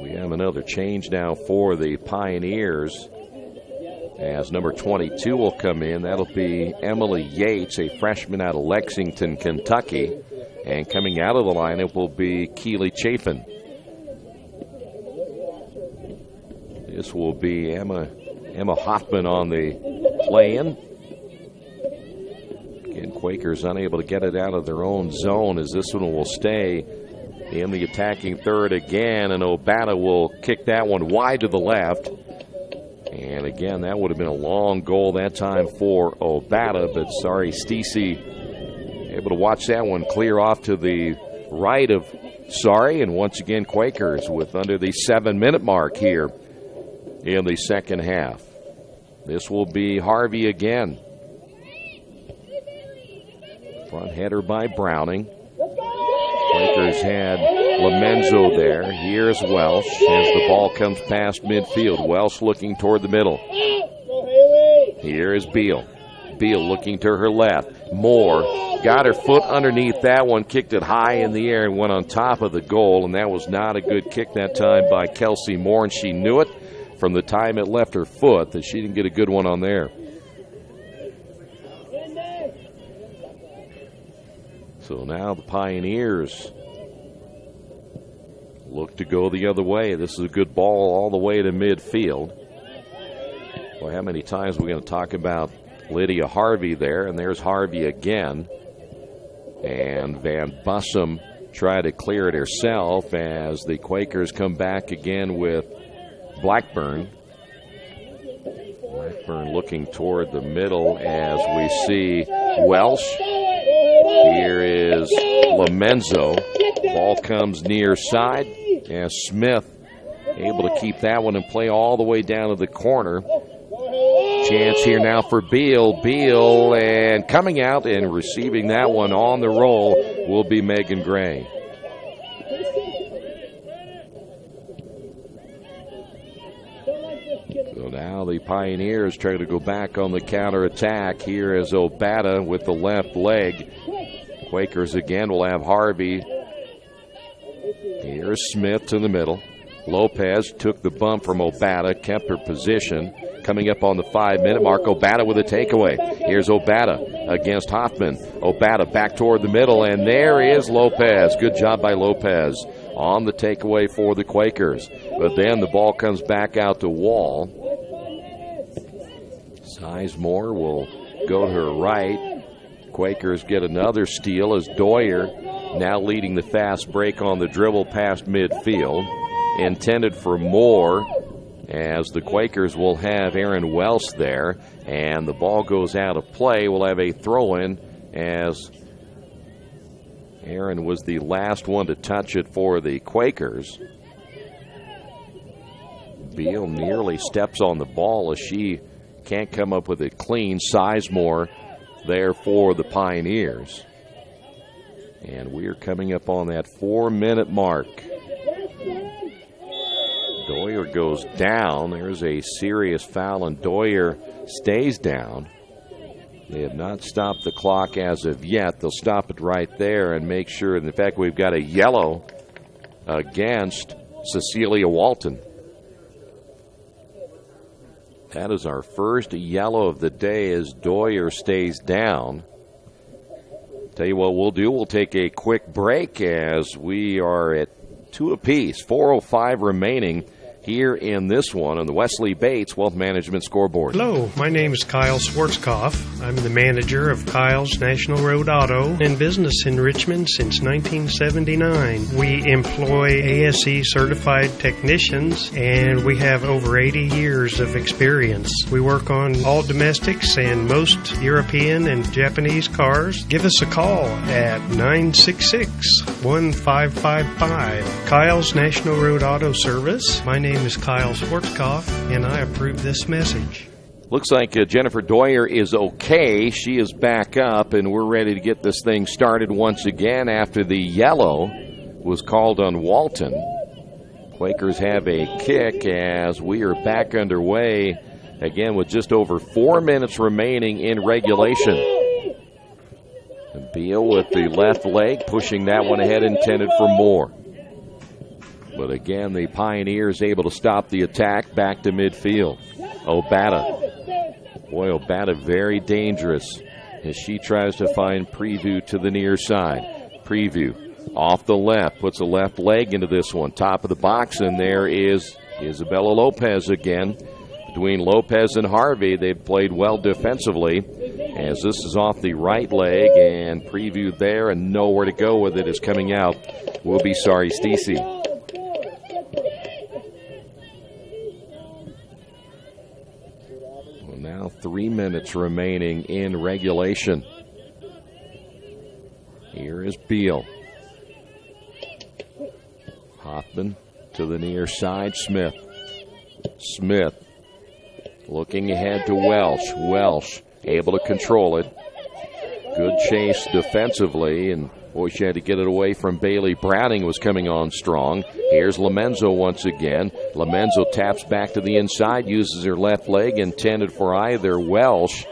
A: We have another change now for the Pioneers. as number 22 will come in. That'll be Emily Yates, a freshman out of Lexington, Kentucky. And coming out of the lineup will be Keely Chafin. This will be Emma Hoffman on the play-in. Again, Quakers unable to get it out of their own zone as this one will stay in the attacking third again, and Obata will kick that one wide to the left. And again, that would have been a long goal that time for Obata, but sorry, Stacey able to watch that one clear off to the right of Sorry. And once again, Quakers with under the 7-minute mark here in the second half. This will be Harvey again. Front header by Browning. Quakers had Lomenzo there. Here's Welsh as the ball comes past midfield. Welsh looking toward the middle. Here is Beal. Beal looking to her left. Moore got her foot underneath that one, kicked it high in the air and went on top of the goal, and that was not a good kick that time by Kelsey Moore, and she knew it from the time it left her foot that she didn't get a good one on there. So now the Pioneers look to go the other way. This is a good ball all the way to midfield. Boy, how many times are we going to talk about Lydia Harvey there? And there's Harvey again. And Van Bussum tried to clear it herself as the Quakers come back again with Blackburn. Blackburn looking toward the middle as we see Welsh. Here is Lomenzo. Ball comes near side as Smith able to keep that one and play all the way down to the corner. Chance here now for Beal. Beal, and coming out and receiving that one on the roll will be Megan Gray. So now the Pioneers try to go back on the counterattack. Here is Obata with the left leg. Quakers again will have Harvey. Here's Smith to the middle. Lopez took the bump from Obata, kept her position. Coming up on the 5-minute mark, Obata with a takeaway. Here's Obata against Hoffman. Obata back toward the middle, and there is Lopez. Good job by Lopez on the takeaway for the Quakers. But then the ball comes back out to Wall. Sizemore will go to her right. Quakers get another steal as Doyer now leading the fast break on the dribble past midfield. Intended for Moore, as the Quakers will have Aaron Welsh there, and the ball goes out of play. We'll have a throw-in as Aaron was the last one to touch it for the Quakers. Beal nearly steps on the ball as she can't come up with it clean. Sizemore there for the Pioneers. And we're coming up on that 4-minute mark. Doyer goes down. There's a serious foul, and Doyer stays down. They have not stopped the clock as of yet. They'll stop it right there and make sure. In fact, we've got a yellow against Cecilia Walton. That is our first yellow of the day as Doyer stays down. Tell you what we'll do. We'll take a quick break as we are at 2 apiece. 4:05 remaining here in this one on the Wesley Bates Wealth Management Scoreboard.
M: Hello, my name is Kyle Schwarzkopf. I'm the manager of Kyle's National Road Auto and business in Richmond since 1979. We employ ASE certified technicians, and we have over 80 years of experience. We work on all domestics and most European and Japanese cars. Give us a call at 966-1555. Kyle's National Road Auto Service. My name is Kyle Schwarzkopf, and I approve this message.
A: Looks like Jennifer Doyer is okay. She is back up, and we're ready to get this thing started once again after the yellow was called on Walton. Quakers have a kick as we are back underway again with just over 4 minutes remaining in regulation. And Beal with the left leg pushing that one ahead, intended for Moore. But again, the Pioneers able to stop the attack back to midfield. Obata Boy, Obata very dangerous as she tries to find Preview to the near side. Preview off the left, puts a left leg into this one. Top of the box, and there is Isabella Lopez again. Between Lopez and Harvey, they've played well defensively, as this is off the right leg, and Preview there, and nowhere to go with it is coming out. We'll be sorry, Stacey. Well, now 3 minutes remaining in regulation. Here is Beal. Hoffman to the near side. Smith looking ahead to Welsh able to control it. Good chase defensively, and boy, she had to get it away from Bailey. Browning was coming on strong. Here's Lamenzo once again. Lamenzo taps back to the inside, uses her left leg, intended for either Welsh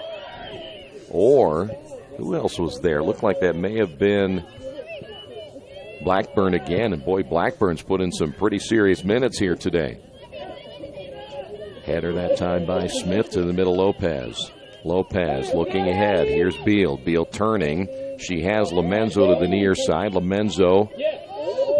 A: or who else was there? Looked like that may have been Blackburn again, and boy, Blackburn's put in some pretty serious minutes here today. Header that time by Smith to the middle. Lopez looking ahead. Here's Beal. Beal turning. She has Lamenzo to the near side. Lamenzo,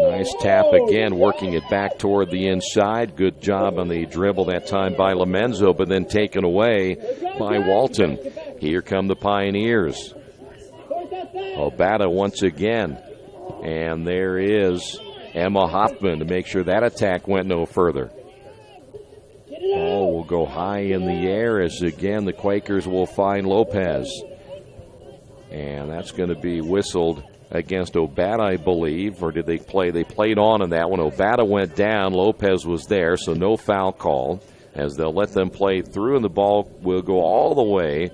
A: nice tap again, working it back toward the inside. Good job on the dribble that time by Lamenzo, but then taken away by Walton. Here come the Pioneers. Obata once again. And there is Emma Hoffman to make sure that attack went no further. Ball will go high in the air as again the Quakers will find Lopez. And that's going to be whistled against Obata, I believe. Or did they play? They played on in that one. Obata went down. Lopez was there, so no foul call. As they'll let them play through, and the ball will go all the way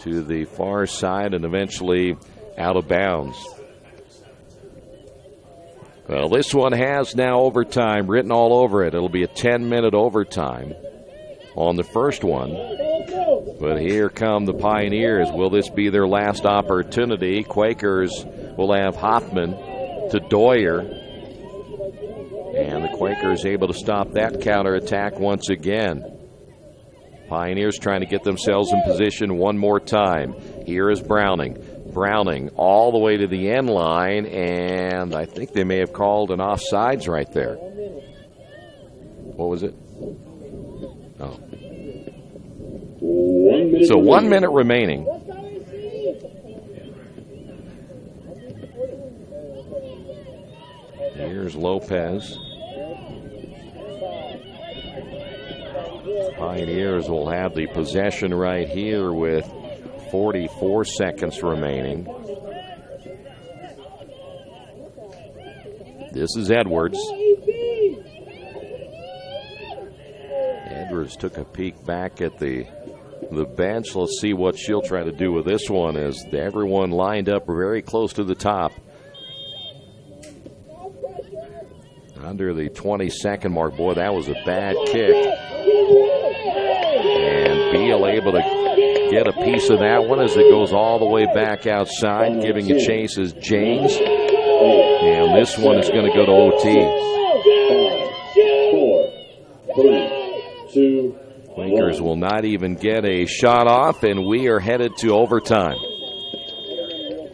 A: to the far side and eventually out of bounds. Well, this one has now overtime written all over it. It'll be a 10-minute overtime on the first one. But here come the Pioneers. Will this be their last opportunity? Quakers will have Hoffman to Doyer. And the Quakers able to stop that counterattack once again. Pioneers trying to get themselves in position one more time. Here is Browning all the way to the end line, and I think they may have called an offsides right there. What was it? Oh.
F: 1 minute
A: so 1 minute remaining. Here's Lopez. Pioneers will have the possession right here with 44 seconds remaining. This is Edwards. Edwards took a peek back at the bench. Let's see what she'll try to do with this one as everyone lined up very close to the top. Under the 20-second mark. Boy, that was a bad kick. And Beal able to get a piece of that one as it goes all the way back outside. Giving a chase is James. And this one is going to go to OT.
F: 4, 3, 2,
A: Quakers will not even get a shot off, and we are headed to overtime.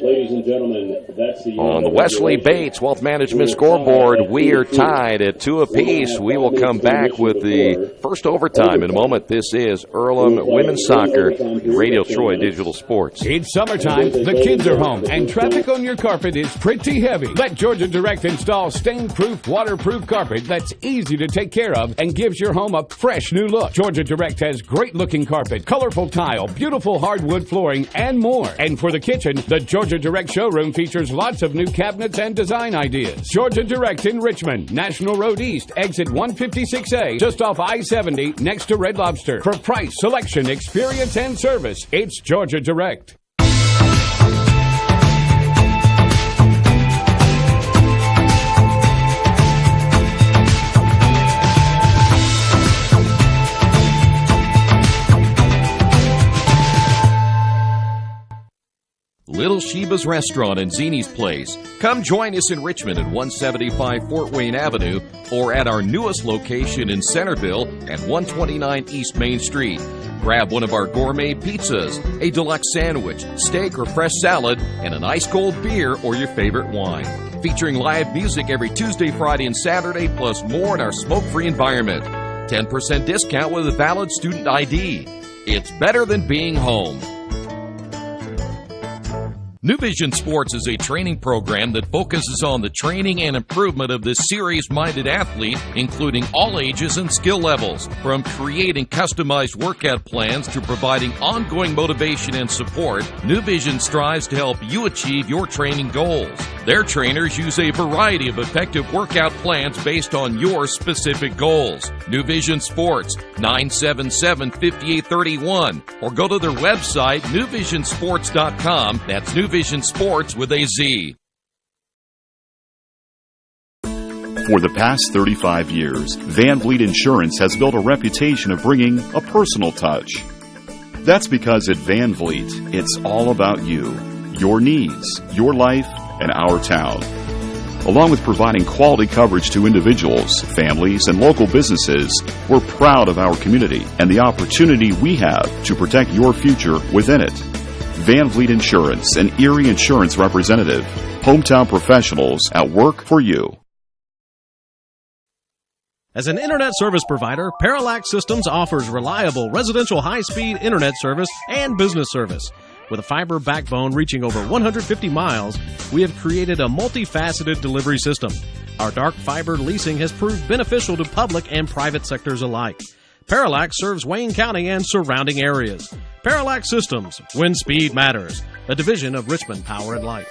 F: Ladies and gentlemen, that's the
A: on the Wesley Bates Wealth Management scoreboard, we are tied at 2 apiece. We will come back with the first overtime in a moment. This is Earlham Women's Soccer, Radio Troy Digital Sports.
I: It's summertime, the kids are home, and traffic on your carpet is pretty heavy. Let Georgia Direct install stain-proof, waterproof carpet that's easy to take care of and gives your home a fresh new look. Georgia Direct has great-looking carpet, colorful tile, beautiful hardwood flooring, and more. And for the kitchen, the Georgia Direct showroom features lots of new cabinets and design ideas. Georgia Direct in Richmond, National Road East, exit 156A, just off I-70, next to Red Lobster. For price, selection, experience, and service, it's Georgia Direct.
N: Little Little Sheba's Restaurant and Zini's Place. Come join us in Richmond at 175 Fort Wayne Avenue or at our newest location in Centerville at 129 East Main Street. Grab one of our gourmet pizzas, a deluxe sandwich, steak or fresh salad, and an ice-cold beer or your favorite wine. Featuring live music every Tuesday, Friday, and Saturday, plus more in our smoke-free environment. 10% discount with a valid student ID. It's better than being home. New Vision Sports is a training program that focuses on the training and improvement of the serious-minded athlete, including all ages and skill levels. From creating customized workout plans to providing ongoing motivation and support, New Vision strives to help you achieve your training goals. Their trainers use a variety of effective workout plans based on your specific goals. New Vision Sports, 977-5831, or go to their website, newvisionsports.com. That's New Vision Sports with a Z.
H: For the past 35 years, Van Vliet Insurance has built a reputation of bringing a personal touch. That's because at Van Vliet, it's all about you, your needs, your life, and our town. Along with providing quality coverage to individuals, families, and local businesses, we're proud of our community and the opportunity we have to protect your future within it. Van Vliet Insurance, an Erie Insurance representative. Hometown professionals at work for you.
G: As an internet service provider, Parallax Systems offers reliable residential high-speed internet service and business service. With a fiber backbone reaching over 150 miles, we have created a multifaceted delivery system. Our dark fiber leasing has proved beneficial to public and private sectors alike. Parallax serves Wayne County and surrounding areas. Parallax Systems, when speed matters, a division of Richmond Power and Light.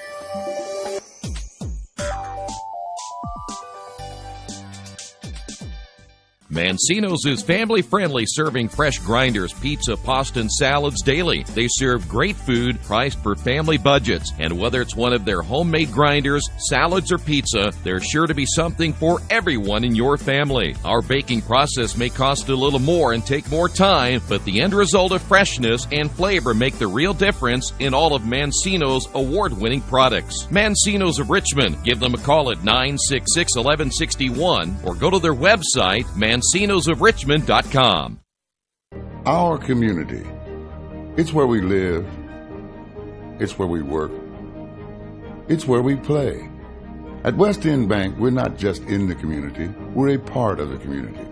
N: Mancino's is family-friendly, serving fresh grinders, pizza, pasta, and salads daily. They serve great food priced for family budgets. And whether it's one of their homemade grinders, salads, or pizza, there's sure to be something for everyone in your family. Our baking process may cost a little more and take more time, but the end result of freshness and flavor make the real difference in all of Mancino's award-winning products. Mancino's of Richmond. Give them a call at 966-1161 or go to their website, mancinosofrichmond.com.
O: Our community. It's where we live. It's where we work. It's where we play. At West End Bank, we're not just in the community, we're a part of the community.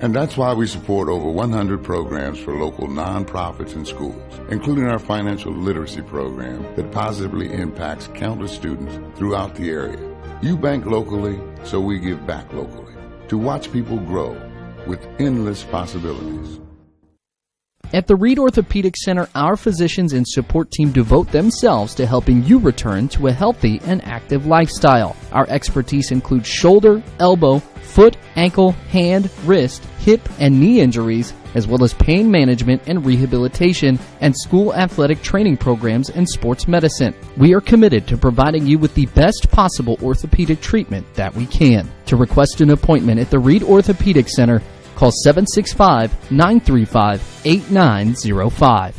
O: And that's why we support over 100 programs for local nonprofits and schools, including our financial literacy program that positively impacts countless students throughout the area. You bank locally, so we give back locally to watch people grow with endless possibilities.
D: At the Reed Orthopedic Center, our physicians and support team devote themselves to helping you return to a healthy and active lifestyle. Our expertise includes shoulder, elbow, foot, ankle, hand, wrist, hip, and knee injuries, as well as pain management and rehabilitation, and school athletic training programs and sports medicine. We are committed to providing you with the best possible orthopedic treatment that we can. To request an appointment at the Reed Orthopedic Center, call 765-935-8905.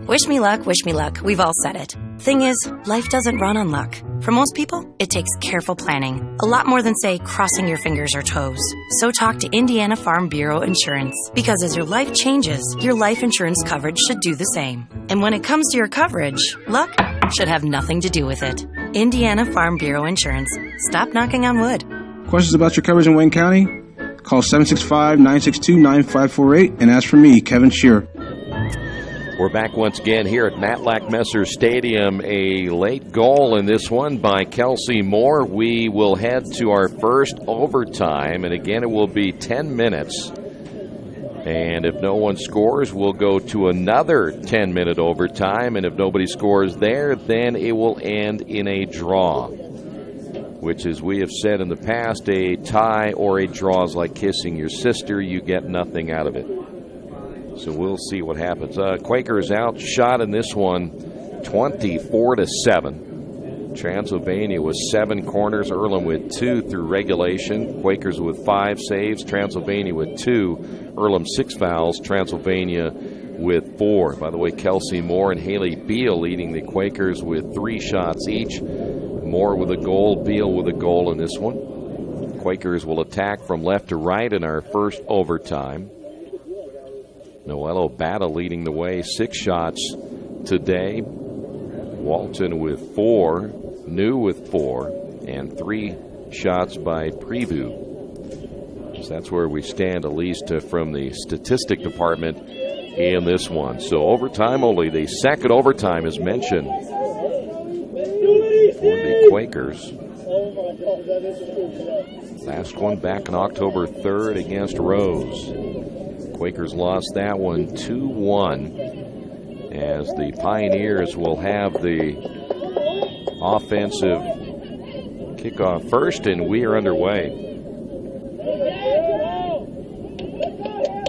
B: Wish me luck, wish me luck. We've all said it. Thing is, life doesn't run on luck. For most people, it takes careful planning. A lot more than, say, crossing your fingers or toes. So talk to Indiana Farm Bureau Insurance. Because as your life changes, your life insurance coverage should do the same. And when it comes to your coverage, luck should have nothing to do with it. Indiana Farm Bureau Insurance. Stop knocking on wood.
C: Questions about your coverage in Wayne County? Call 765-962-9548 and ask for me, Kevin Shearer.
A: We're back once again here at Matlack Messer Stadium. A late goal in this one by Kelsey Moore. We will head to our first overtime, and again it will be 10 minutes. And if no one scores, we'll go to another 10-minute overtime, and if nobody scores there, then it will end in a draw, which, as we have said in the past, a tie or a draw is like kissing your sister. You get nothing out of it. So we'll see what happens. Quakers outshot in this one 24-7. Transylvania with 7 corners, Earlham with 2 through regulation, Quakers with 5 saves, Transylvania with 2, Earlham 6 fouls, Transylvania with 4. By the way, Kelsey Moore and Haley Beal leading the Quakers with 3 shots each. Moore with a goal, Beal with a goal in this one. Quakers will attack from left to right in our first overtime. Noel Obata leading the way, 6 shots today. Walton with 4, New with 4, and 3 shots by Preview. So that's where we stand, at least from the statistic department in this one. So overtime only. The second overtime is mentioned for the Quakers. Last one back on October 3rd against Rose. Quakers lost that one 2-1 as the Pioneers will have the offensive kickoff first, and we are underway.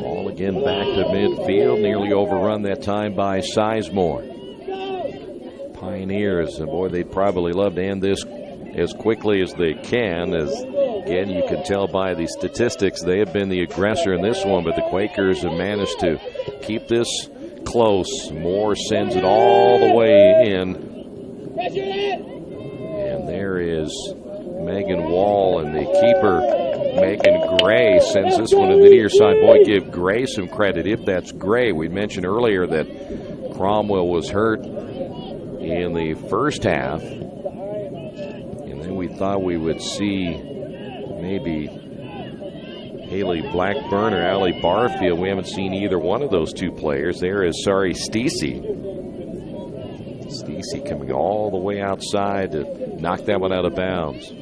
A: Ball again back to midfield, nearly overrun that time by Sizemore. Pioneers, and boy, they'd probably love to end this as quickly as they can, as again you can tell by the statistics they have been the aggressor in this one, but the Quakers have managed to keep this close. Moore sends it all the way in, and there is Megan Wall, and the keeper Megan Gray sends this one to the near side. Boy, give Gray some credit if that's Gray. We mentioned earlier that Cromwell was hurt in the first half, and then we thought we would see maybe Haley Blackburn or Allie Barfield. We haven't seen either one of those two players. There is Stacey. Stacey coming all the way outside to knock that one out of bounds.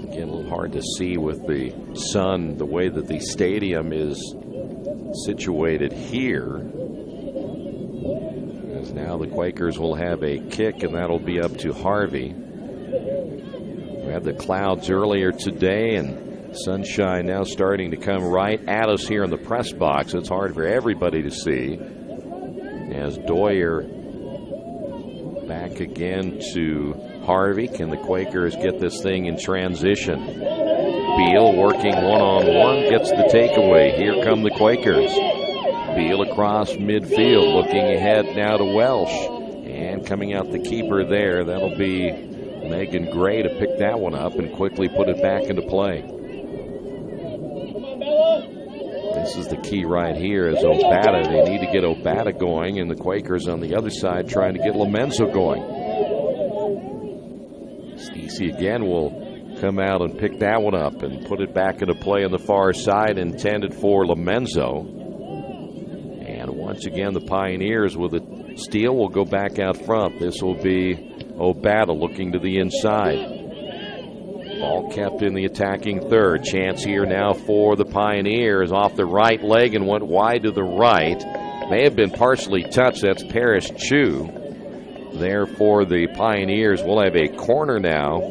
A: Again, a little hard to see with the sun, the way that the stadium is situated here. As now the Quakers will have a kick, and that'll be up to Harvey. We had the clouds earlier today, and sunshine now starting to come right at us here in the press box. It's hard for everybody to see. As Doyer back again to Harvey. Can the Quakers get this thing in transition? Beal working one-on-one, gets the takeaway. Here come the Quakers. Beal across midfield, looking ahead now to Welsh. And coming out the keeper there, that'll be Megan Gray to pick that one up and quickly put it back into play. This is the key right here is Obata. They need to get Obata going, and the Quakers on the other side trying to get Lomenzo going. Stacey again will come out and pick that one up and put it back into play on the far side, intended for Lomenzo. And once again, the Pioneers with a steal will go back out front. This will be Obata looking to the inside. Ball kept in the attacking third. Chance here now for the Pioneers. Off the right leg and went wide to the right. May have been partially touched. That's Paris Chu. There for the Pioneers. We'll have a corner now.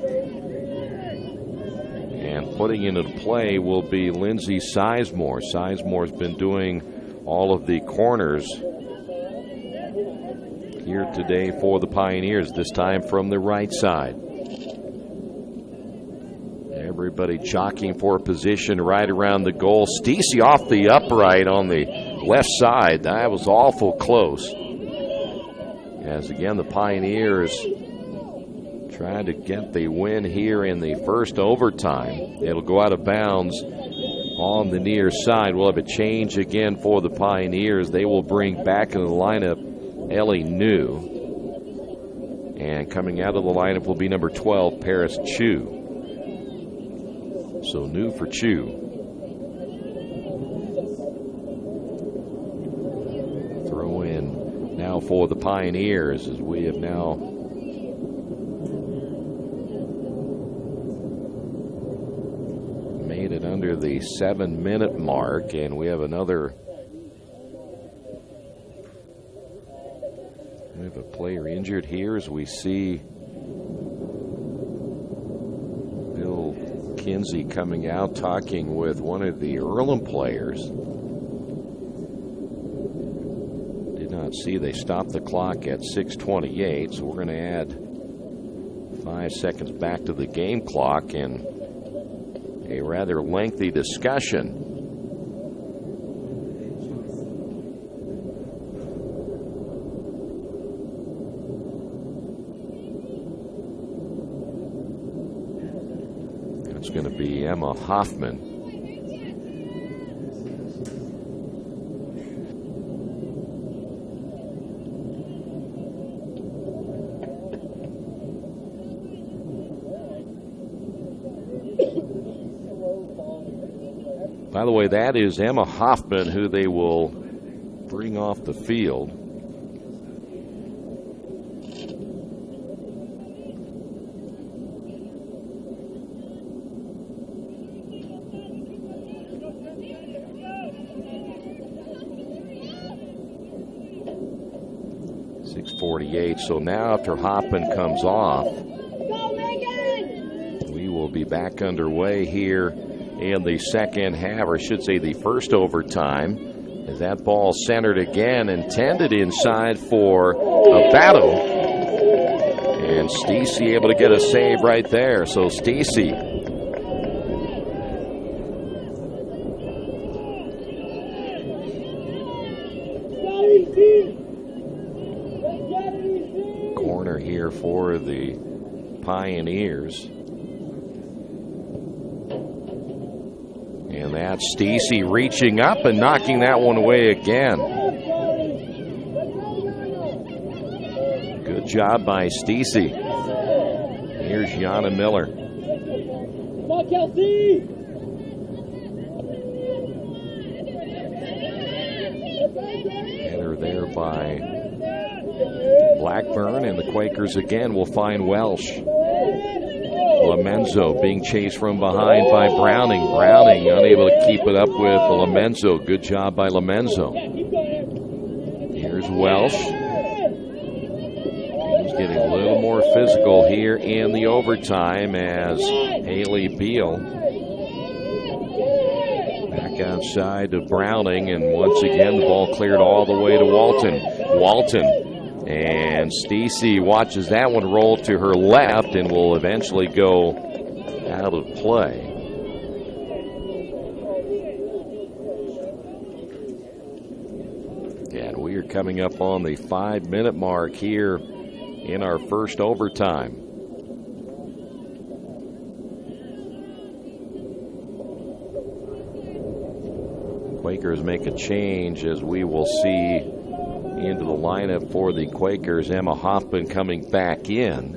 A: And putting into play will be Lindsay Sizemore. Sizemore's been doing all of the corners here today for the Pioneers, this time from the right side. Everybody jockeying for a position right around the goal. Stacey off the upright on the left side. That was awful close. As again, the Pioneers trying to get the win here in the first overtime. It'll go out of bounds on the near side. We'll have a change again for the Pioneers. They will bring back in the lineup Ellie New. And coming out of the lineup will be number 12, Paris Chu. So New for Chu. Throw in now for the Pioneers as we have now made it under the 7-minute mark, and we have another. We have a player injured here as we see Bill Kinsey coming out talking with one of the Earlham players. Did not see they stopped the clock at 6:28, so we're going to add 5 seconds back to the game clock, and a rather lengthy discussion. It's going to be Emma Hoffman. By the way, that is Emma Hoffman, who they will bring off the field. .648. So now after Hoffman comes off, we will be back underway here in the second half, or I should say the first overtime, as that ball centered again, intended inside for a battle. And Stacey able to get a save right there. So Stacey corner here for the Pioneers. And that's Stacey reaching up and knocking that one away again. Good job by Stacey. Here's Yana Miller.
T: Come on, Kelsey!
A: Header there by Blackburn, and the Quakers again will find Welsh. Lamenzo being chased from behind by Browning. Browning unable to keep it up with Lamenzo. Good job by Lamenzo. Here's Welsh. He's getting a little more physical here in the overtime as Haley Beal back outside to Browning, and once again the ball cleared all the way to Walton. And Stacey watches that one roll to her left and will eventually go out of play. And we are coming up on the 5-minute mark here in our first overtime. Quakers make a change, as we will see into the lineup for the Quakers. Emma Hoffman coming back in.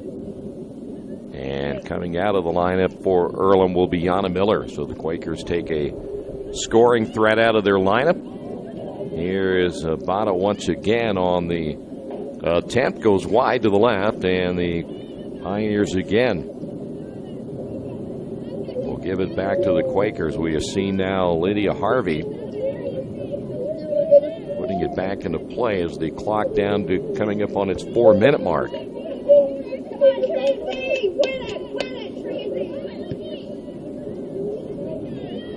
A: And coming out of the lineup for Earlham will be Yana Miller. So the Quakers take a scoring threat out of their lineup. Here is Bada once again on the attempt. Goes wide to the left, and the Pioneers again will give it back to the Quakers. We have seen now Lydia Harvey putting it back into play as the clock down to coming up on its 4-minute mark.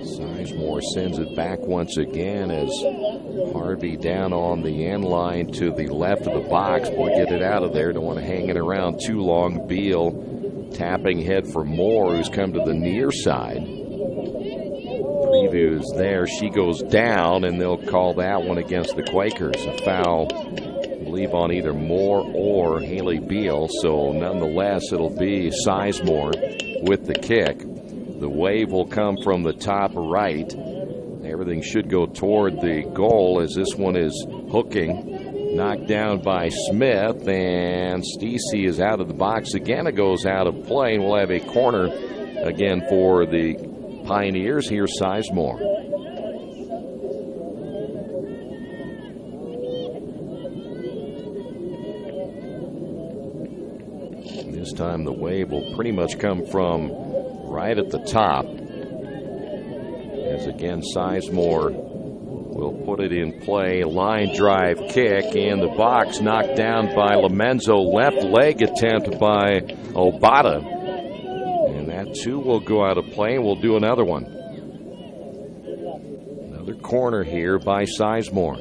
A: Sizemore sends it back once again as Harvey down on the end line to the left of the box. Boy, get it out of there. Don't want to hang it around too long. Beal tapping head for Moore, who's come to the near side. Preview is there. She goes down, and they'll call that one against the Quakers. A foul, I believe, on either Moore or Haley Beal. So nonetheless, it'll be Sizemore with the kick. The wave will come from the top right. Everything should go toward the goal, as this one is hooking. Knocked down by Smith, and Stacey is out of the box again. It goes out of play, and we'll have a corner again for the Pioneers. Here's Sizemore. This time the wave will pretty much come from right at the top. As again, Sizemore will put it in play. Line drive kick in the box, knocked down by Lamenzo. Left leg attempt by Obata. And that too will go out of play, and we'll do another one. Another corner here by Sizemore.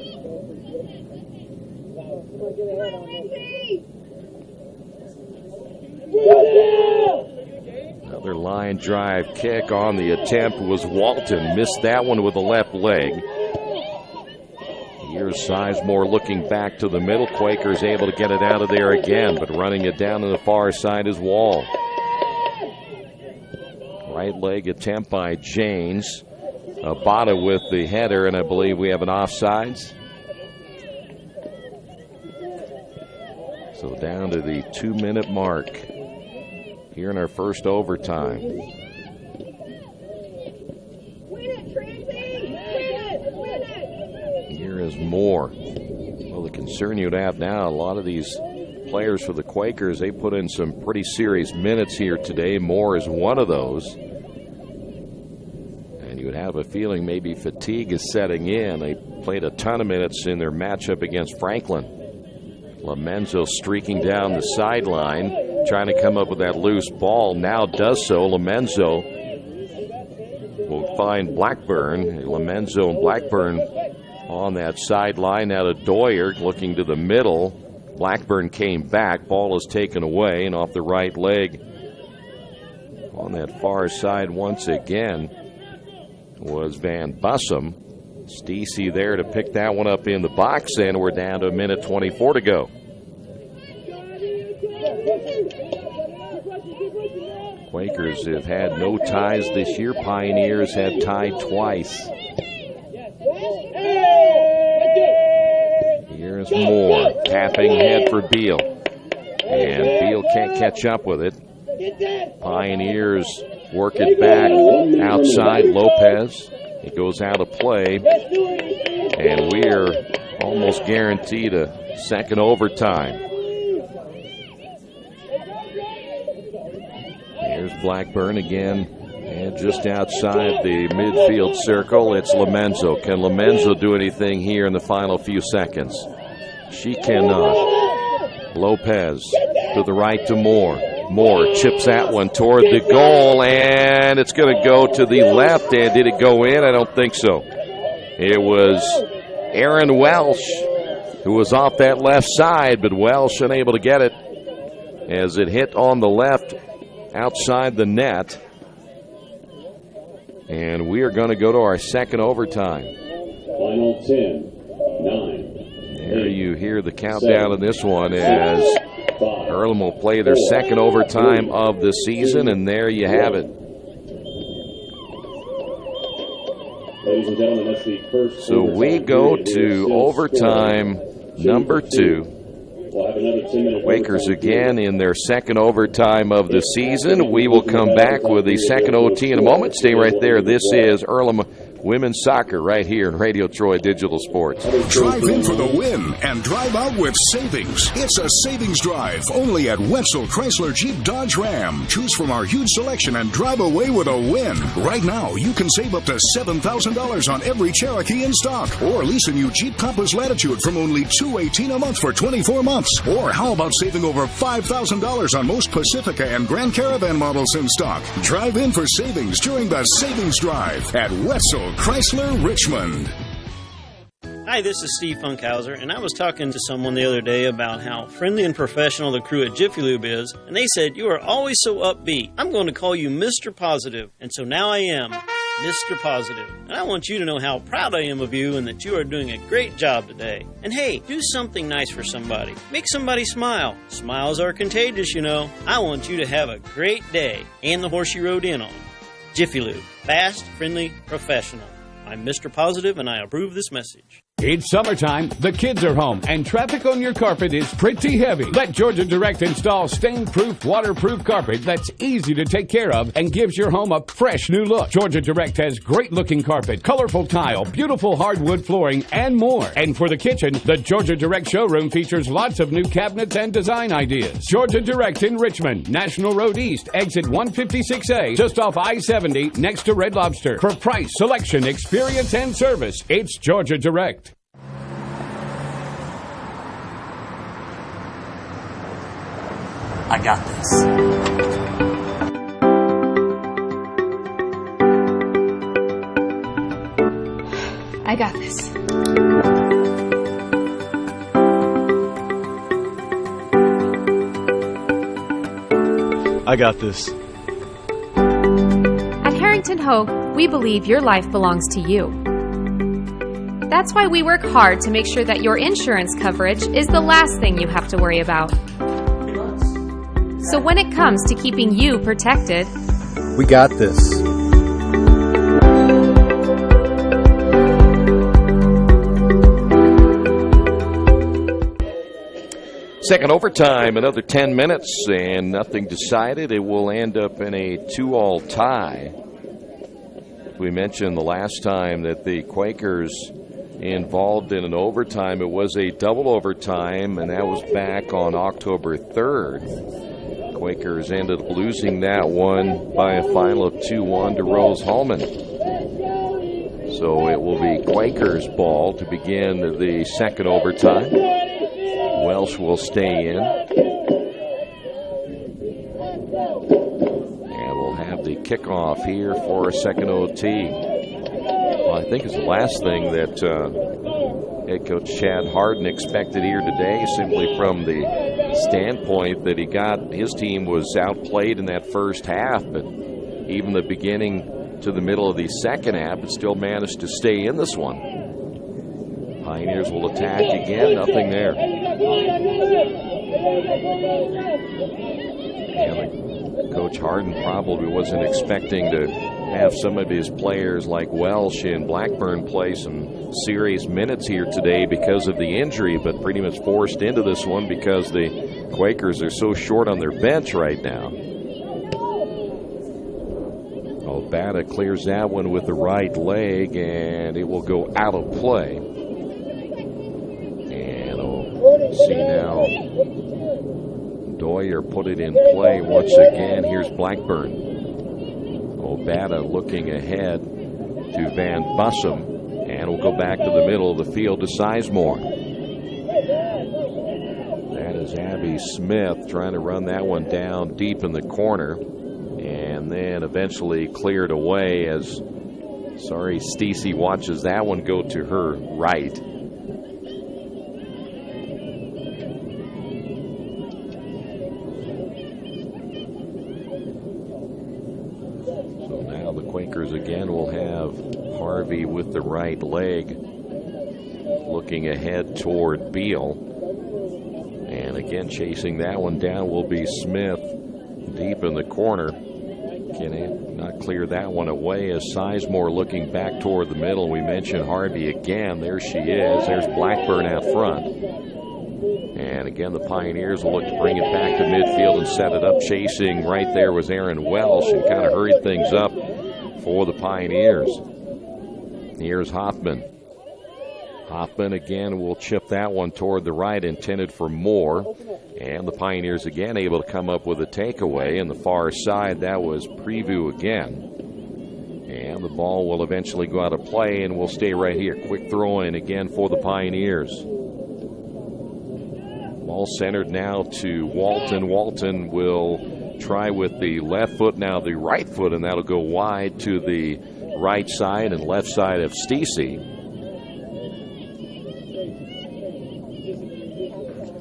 A: Another line drive kick on the attempt was Walton. Missed that one with the left leg. Here's Sizemore looking back to the middle. Quakers able to get it out of there again, but running it down to the far side is Wall. Right leg attempt by Janes. Abada with the header, and I believe we have an offsides. So down to the 2-minute mark here in our first overtime. Here is Moore. Well, the concern you'd have now, a lot of these players for the Quakers, they put in some pretty serious minutes here today. Moore is one of those. And you would have a feeling maybe fatigue is setting in. They played a ton of minutes in their matchup against Franklin. Lomenzo streaking down the sideline, trying to come up with that loose ball. Now does so. Lomenzo will find Blackburn. Lomenzo and Blackburn on that sideline. Now to Doyer looking to the middle. Blackburn came back. Ball is taken away, and off the right leg on that far side once again was Van Bussum. Stacey there to pick that one up in the box, and we're down to 1:24 to go. Quakers have had no ties this year. Pioneers have tied twice. Here's Moore, tapping head for Beal. And Beal can't catch up with it. Pioneers work it back outside. Lopez. It goes out of play, and we're almost guaranteed a second overtime. Here's Blackburn again, and just outside the midfield circle, it's Lomenzo. Can Lomenzo do anything here in the final few seconds? She cannot. Lopez to the right to Moore. Moore chips that one toward the goal, and it's going to go to the left. And did it go in? I don't think so. It was Aaron Welsh who was off that left side, but Welsh unable to get it as it hit on the left outside the net. And we are going to go to our second overtime.
F: Final 10, 9.
A: There you hear the countdown in this one as Earlham will play their second overtime of the season, and there you have it.
F: Ladies and gentlemen, that's the first.
A: So we go to overtime number 2.
F: We'll have another 10-minute
A: Quakers again in their second overtime of the season. We will come back with the second OT in a moment. Stay right there. This is Earlham Women's Soccer right here in Radio Troy Digital Sports.
U: Drive in for the win and drive out with savings. It's a savings drive only at Wetzel Chrysler Jeep Dodge Ram. Choose from our huge selection and drive away with a win. Right now, you can save up to $7,000 on every Cherokee in stock. Or lease a new Jeep Compass Latitude from only $218 a month for 24 months. Or how about saving over $5,000 on most Pacifica and Grand Caravan models in stock? Drive in for savings during the savings drive at Wetzel Chrysler Richmond.
J: Hi, this is Steve Funkhauser, and I was talking to someone the other day about how friendly and professional the crew at Jiffy Lube is, and they said, "You are always so upbeat. I'm going to call you Mr. Positive." And so now I am Mr. Positive. And I want you to know how proud I am of you and that you are doing a great job today. And hey, do something nice for somebody. Make somebody smile. Smiles are contagious, you know. I want you to have a great day and the horse you rode in on. Jiffy Lube. Fast, friendly, professional. I'm Mr. Positive, and I approve this message.
I: It's summertime, the kids are home, and traffic on your carpet is pretty heavy. Let Georgia Direct install stain-proof, waterproof carpet that's easy to take care of and gives your home a fresh new look. Georgia Direct has great-looking carpet, colorful tile, beautiful hardwood flooring, and more. And for the kitchen, the Georgia Direct showroom features lots of new cabinets and design ideas. Georgia Direct in Richmond, National Road East, exit 156A, just off I-70, next to Red Lobster. For price, selection, experience, and service, it's Georgia Direct.
V: I got this.
Q: I got this.
R: I got this.
Q: Hogue, we believe your life belongs to you. That's why we work hard to make sure that your insurance coverage is the last thing you have to worry about. So when it comes to keeping you protected,
R: we got this.
A: Second overtime, another 10 minutes, and nothing decided. It will end up in a 2-all tie. We mentioned the last time that the Quakers involved in an overtime. It was a double overtime, and that was back on October 3rd. Quakers ended up losing that one by a final of 2-1 to Rose-Hulman. So it will be Quakers' ball to begin the second overtime. Welsh will stay in. And we'll have the kickoff here for a second OT. Well, I think it's the last thing that head coach Chad Harden expected here today, simply from the standpoint that his team was outplayed in that first half, but even the beginning to the middle of the second half, it still managed to stay in this one. Pioneers will attack again, nothing there. And Coach Harden probably wasn't expecting to have some of his players like Welsh and Blackburn play some serious minutes here today because of the injury, but pretty much forced into this one because the Quakers are so short on their bench right now. Obata clears that one with the right leg, and it will go out of play. And we'll see now Doyer put it in play once again. Here's Blackburn. Obata looking ahead to Van Bussum, and we'll go back to the middle of the field to Sizemore. That is Abby Smith trying to run that one down deep in the corner, and then eventually cleared away as Stacey watches that one go to her right. Quakers again will have Harvey with the right leg looking ahead toward Beal, and again chasing that one down will be Smith deep in the corner. Can not clear that one away as Sizemore looking back toward the middle. We mentioned Harvey again. There she is. There's Blackburn out front. And again, the Pioneers will look to bring it back to midfield and set it up. Chasing right there was Aaron Welsh and kind of hurried things up for the Pioneers. Here's Hoffman. Hoffman again will chip that one toward the right, intended for Moore. And the Pioneers again able to come up with a takeaway. On the far side, that was Preview again. And the ball will eventually go out of play and will stay right here. Quick throw in again for the Pioneers. Ball centered now to Walton. Walton will try with the left foot, now the right foot, and that'll go wide to the right side and left side of Stacey.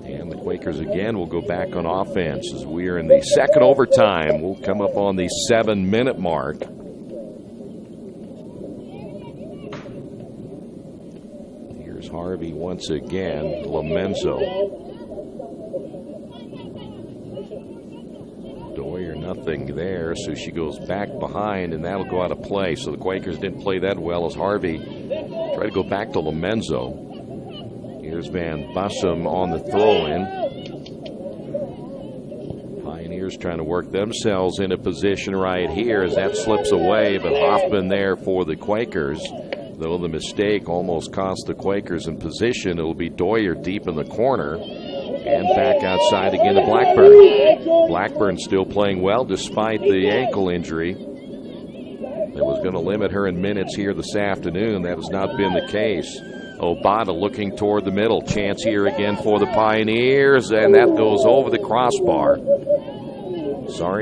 A: And the Quakers again will go back on offense as we are in the second overtime. We'll come up on the 7-minute mark. Here's Harvey once again. Lomenzo. Doyer nothing there, so she goes back behind, and that'll go out of play. So the Quakers didn't play that well as Harvey tried to go back to Lomenzo. Here's Van Bussum on the throw-in. Pioneers trying to work themselves into position right here as that slips away, but Hoffman there for the Quakers. Though the mistake almost cost the Quakers in position, it'll be Doyer deep in the corner. And back outside again to Blackburn. Blackburn still playing well despite the ankle injury that was going to limit her in minutes here this afternoon. That has not been the case. Obata looking toward the middle. Chance here again for the Pioneers, and that goes over the crossbar.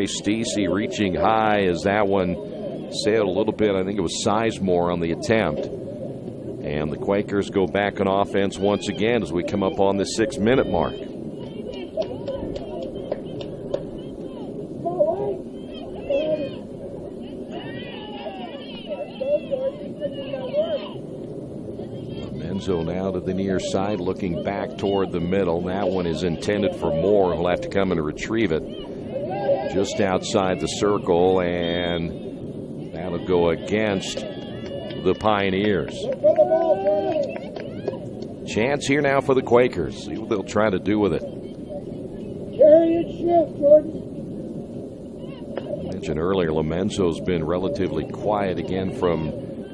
A: Stacey reaching high as that one sailed a little bit. I think it was Sizemore on the attempt. And the Quakers go back on offense once again as we come up on the 6-minute mark. Lomenzo now to the near side, looking back toward the middle. That one is intended for Moore. He'll have to come and retrieve it just outside the circle, and that'll go against the Pioneers. Chance here now for the Quakers. See what they'll try to do with it.
P: Carry it, shift, Jordan.
A: I mentioned earlier, Lomenzo's been relatively quiet again from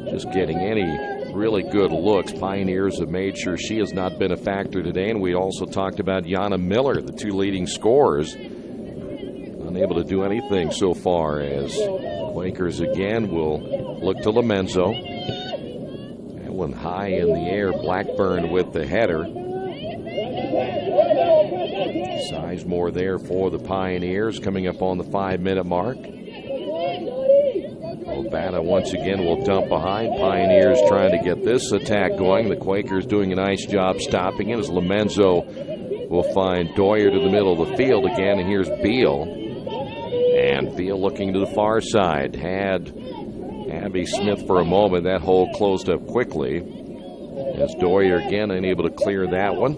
A: just getting any really good looks. Pioneers have made sure she has not been a factor today, and we also talked about Yana Miller, the two leading scorers, unable to do anything so far, as Quakers again will look to Lomenzo. That one high in the air, Blackburn with the header. Sizemore there for the Pioneers, coming up on the 5-minute mark. Obata once again will dump behind. Pioneers trying to get this attack going. The Quakers doing a nice job stopping it, as Lomenzo will find Doyer to the middle of the field again, and here's Beal. And Beal looking to the far side. Had Abby Smith for a moment. That hole closed up quickly, as Doyer again unable to clear that one.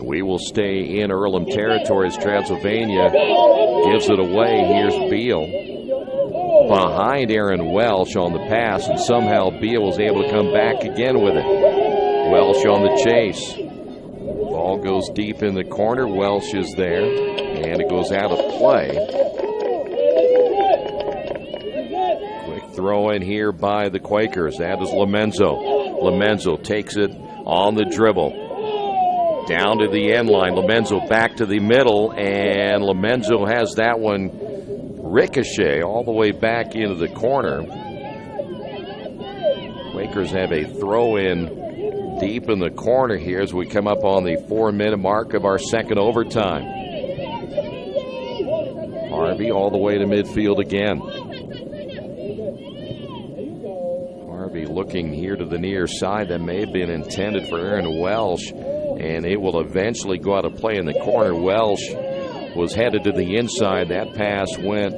A: We will stay in Earlham territory as Transylvania gives it away. Here's Beal behind Aaron Welsh on the pass, and somehow Beal was able to come back again with it. Welsh on the chase. Ball goes deep in the corner. Welsh is there, and it goes out of play. Quick throw in here by the Quakers. That is Lomenzo. Lomenzo takes it on the dribble. Down to the end line. Lomenzo back to the middle, and Lomenzo has that one ricochet all the way back into the corner. Quakers have a throw in deep in the corner here as we come up on the 4-minute mark of our second overtime. Harvey all the way to midfield again. Harvey looking here to the near side. That may have been intended for Aaron Welsh, and it will eventually go out of play in the corner. Welsh was headed to the inside. That pass went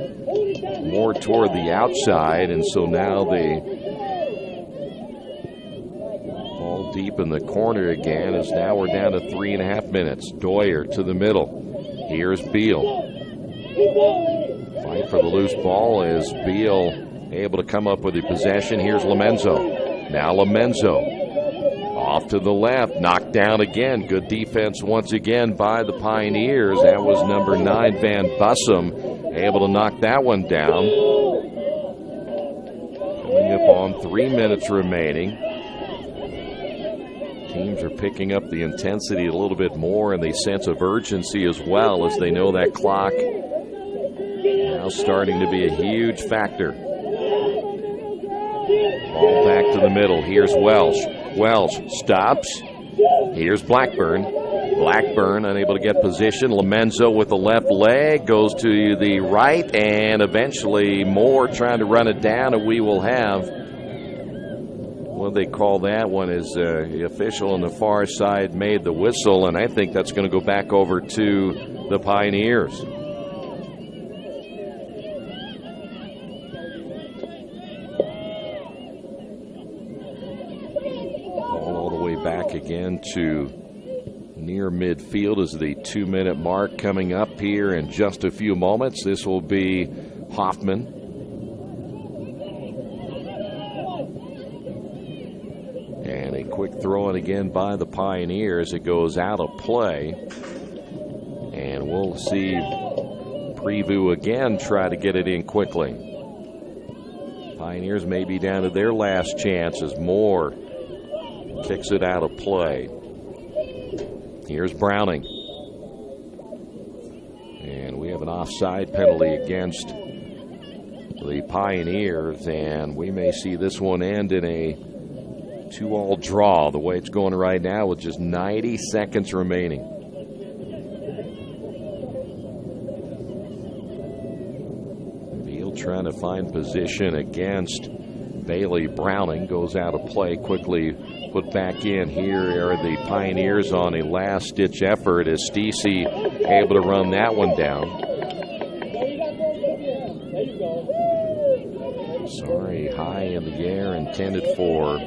A: more toward the outside, and so now the ball deep in the corner again, as now we're down to 3.5 minutes. Doyer to the middle. Here's Beal. Fight for the loose ball as Beal able to come up with the possession. Here's Lomenzo. Now Lomenzo. Off to the left, knocked down again. Good defense once again by the Pioneers. That was number 9, Van Bussum, able to knock that one down. Coming up on 3 minutes remaining. Teams are picking up the intensity a little bit more, and the sense of urgency as well, as they know that clock now starting to be a huge factor. Ball back to the middle. Here's Welsh. Welsh stops. Here's Blackburn. Blackburn unable to get position. Lomenzo with the left leg goes to the right, and eventually Moore trying to run it down, and we will have what they call that one is the official on the far side made the whistle, and I think that's going to go back over to the Pioneers. Back again to near midfield as the 2-minute mark coming up here in just a few moments. This will be Hoffman. And a quick throw in again by the Pioneers. It goes out of play. And we'll see Preview again try to get it in quickly. Pioneers may be down to their last chance as Moore kicks it out of play. Here's Browning. And we have an offside penalty against the Pioneers, and we may see this one end in a 2-all draw the way it's going right now with just 90 seconds remaining. Beal trying to find position against Bailey. Browning goes out of play, quickly put back in. Here are the Pioneers on a last-ditch effort as Stacey able to run that one down. Sorry, high in the air, intended for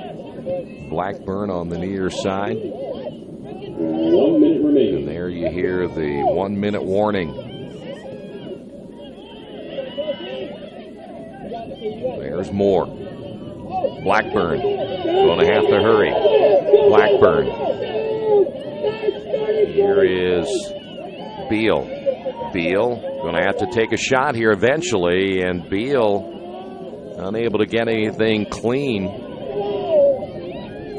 A: Blackburn on the near side.
F: 1 minute remaining.
A: And there you hear the 1 minute warning. There's more. Blackburn going to have to hurry. Blackburn. Here is Beal. Beal going to have to take a shot here eventually, and Beal unable to get anything clean.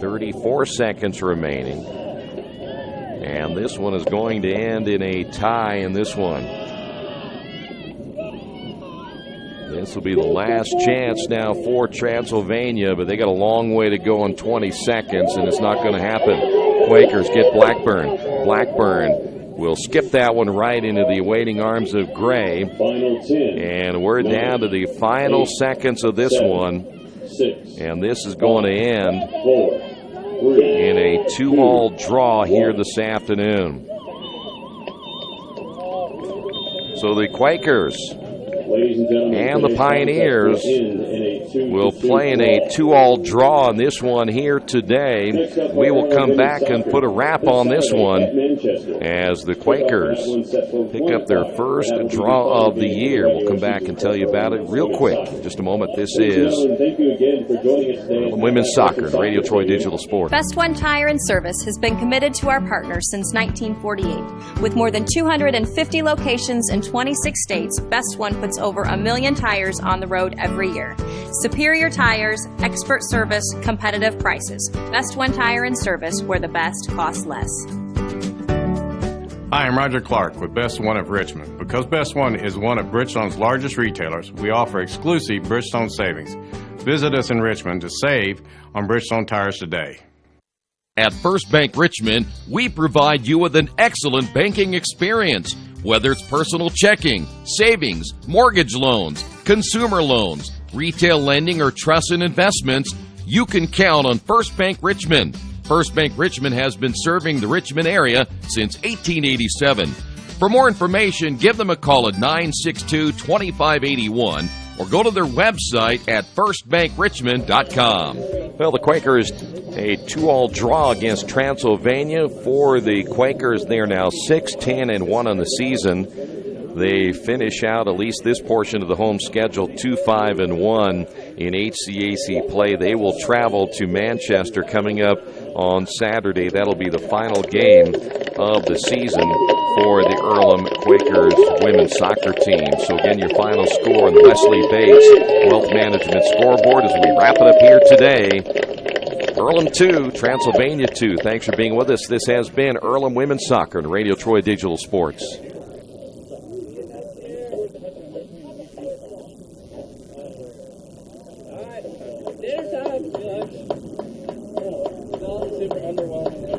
A: 34 seconds remaining. And this one is going to end in a tie in this one. This will be the last chance now for Transylvania, but they got a long way to go in 20 seconds, and it's not going to happen. Quakers get Blackburn. Blackburn will skip that one right into the awaiting arms of Gray. And we're down to the final seconds of this one. And this is going to end in a 2-all draw here this afternoon. So the Quakers and the Pioneers will play in a 2-all draw on this one here today. We will come back and put a wrap on this one as the Quakers pick up their first draw of the year. We'll come back and tell you about it real quick. In just a moment. This is Women's Soccer and Radio Troy Digital Sports.
E: Best One Tire and Service has been committed to our partners since 1948. With more than 250 locations in 26 states, Best One puts over 1 million tires on the road every year. Superior tires, expert service, competitive prices. Best One Tire and Service, where the best costs less.
S: Hi, I'm Roger Clark with Best One of Richmond. Because Best One is one of Bridgestone's largest retailers, we offer exclusive Bridgestone savings. Visit us in Richmond to save on Bridgestone tires today.
N: At First Bank Richmond, we provide you with an excellent banking experience. Whether it's personal checking, savings, mortgage loans, consumer loans, retail lending, or trust and investments, you can count on First Bank Richmond. First Bank Richmond has been serving the Richmond area since 1887. For more information, give them a call at 962-2581 or go to their website at firstbankrichmond.com.
A: Well, the Quakers, a 2-all draw against Transylvania. For the Quakers, they are now 6-10-1 on the season. They finish out at least this portion of the home schedule 2-5-1 in HCAC play. They will travel to Manchester coming up on Saturday. That'll be the final game of the season for the Earlham Quakers women's soccer team. So again, your final score on the Wesley Bates Wealth Management scoreboard as we wrap it up here today. Earlham 2, Transylvania 2. Thanks for being with us. This has been Earlham Women's Soccer and Radio Troy Digital Sports.
P: Dinner time. Super underwhelming.